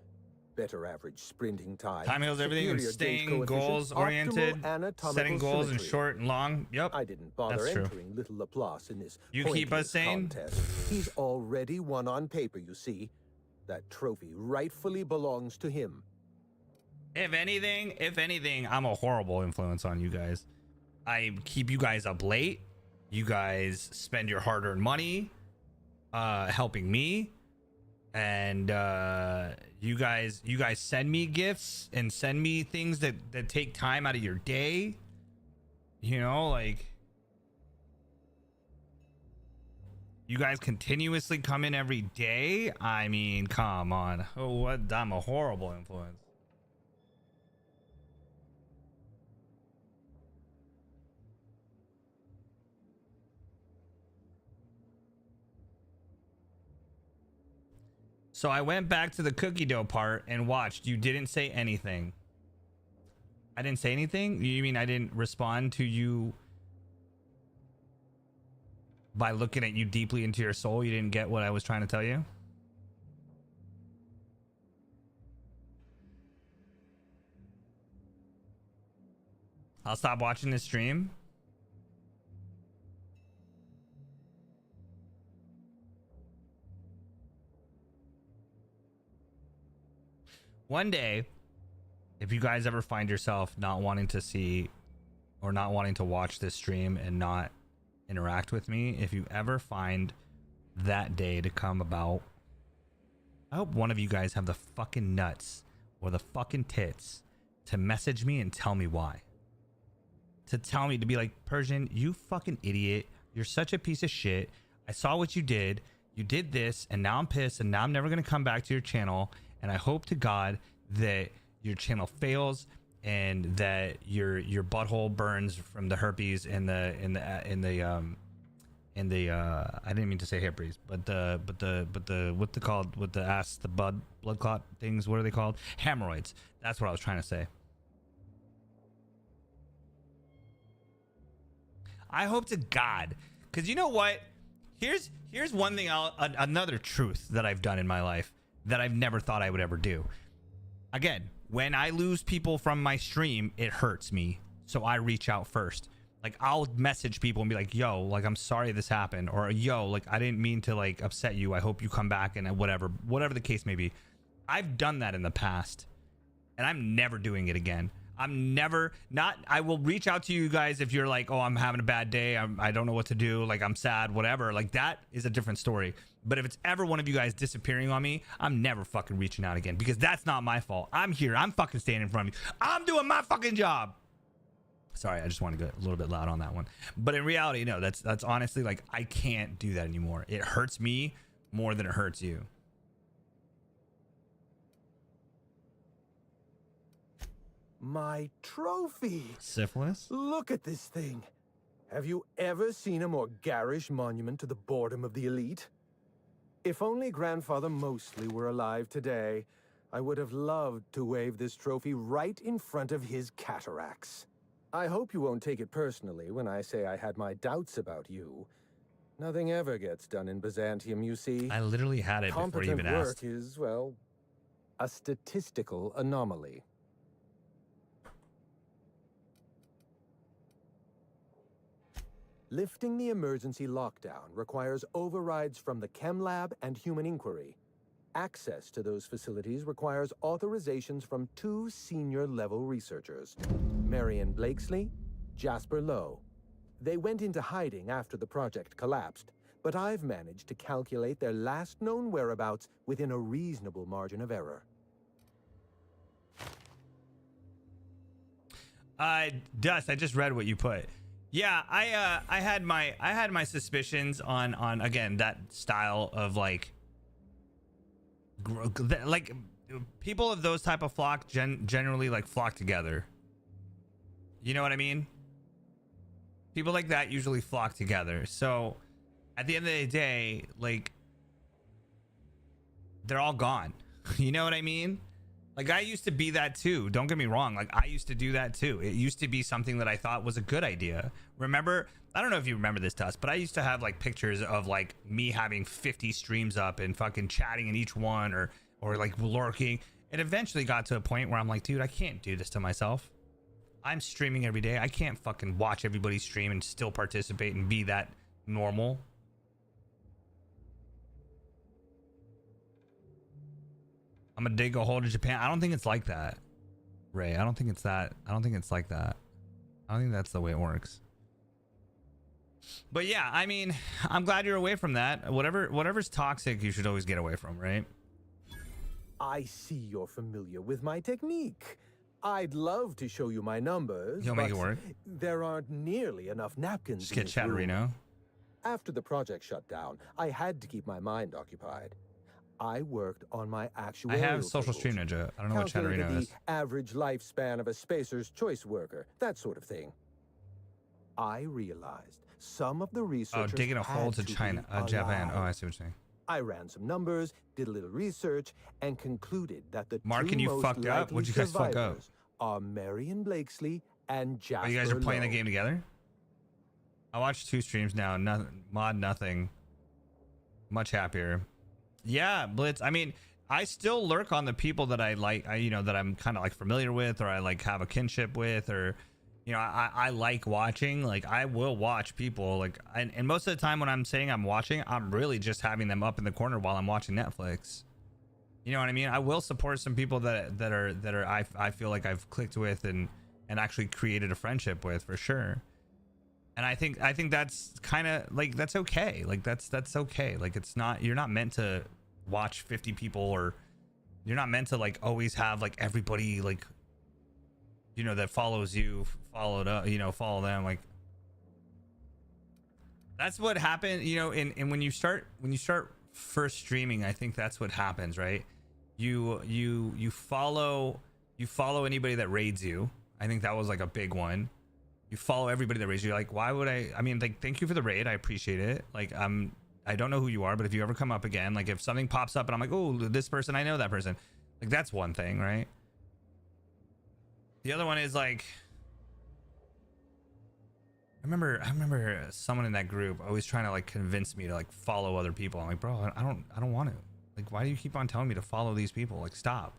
Better average sprinting time. Time heals everything and superior gauge staying coefficient, goals oriented, optimal anatomical setting goals in symmetry. short and long. Yep. I didn't bother That's true. entering little Laplace in this You keep us pointless sane? contest. He's already won on paper, you see. That trophy rightfully belongs to him. If anything, I'm a horrible influence on you guys. I keep you guys up late. You guys spend your hard-earned money helping me, and you guys send me gifts and send me things that take time out of your day. You know, like, you guys continuously come in every day. I mean, come on. Oh, what? I'm a horrible influence. So I went back to the cookie dough part and watched. You didn't say anything. I didn't say anything? You mean I didn't respond to you by looking at you deeply into your soul? You didn't get what I was trying to tell you? I'll stop watching this stream. One day, if you guys ever find yourself not wanting to see or not wanting to watch this stream and not interact with me, if you ever find that day to come about, I hope one of you guys have the fucking nuts or the fucking tits to message me and tell me why. To tell me, to be like, Persian, you fucking idiot. You're such a piece of shit. I saw what you did. You did this, and now I'm pissed, and now I'm never going to come back to your channel. And I hope to God that your channel fails and that your butthole burns from the herpes and the I didn't mean to say herpes, but the what's it called with the ass, the blood clot things, what are they called? Hemorrhoids. That's what I was trying to say. I hope to God, because you know what? Here's one thing, another truth that I've done in my life that I've never thought I would ever do. Again, when I lose people from my stream, it hurts me. So I reach out first. Like, I'll message people and be like, yo, like, I'm sorry this happened. Or, yo, like, I didn't mean to, like, upset you. I hope you come back, and whatever the case may be. I've done that in the past, and I'm never doing it again. I will reach out to you guys if you're like, oh, I'm having a bad day. I don't know what to do. Like, I'm sad, whatever. Like, that is a different story. But if it's ever one of you guys disappearing on me, I'm never fucking reaching out again, because that's not my fault. I'm here. I'm fucking standing in front of you. I'm doing my fucking job. Sorry, I just want to get a little bit loud on that one. But in reality, no, that's honestly, like, I can't do that anymore. It hurts me more than it hurts you. My trophy! Syphilis? Look at this thing. Have you ever seen a more garish monument to the boredom of the elite? If only Grandfather Mostly were alive today, I would have loved to wave this trophy right in front of his cataracts. I hope you won't take it personally when I say I had my doubts about you. Nothing ever gets done in Byzantium, you see. I literally had it before you even asked. Competent work is, well, a statistical anomaly. Lifting the emergency lockdown requires overrides from the Chem Lab and Human Inquiry. Access to those facilities requires authorizations from 2 senior-level researchers, Marion Blakesley, Jasper Lowe. They went into hiding after the project collapsed, but I've managed to calculate their last known whereabouts within a reasonable margin of error. Dust, I just read what you put. Yeah, I had my suspicions on again that style of like people of those type of flock generally like flock together. You know what I mean? People like that usually flock together. So at the end of the day, like they're all gone. You know what I mean? Like I used to be that too. Don't get me wrong. Like I used to do that too. It used to be something that I thought was a good idea. Remember, I don't know if you remember this, Tuss, but I used to have like pictures of like me having 50 streams up and fucking chatting in each one or like lurking. It eventually got to a point where I'm like, dude, I can't do this to myself. I'm streaming every day. I can't fucking watch everybody stream and still participate and be that normal. I'm gonna dig a hole to Japan. I don't think it's like that, Ray. I don't think it's that. I don't think it's like that. I don't think that's the way it works. But yeah, I mean, I'm glad you're away from that. Whatever's toxic, you should always get away from, right? I see you're familiar with my technique. I'd love to show you my numbers. You'll make it work. There aren't nearly enough napkins. Just get Chatterino. After the project shut down, I had to keep my mind occupied. I worked on my actual. I have Social Stream Ninja. I don't know what Chatterino is. The average lifespan of a Spacer's Choice worker, that sort of thing. I realized some of the researchers. Oh, digging a hole to China, Japan. Oh, I see what you're saying. I ran some numbers, did a little research, and concluded that the Mark, two and you most fucked up. likely What'd you guys fuck up? Are Marion Blakesley and Jasper. Oh, you guys are playing Lowe. the game together? I watched 2 streams now. Nothing. Much happier. Yeah, Blitz. I mean, I still lurk on the people that I like, that I'm kind of like familiar with, or I like have a kinship with, or, I like watching. Like I will watch people like, and most of the time when I'm saying I'm watching, I'm really just having them up in the corner while I'm watching Netflix. You know what I mean? I will support some people that are I feel like I've clicked with and actually created a friendship with, for sure. And I think that's kind of like, that's okay. Like that's okay. Like you're not meant to watch 50 people, or you're not meant to like always have like everybody like, that follows you follow them. Like that's what happened, and when you start first streaming, I think that's what happens, right? You follow anybody that raids you. I think that was like a big one. You follow everybody that raids you. Like, why would I mean, like, thank you for the raid. I appreciate it. Like, I don't know who you are, but if you ever come up again, like if something pops up and I'm like, oh, this person, I know that person. Like, that's one thing, right? The other one is like, I remember someone in that group always trying to like convince me to like follow other people. I'm like, bro, I don't want to. Like, why do you keep on telling me to follow these people? Like, stop.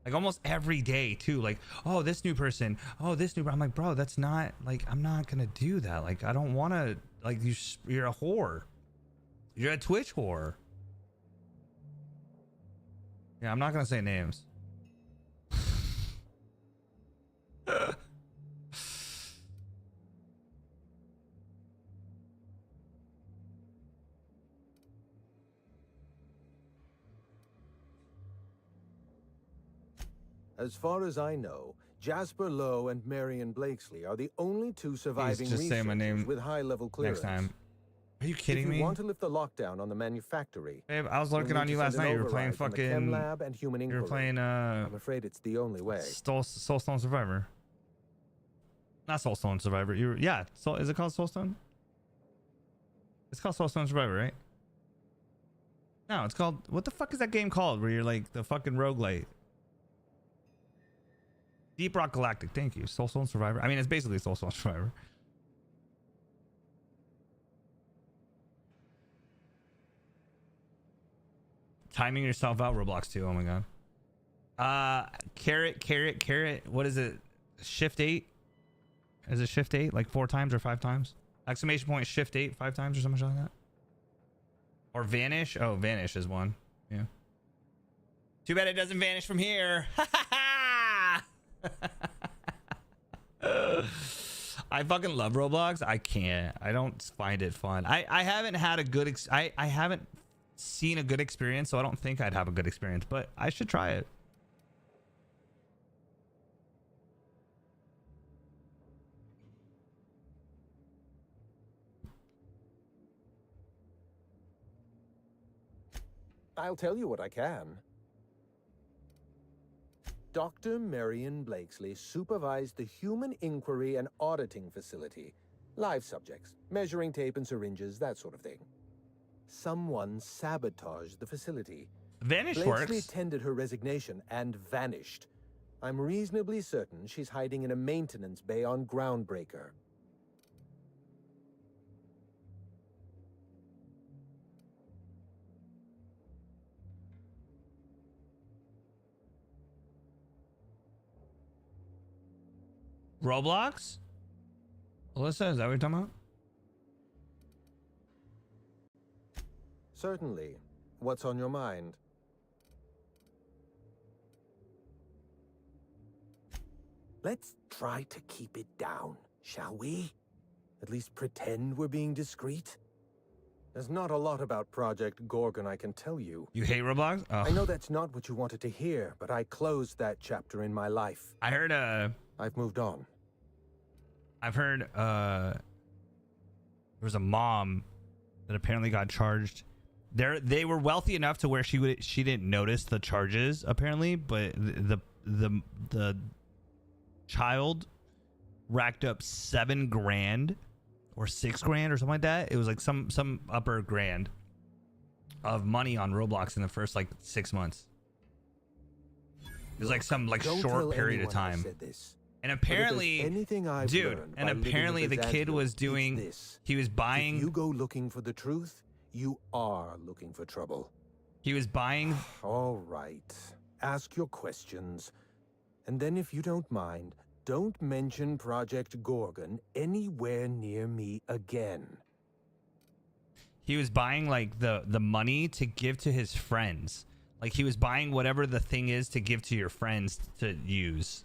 Like almost every day too. Like, oh, this new person. Oh, this new. I'm like, bro, that's not like, I'm not gonna do that. Like, I don't want to. Like, you're a whore. You're a Twitch whore. Yeah, I'm not gonna say names. As far as I know, Jasper Lowe and Marion Blakesley are the only two surviving just say my researchers name with high-level clearance. Next time. Are you kidding if you me? want to lift the lockdown on the manufactory, babe, I was lurking on you last night. You were playing fucking. Lab and human you were playing. I'm afraid it's the only way. Soulstone Survivor. Not Soulstone Survivor. Is it called Soulstone? It's called Soulstone Survivor, right? No, it's called. What the fuck is that game called? Where you're like the fucking roguelite. Deep Rock Galactic. Thank you. Soulstone Survivor. I mean, it's basically Soulstone Survivor. Timing yourself out, Roblox 2. Oh my god. Carrot. What is it? Shift 8? Is it Shift 8? Like 4 times or 5 times? Exclamation point Shift 8 5 times or something like that? Or Vanish? Oh, Vanish is one. Yeah. Too bad it doesn't vanish from here. I fucking love Roblox. I can't. I don't find it fun. I haven't had a good I haven't seen a good experience, so I don't think I'd have a good experience, but I should try it. I'll tell you what I can. Dr. Marion Blakesley supervised the Human Inquiry and Auditing Facility. Live subjects, measuring tape and syringes, that sort of thing. Someone sabotaged the facility. Vanish Blakesley works. tendered her resignation and vanished. I'm reasonably certain she's hiding in a maintenance bay on Groundbreaker. Roblox? Alyssa, is that what you're talking about? Certainly. What's on your mind? Let's try to keep it down, shall we? At least pretend we're being discreet. There's not a lot about Project Gorgon I can tell you. You hate Roblox? Oh. I know that's not what you wanted to hear, but I closed that chapter in my life. I heard I've moved on. I've heard there was a mom that apparently got charged. They were wealthy enough to where she didn't notice the charges apparently, but the child racked up $7 grand or $6 grand or something like that. It was like some upper grand of money on Roblox in the first like 6 months. It was like some like short period of time. And apparently, dude, and apparently the kid was doing, he was buying. If you go looking for the truth, you are looking for trouble. He was buying. All right. Ask your questions. And then if you don't mind, don't mention Project Gorgon anywhere near me again. He was buying like the money to give to his friends. Like he was buying whatever the thing is to give to your friends to use.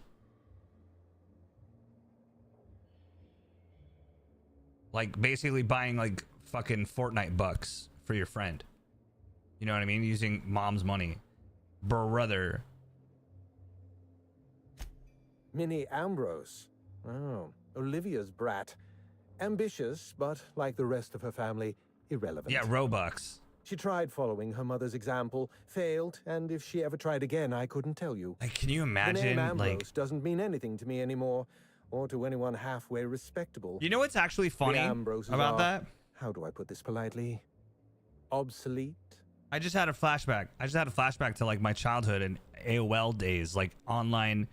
Like basically buying like fucking Fortnite bucks for your friend. You know what I mean? Using mom's money. Brother. Minnie Ambrose. Oh, Olivia's brat. Ambitious, but like the rest of her family, irrelevant. Yeah, Robux. She tried following her mother's example, failed, and if she ever tried again, I couldn't tell you. Like, can you imagine? The name Ambrose like doesn't mean anything to me anymore, or to anyone halfway respectable. You know what's actually funny about that? How do I put this politely? Obsolete. I just had a flashback. I just had a flashback to like my childhood and AOL days, like online,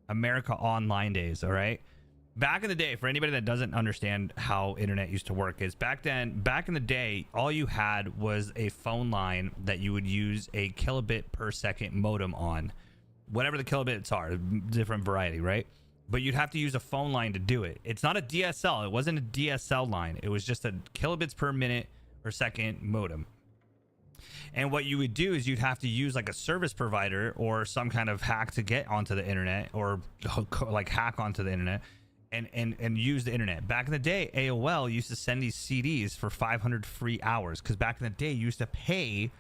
America Online days. All right. Back in the day, for anybody that doesn't understand how internet used to work, is back in the day, all you had was a phone line that you would use a kilobit per second modem on, whatever the kilobits are, different variety, right? But you'd have to use a phone line to do it. It's not a DSL. It wasn't a DSL line. It was just a kilobits per minute or second modem. And what you would do is you'd have to use like a service provider or some kind of hack to get onto the internet, or like hack onto the internet and use the internet. Back in the day, AOL used to send these CDs for 500 free hours, because back in the day you used to pay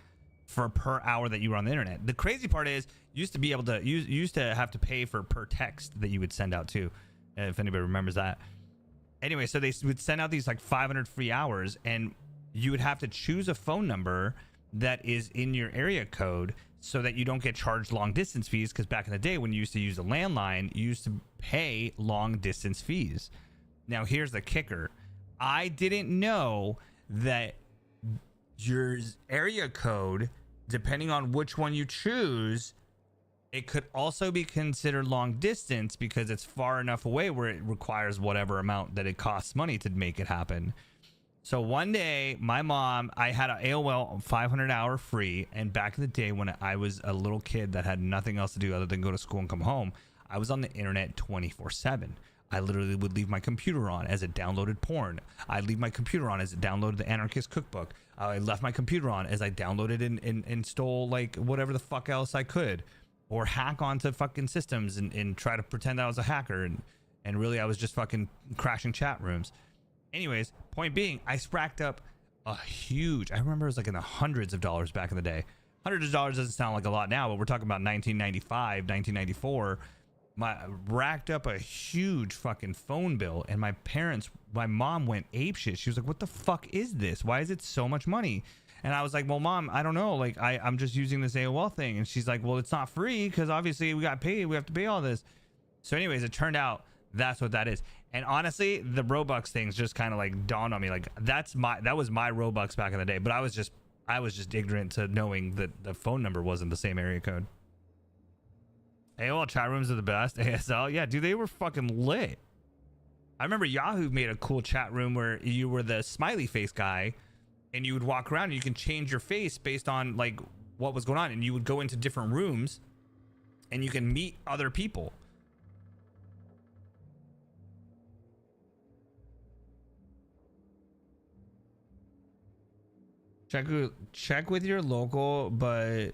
for per hour that you were on the internet. The crazy part is you used to be able to used to have to pay for per text that you would send out too, if anybody remembers that. Anyway, so they would send out these like 500 free hours, and you would have to choose a phone number that is in your area code so that you don't get charged long distance fees, because back in the day when you used to use a landline, you used to pay long distance fees. Now here's the kicker. I didn't know that your area code, depending on which one you choose, it could also be considered long distance because it's far enough away where it requires whatever amount that it costs money to make it happen. So one day, my mom, I had an AOL 500 hour free, and back in the day when I was a little kid that had nothing else to do other than go to school and come home, I was on the internet 24/7. I literally would leave my computer on as it downloaded porn. I'd leave my computer on as it downloaded the Anarchist Cookbook. I left my computer on as I downloaded and stole like whatever the fuck else I could, or hack onto fucking systems and try to pretend that I was a hacker. And And really, I was just fucking crashing chat rooms. Anyways, point being, I racked up a huge, I remember it was like in the hundreds of dollars back in the day. Hundreds of dollars doesn't sound like a lot now, but we're talking about 1995, 1994. Racked up a huge fucking phone bill, and my mom went apeshit. She was like, what the fuck is this? Why is it so much money? And I was like, well, Mom, I don't know. Like, I'm just using this AOL thing. And she's like, well, it's not free because obviously we got paid. We have to pay all this. So anyways, it turned out that's what that is. And honestly, the Robux things just kind of like dawned on me. Like, that was my Robux back in the day. But I was just ignorant to knowing that the phone number wasn't the same area code. AOL chat rooms are the best. ASL, yeah, dude, they were fucking lit. I remember Yahoo made a cool chat room where you were the smiley face guy, and you would walk around and you can change your face based on like what was going on, and you would go into different rooms and you can meet other people. Check with your local, but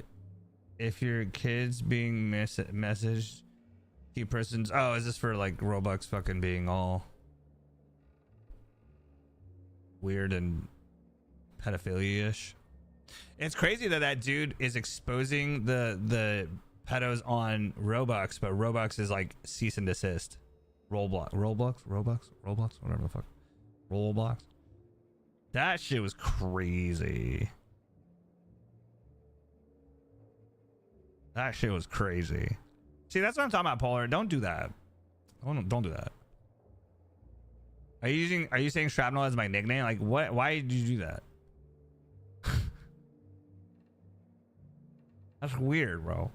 if your kid's being messaged, key persons. Oh, is this for like Robux fucking being all weird and pedophilia-ish? It's crazy that dude is exposing the pedos on Robux, but Robux is like cease and desist. Roblox, whatever the fuck. Roblox. That shit was crazy. That shit was crazy. See, that's what I'm talking about, Polar. Don't do that. Don't do that. Are you saying shrapnel as my nickname? Like, what? Why did you do that? That's weird, bro.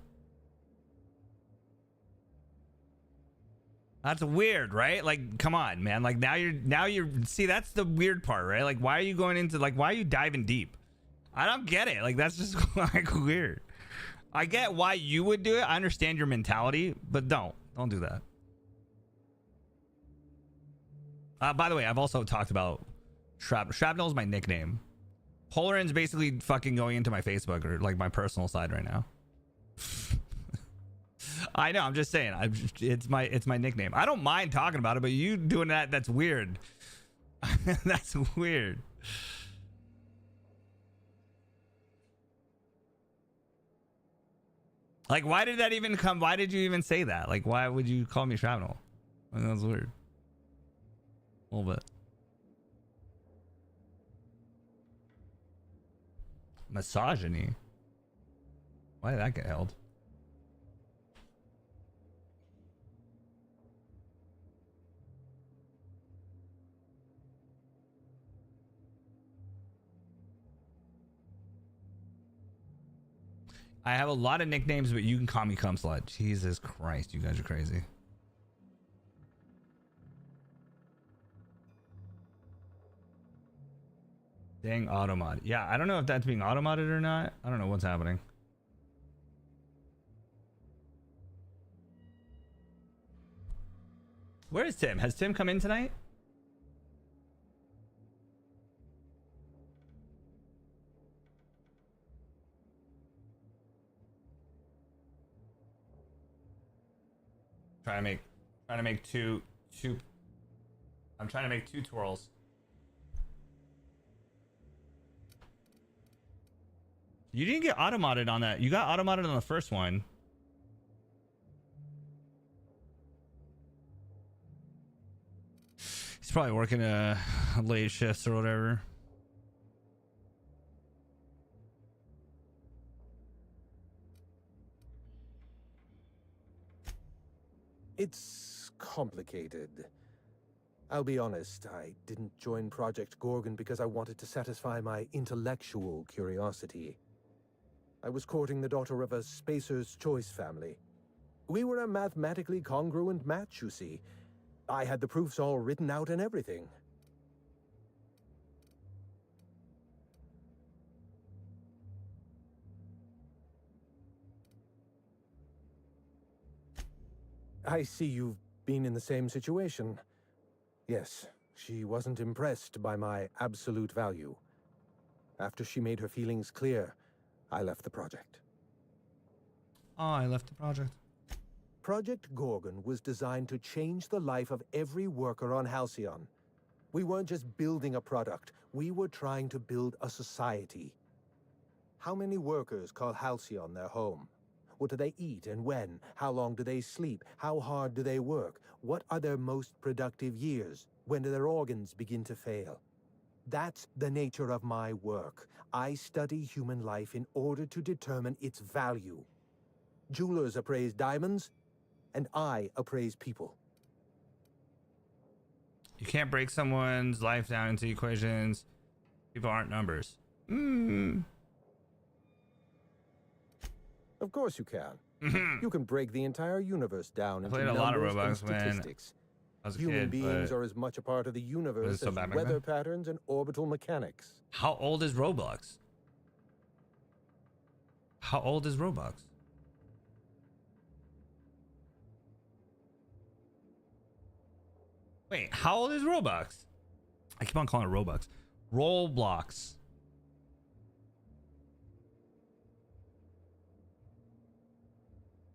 That's weird, right? Like, come on, man. Like, now you're see, that's the weird part, right? Like, why are you going into, like, why are you diving deep? I don't get it. Like, that's just like weird. I get why you would do it. I understand your mentality, but don't do that. By the way, I've also talked about Shrapnel is my nickname. Polarin's basically fucking going into my Facebook or like my personal side right now. I know. I'm just saying. It's my nickname. I don't mind talking about it, but you doing that's weird. That's weird. Like, why did that even come? Why did you even say that? Like, why would you call me Shrapnel? I mean, that's weird. A little bit. Misogyny. Why did that get held? I have a lot of nicknames, but you can call me cum slut. Jesus Christ, you guys are crazy. Dang automod. Yeah, I don't know if that's being automodded or not. I don't know what's happening. Where is Tim? Has Tim come in tonight? Trying to make two. I'm trying to make two twirls. You didn't get automodded on that. You got automodded on the first one. He's probably working late shifts or whatever. It's complicated. I'll be honest, I didn't join Project Gorgon because I wanted to satisfy my intellectual curiosity. I was courting the daughter of a Spacer's Choice family. We were a mathematically congruent match, you see. I had the proofs all written out and everything. I see you've been in the same situation. Yes, she wasn't impressed by my absolute value. After she made her feelings clear, I left the project. Oh, I left the project. Project Gorgon was designed to change the life of every worker on Halcyon. We weren't just building a product, we were trying to build a society. How many workers call Halcyon their home? What do they eat and when? How long do they sleep? How hard do they work? What are their most productive years? When do their organs begin to fail? That's the nature of my work. I study human life in order to determine its value. Jewelers appraise diamonds, and I appraise people. You can't break someone's life down into equations. People aren't numbers. Of course you can. You can break the entire universe down into played a lot of numbers and Roblox when statistics. I was a Human kid, beings but are as much a part of the universe so as bad back weather then? patterns and orbital mechanics. How old is Roblox? How old is Roblox? Wait, how old is Roblox? I keep on calling it Roblox. Roblox.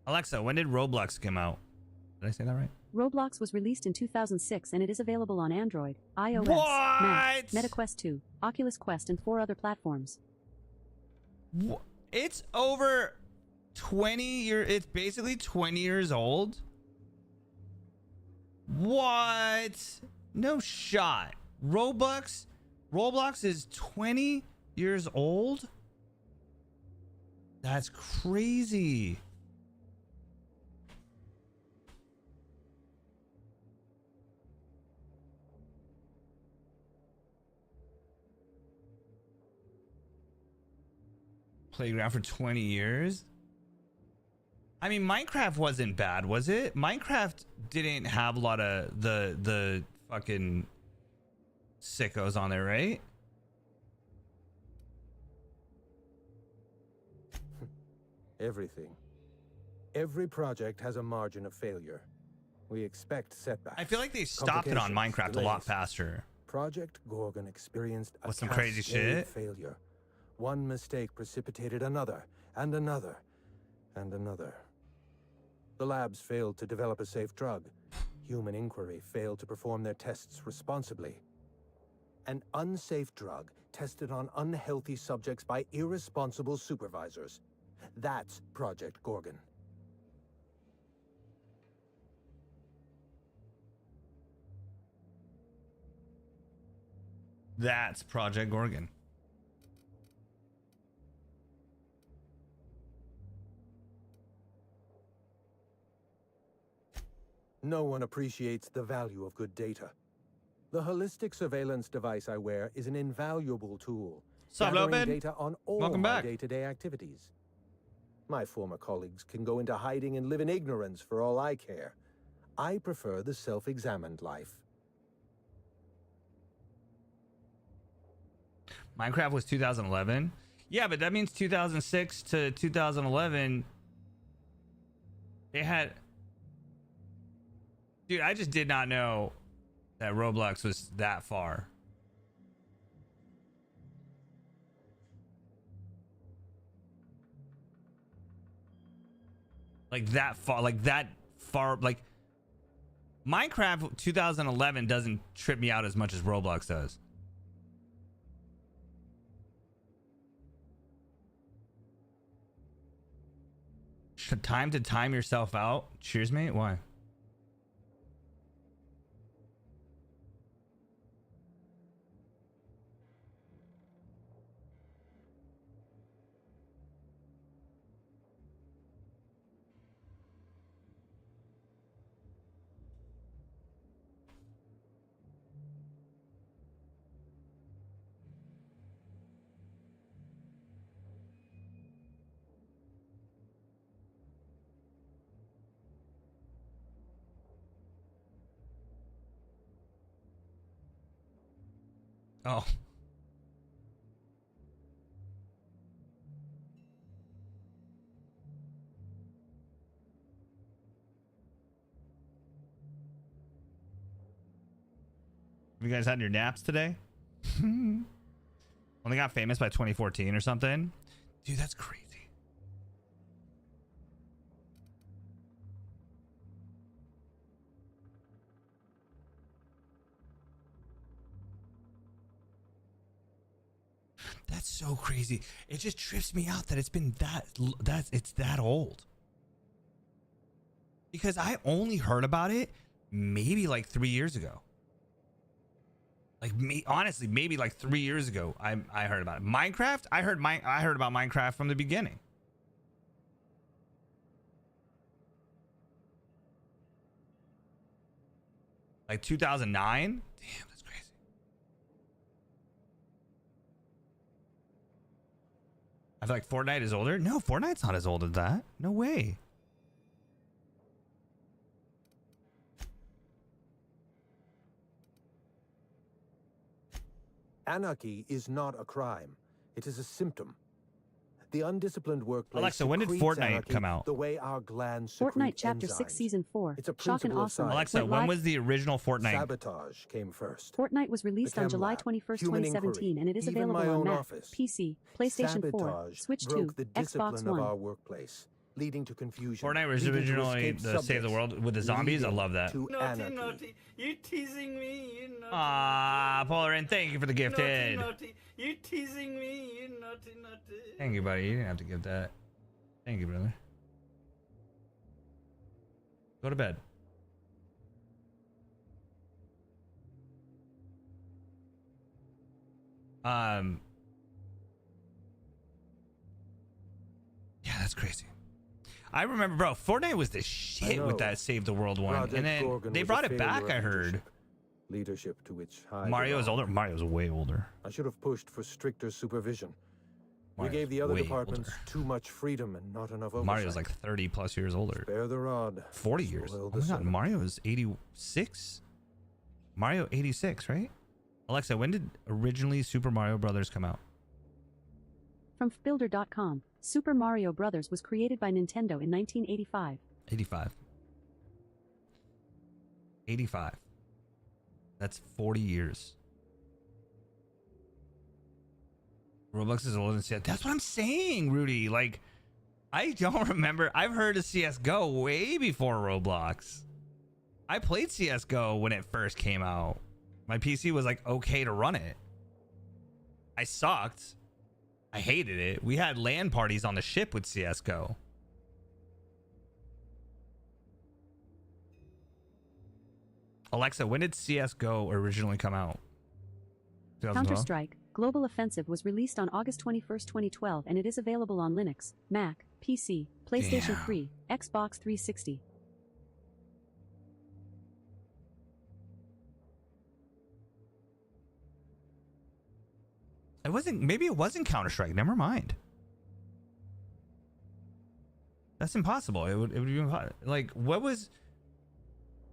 Alexa, when did Roblox come out? Did I say that right? Roblox was released in 2006 and it is available on Android, iOS, What? Mac, Meta Quest 2, Oculus Quest, and 4 other platforms. It's over 20 years. It's basically 20 years old. What? No shot. Roblox is 20 years old? That's crazy. Playground for 20 years. I mean, Minecraft wasn't bad, was it? Minecraft didn't have a lot of the fucking sickos on there, right? Everything. Every project has a margin of failure. We expect setbacks. I feel like they stopped it on Minecraft a lot faster. Project Gorgon experienced a With some crazy cascade shit. failure. One mistake precipitated another, and another, and another. The labs failed to develop a safe drug. Human Inquiry failed to perform their tests responsibly. An unsafe drug tested on unhealthy subjects by irresponsible supervisors. That's Project Gorgon. That's Project Gorgon. No one appreciates the value of good data. The holistic surveillance device I wear is an invaluable tool, Sup, gathering Lopin? data on all Welcome my back. day-to-day activities. My former colleagues can go into hiding and live in ignorance for all I care. I prefer the self-examined life. Minecraft was 2011. Yeah, but that means 2006 to 2011. They had. Dude, I just did not know that Roblox was that far. Like that far, like Minecraft 2011 doesn't trip me out as much as Roblox does. Time to time yourself out. Cheers, mate. Why? Oh. You guys had your naps today? Only got famous by 2014 or something? Dude, that's crazy. That's so crazy. It just trips me out that it's been it's that old. Because I only heard about it maybe like 3 years ago. Like honestly, maybe like 3 years ago, I heard about it. Minecraft, I heard about Minecraft from the beginning. Like 2009. Damn, that's crazy. I feel like Fortnite is older. No, Fortnite's not as old as that. No way. Anarchy is not a crime. It is a symptom. The undisciplined workplace. Alexa, when did secretes Fortnite anarchy come out? The way our glands Fortnite secrete Chapter enzymes. 6 Season 4. It's a Shock and principle of Awesome. science. Alexa, Went when live- was the original Fortnite? Sabotage came first. Fortnite was released on The July Chem 21st, Lab, human 2017, and it is inquiry, even available my on own Mac, office. PC, PlayStation 4, Sabotage Switch 2, broke the discipline Xbox of One. our workplace, leading to confusion. Fortnite was leading to originally escaped the Save the subjects, World with the zombies. I leading love that. to Naughty, anarchy. naughty. You teasing me, you naughty. Ah, Polarin, thank you for the gifted. Naughty, naughty. You teasing me, you naughty, naughty. Thank you, buddy. You didn't have to give that. Thank you, brother. Go to bed. Yeah, that's crazy. I remember, bro, Fortnite was the shit with that Save the World one. Project And then Gorgon they was a brought it failure back, of I heard. Leadership to which I Mario is belong. older. Mario's way older. I should have pushed for stricter supervision. We Mario's gave the other way departments older. too much freedom and not enough oversight. Mario's like 30 plus years older. Spare the rod. 40 years. Spoil Oh the my god, servant. Mario is 86? Mario 86, right? Alexa, when did originally Super Mario Brothers come out? From Builder.com, Super Mario Bros. Was created by Nintendo in 1985. 85. 85. That's 40 years. Roblox is older than CS. That's what I'm saying, Rudy. Like, I don't remember. I've heard of CSGO way before Roblox. I played CSGO when it first came out. My PC was like okay to run it. I sucked. I hated it. We had LAN parties on the ship with CSGO. Alexa, when did CSGO originally come out? 2012? Counter-Strike Global Offensive was released on August 21, 2012, and it is available on Linux, Mac, PC, PlayStation Damn. 3, Xbox 360. Maybe it wasn't Counter-Strike. Never mind. That's impossible. It would be like, what was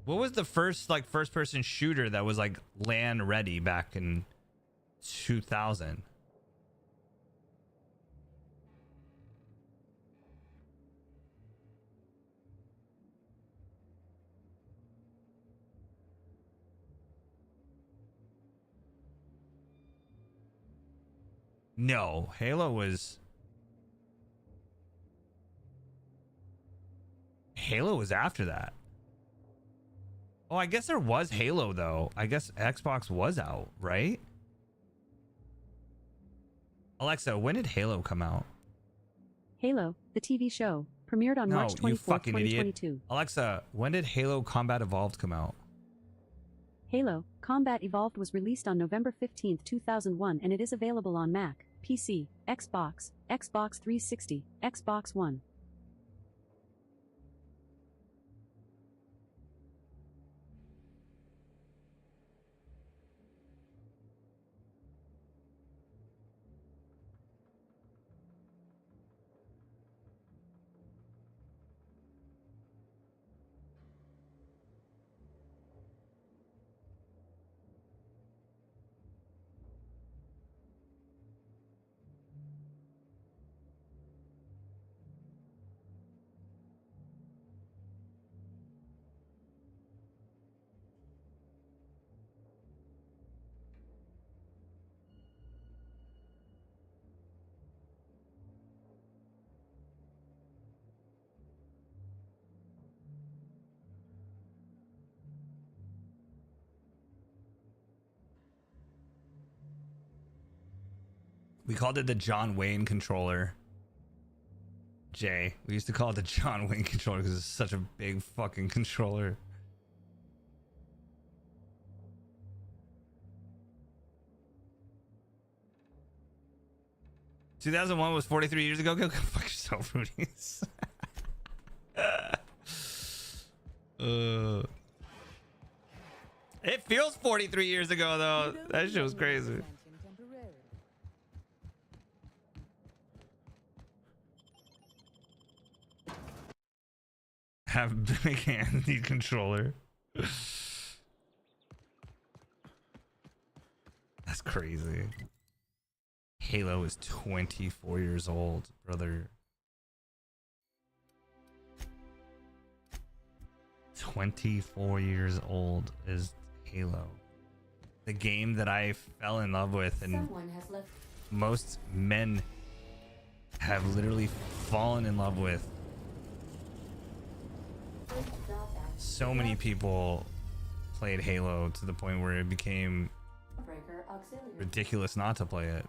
the first like first person shooter that was like LAN ready back in 2000? No, Halo was after that. Oh, I guess there was Halo though. I guess Xbox was out, right? Alexa, when did Halo come out? Halo, the TV show, premiered on March you 24, fucking idiot. 2022. Alexa, when did Halo Combat Evolved come out? Halo, Combat Evolved was released on November 15, 2001, and it is available on Mac, PC, Xbox, Xbox 360, Xbox One. We called it the John Wayne controller. Jay, we used to call it the John Wayne controller because it's such a big fucking controller. ...2001 was 43 years ago. Go fuck yourself, Rudy's. It feels 43 years ago, though. That shit was crazy. Have big hand need controller. That's crazy. Halo is 24 years old, brother. 24 years old is Halo. The game that I fell in love with, and most men have literally fallen in love with. So many people played Halo to the point where it became ridiculous not to play it.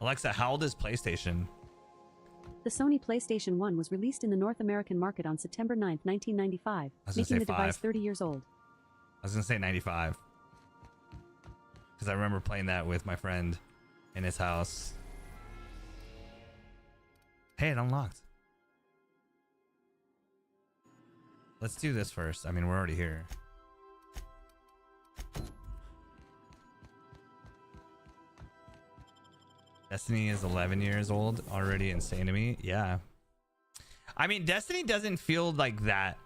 Alexa, how old is PlayStation? The Sony PlayStation 1 was released in the North American market on September 9, 1995, making the device 30 years old. I was gonna say 95. Because I remember playing that with my friend in his house. Hey, it unlocked. Let's do this first. I mean, we're already here. Destiny is 11 years old, already insane to me. Yeah. I mean, Destiny doesn't feel like that.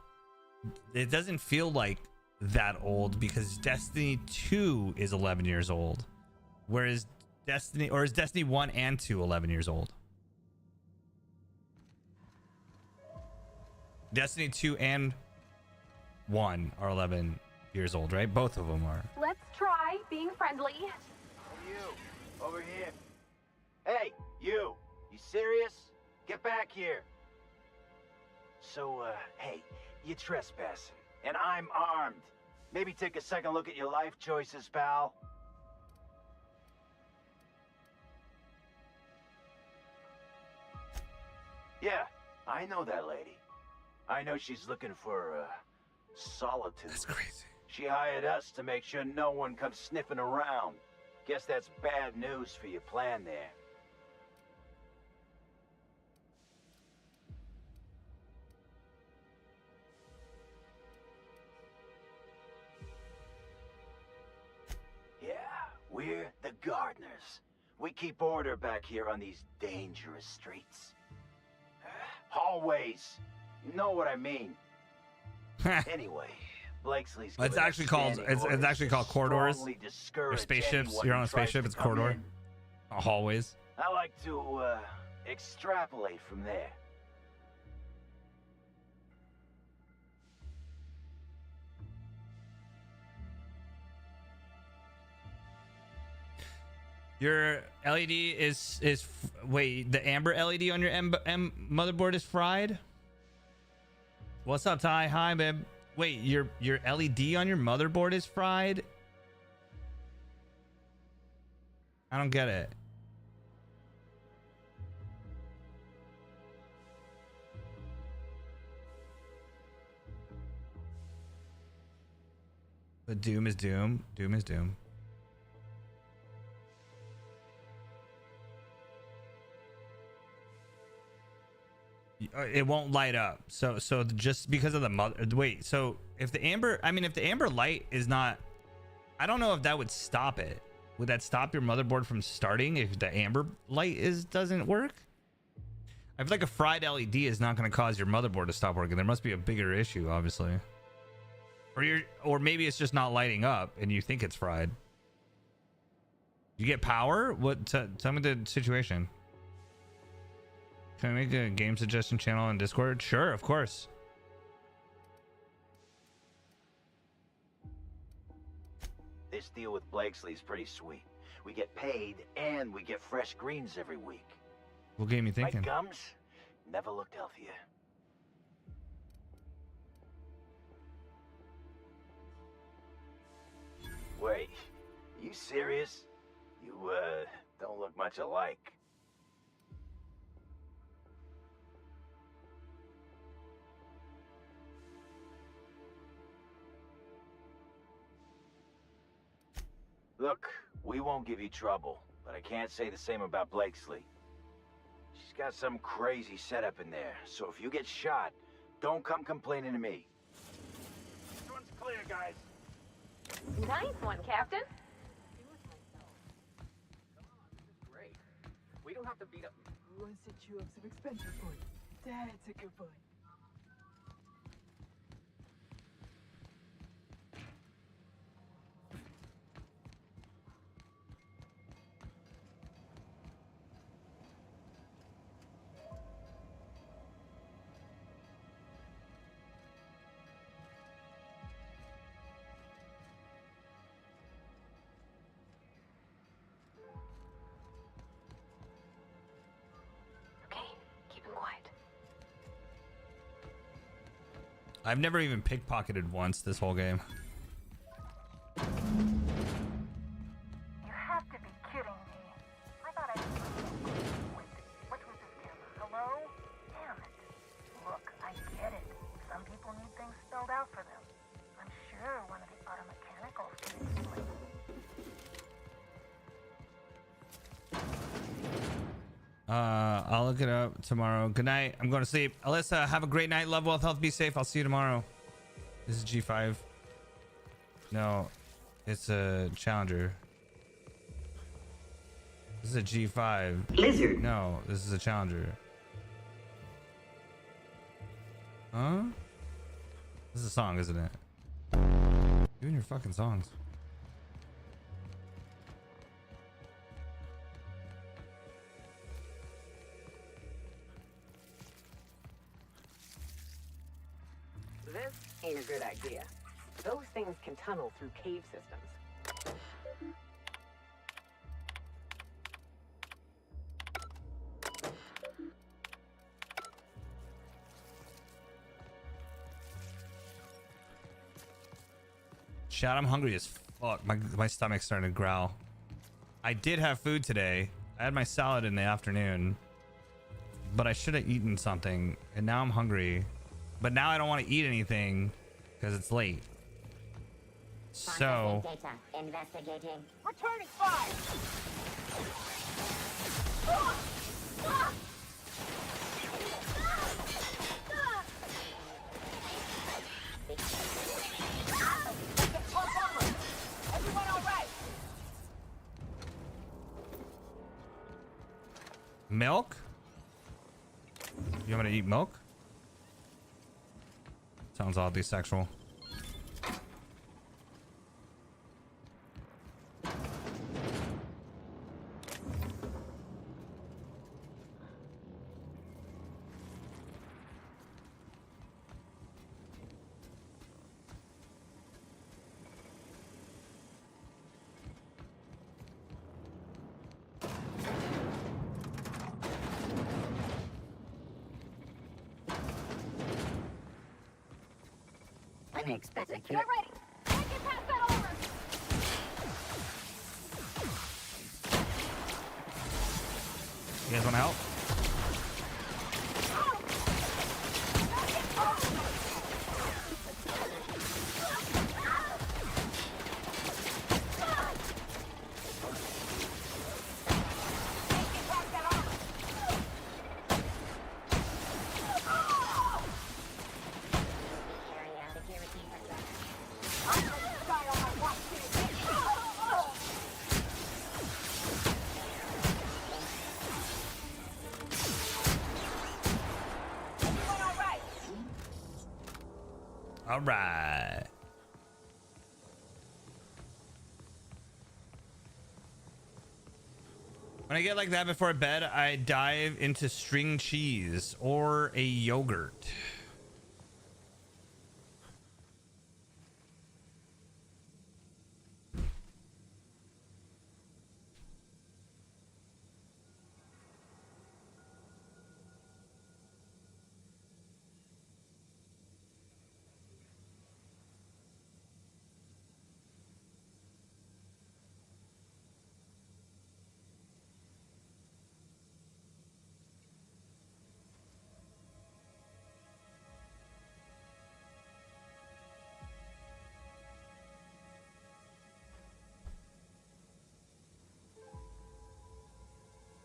It doesn't feel like that old because Destiny 2 is 11 years old. Whereas Destiny, or is Destiny 1 and 2 11 years old? Destiny 2 and 1 are 11 years old, right? Both of them are. Let's try being friendly. You, over here. Hey, you serious? Get back here. So, hey, you trespassing, and I'm armed. Maybe take a second look at your life choices, pal. Yeah, I know that lady. I know she's looking for, solitude. That's crazy. She hired us to make sure no one comes sniffing around. Guess that's bad news for your plan there. We're the gardeners. We keep order back here on these dangerous streets. Hallways. You know what I mean. Anyway, Blakesley's It's actually called corridors or spaceships. You're on a spaceship. It's corridor. Hallways. I like to extrapolate from there. Your LED is wait, the amber LED on your M motherboard is fried? What's up, Ty? Hi, babe. Wait, your LED on your motherboard is fried? I don't get it. But doom is doom. Doom is doom. It won't light up. So just because of the mother. Wait. So if the amber, I mean, if the amber light is not, I don't know if that would stop it. Would that stop your motherboard from starting if the amber light doesn't work? I feel like a fried LED is not going to cause your motherboard to stop working. There must be a bigger issue, obviously. Or maybe it's just not lighting up and you think it's fried. You get power? What? Tell me the situation. Can I make a game suggestion channel on Discord? Sure, of course. This deal with Blakesley's pretty sweet. We get paid and we get fresh greens every week. What game you thinking? Right, Gums? Never looked healthier. Wait, you serious? You, don't look much alike. Look, we won't give you trouble, but I can't say the same about Blakesley. She's got some crazy setup in there, so if you get shot, don't come complaining to me. This one's clear, guys. Nice one, Captain. Great. We don't have to beat up. We'll set you up some expensive food. That's a good boy. I've never even pickpocketed once this whole game. You have to be kidding me. I thought I... Wait, what's with this camera? Hello? Damn it. Look, I get it. Some people need things spelled out for them. I'm sure one of the auto mechanicals can explain. I'll look it up tomorrow. Good night. I'm going to sleep. Alyssa, have a great night. Love, wealth, health. Be safe. I'll see you tomorrow. This is G5. No, it's a Challenger. This is a G5. Lizard. No, this is a Challenger. Huh? This is a song, isn't it? Doing your fucking songs. This ain't a good idea. Those things can tunnel through cave systems. Chat, I'm hungry as fuck. My stomach's starting to growl. I did have food today. I had my salad in the afternoon, but I should have eaten something, and now I'm hungry. But now I don't want to eat anything because it's late. So Data. Investigating. Returning fire! Everyone all right? milk? You want me to eat milk? Sounds oddly sexual. Unexpected. Get ready. Can't get past that armor. You guys want to help? All right. When I get like that before bed, I dive into string cheese or a yogurt.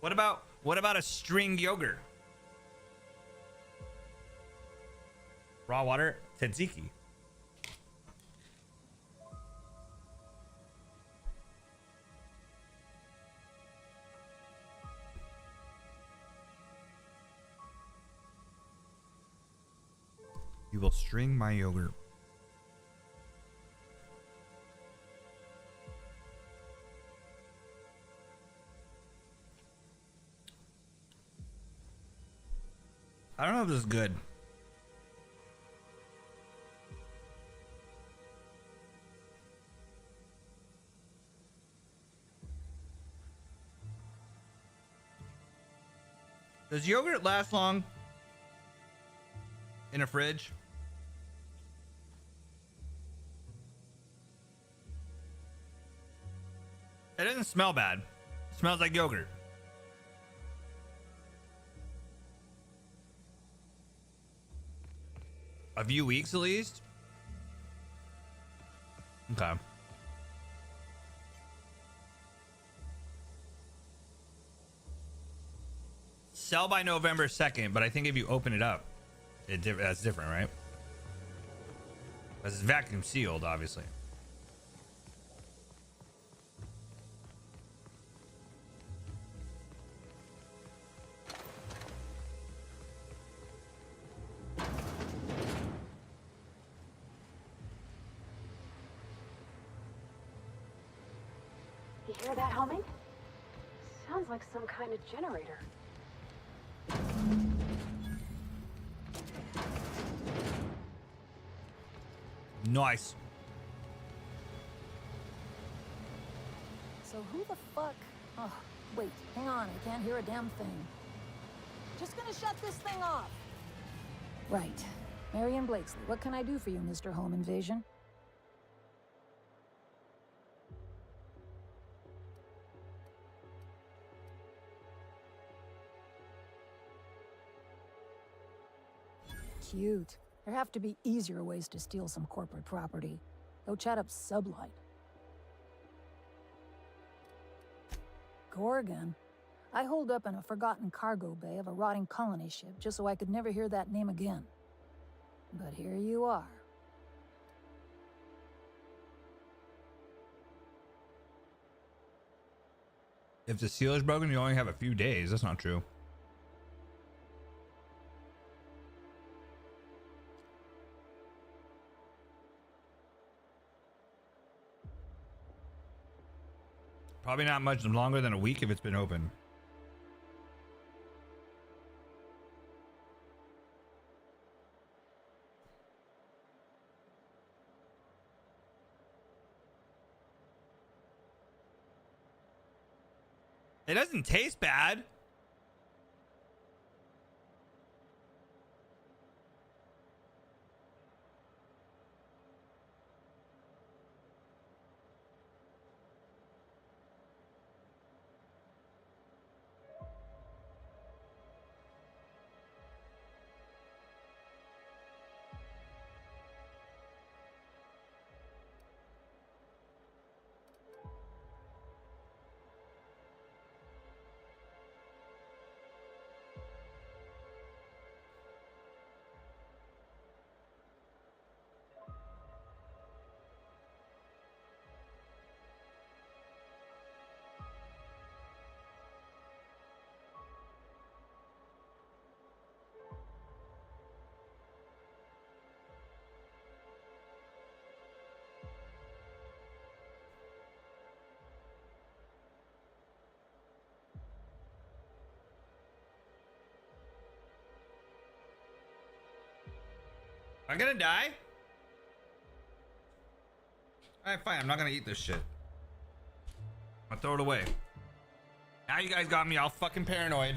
What about a string yogurt? Raw water, tzatziki. You will string my yogurt. I don't know if this is good. Does yogurt last long in a fridge? It doesn't smell bad. It smells like yogurt. A few weeks at least? Okay. Sell by November 2nd, but I think if you open it up, that's different, right? Because it's vacuum sealed, obviously. You hear that humming? Sounds like some kind of generator. Nice. So who the fuck? Oh, wait, hang on, I can't hear a damn thing. Just gonna shut this thing off. Right. Marion Blakesley, what can I do for you, Mr. Home Invasion? Cute. There have to be easier ways to steal some corporate property. Go chat up Sublight. Gorgon? I holed up in a forgotten cargo bay of a rotting colony ship just so I could never hear that name again. But here you are. If the seal is broken, you only have a few days. That's not true. Probably not much longer than a week if it's been open. It doesn't taste bad. I'm gonna die? Alright, fine. I'm not gonna eat this shit. I'll throw it away. Now you guys got me all fucking paranoid.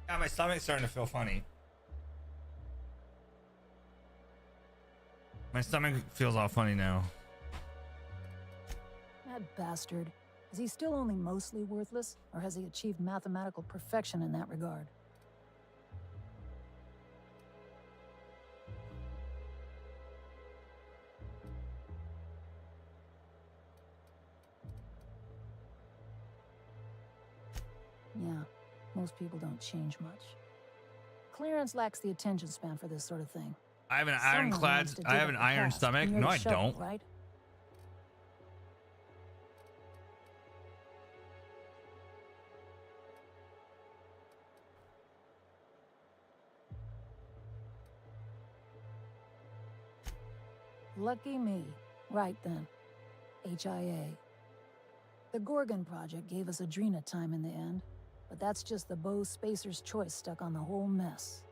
Yeah, my stomach's starting to feel funny. My stomach feels all funny now. That bastard. Is he still only mostly worthless, or has he achieved mathematical perfection in that regard? Yeah, most people don't change much. Clarence lacks the attention span for this sort of thing. I have an Someone ironclad. wants to I dig have up an the iron past, stomach. and you're No, the I shovel, don't. Right? Lucky me. Right then. HIA. The Gorgon project gave us Adrena time in the end, but that's just the Bo Spacer's choice stuck on the whole mess.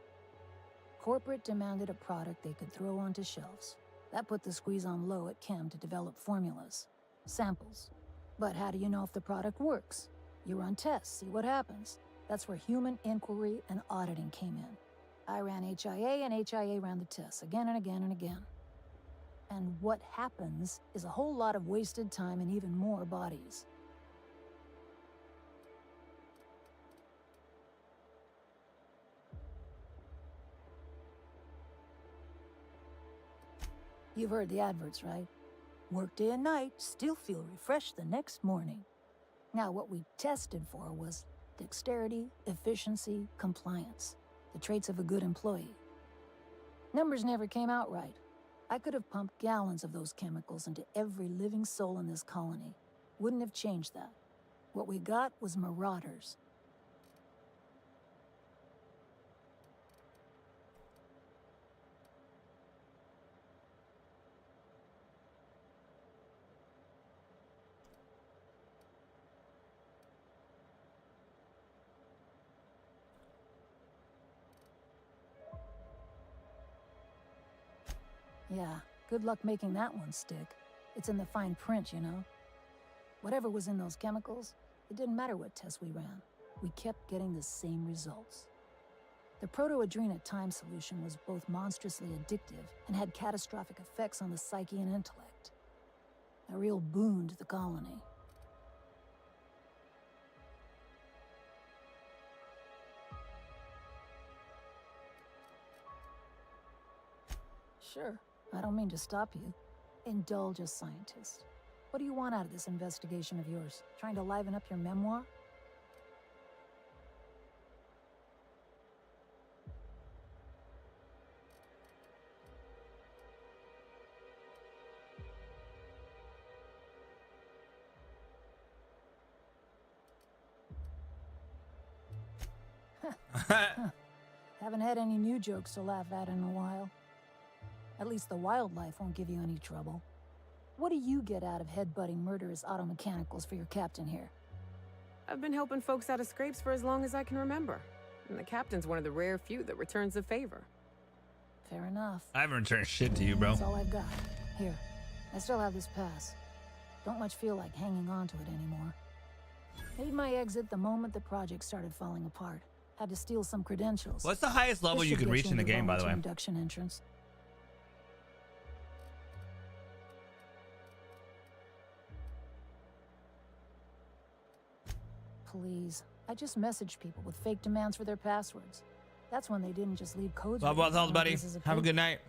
Corporate demanded a product they could throw onto shelves. That put the squeeze on low at Chem to develop formulas, samples. But how do you know if the product works? You run tests, see what happens. That's where human inquiry and auditing came in. I ran HIA, and HIA ran the tests again and again and again. And what happens is a whole lot of wasted time and even more bodies. You've heard the adverts, right? Work day and night, still feel refreshed the next morning. Now, what we tested for was dexterity, efficiency, compliance, the traits of a good employee. Numbers never came out right. I could have pumped gallons of those chemicals into every living soul in this colony. Wouldn't have changed that. What we got was marauders. Yeah, good luck making that one stick. It's in the fine print, you know. Whatever was in those chemicals, it didn't matter what tests we ran. We kept getting the same results. The proto-Adrena time solution was both monstrously addictive and had catastrophic effects on the psyche and intellect. A real boon to the colony. Sure. I don't mean to stop you. Indulge a scientist. What do you want out of this investigation of yours? Trying to liven up your memoir? Haven't had any new jokes to laugh at in a while. At least the wildlife won't give you any trouble. What do you get out of headbutting murderous auto mechanicals for your captain here? I've been helping folks out of scrapes for as long as I can remember. And the captain's one of the rare few that returns the favor. Fair enough. I haven't returned shit to you, bro. That's all I've got. Here, I still have this pass. Don't much feel like hanging on to it anymore. Made my exit the moment the project started falling apart. Had to steal some credentials. What's the highest level you can reach in the game, by the way? Induction entrance. Please, I just messaged people with fake demands for their passwords. That's when they didn't just leave codes. Well, buddy. Have a good night.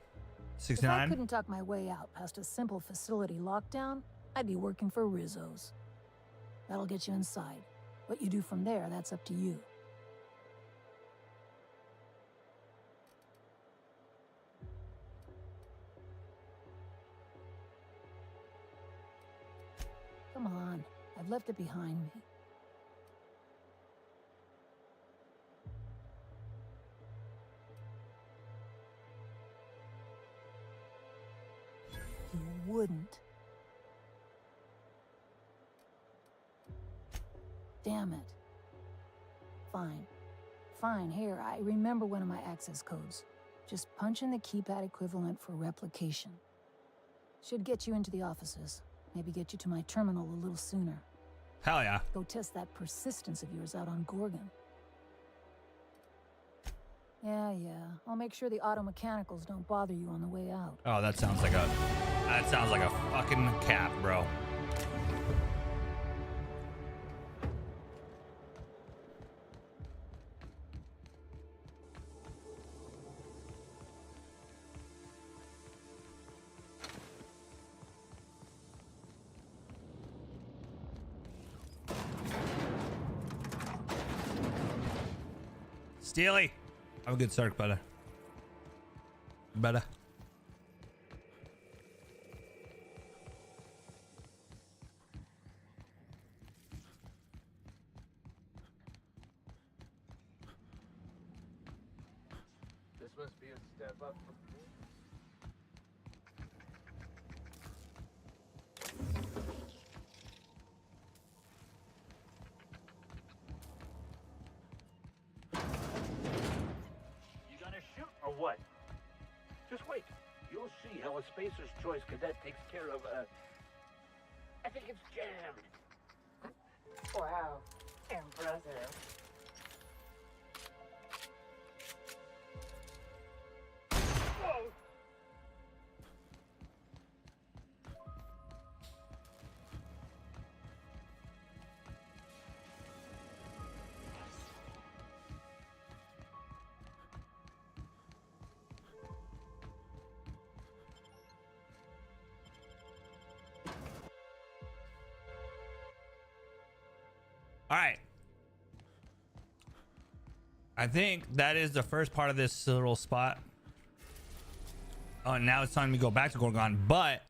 If 69. I couldn't talk my way out past a simple facility lockdown, I'd be working for Rizzo's. That'll get you inside. What you do from there, that's up to you. Come on, I've left it behind me. You wouldn't. Damn it. Fine. Fine, here, I remember one of my access codes. Just punch in the keypad equivalent for replication. Should get you into the offices. Maybe get you to my terminal a little sooner. Hell yeah. Go test that persistence of yours out on Gorgon. Yeah. I'll make sure the auto mechanicals don't bother you on the way out. Oh, that sounds like a fucking cap, bro. Steely. Have a good start, brother. Better. This must be a step up from me. You gonna shoot or what? Just wait. You'll see how a Spacer's Choice cadet takes care of, I think it's jammed. Wow. Impressive. Whoa! All right. I think that is the first part of this little spot. Oh, now it's time to go back to Gorgon, but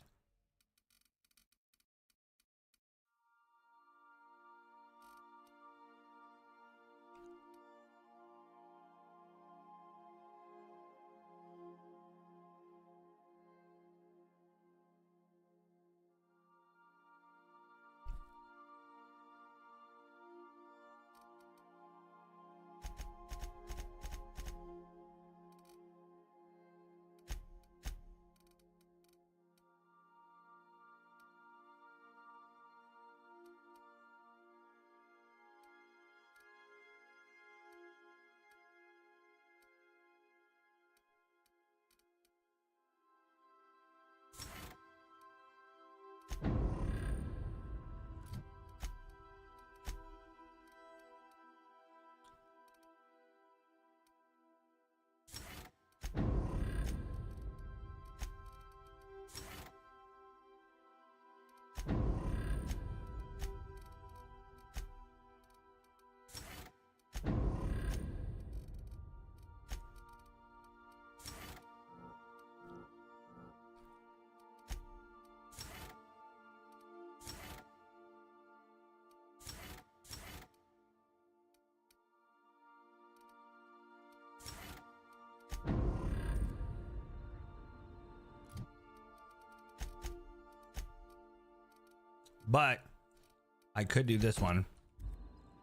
I could do this one,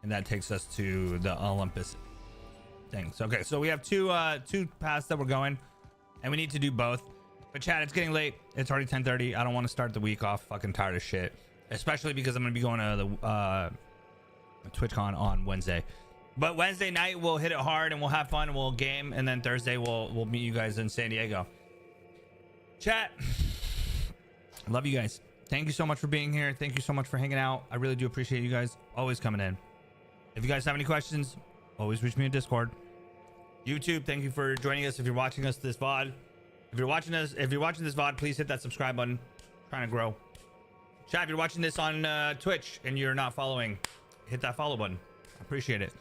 and that takes us to the Olympus things. Okay, so we have two paths that we're going, and we need to do both. But Chad, it's getting late. It's already 10:30. I don't want to start the week off fucking tired of shit, especially because I'm gonna be going to the TwitchCon on Wednesday. But Wednesday night we'll hit it hard and we'll have fun and we'll game, and then Thursday we'll meet you guys in San Diego. Chat, I love you guys. Thank you so much for being here. Thank you so much for hanging out. I really do appreciate you guys always coming in. If you guys have any questions, always reach me in Discord. YouTube, thank you for joining us. If you're watching us this VOD, if you're watching this VOD, please hit that subscribe button. Trying to grow. Chat, if you're watching this on Twitch and you're not following, hit that follow button. I appreciate it.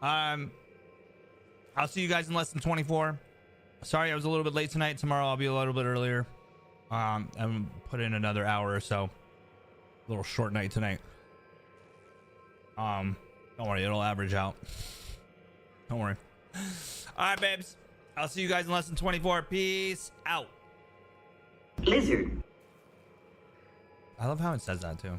I'll see you guys in less than 24. Sorry I was a little bit late tonight. Tomorrow I'll be a little bit earlier. And put in another hour or so. A little short night tonight. Don't worry, it'll average out. Don't worry. All right, babes. I'll see you guys in less than 24. Peace out. Lizard. I love how it says that too.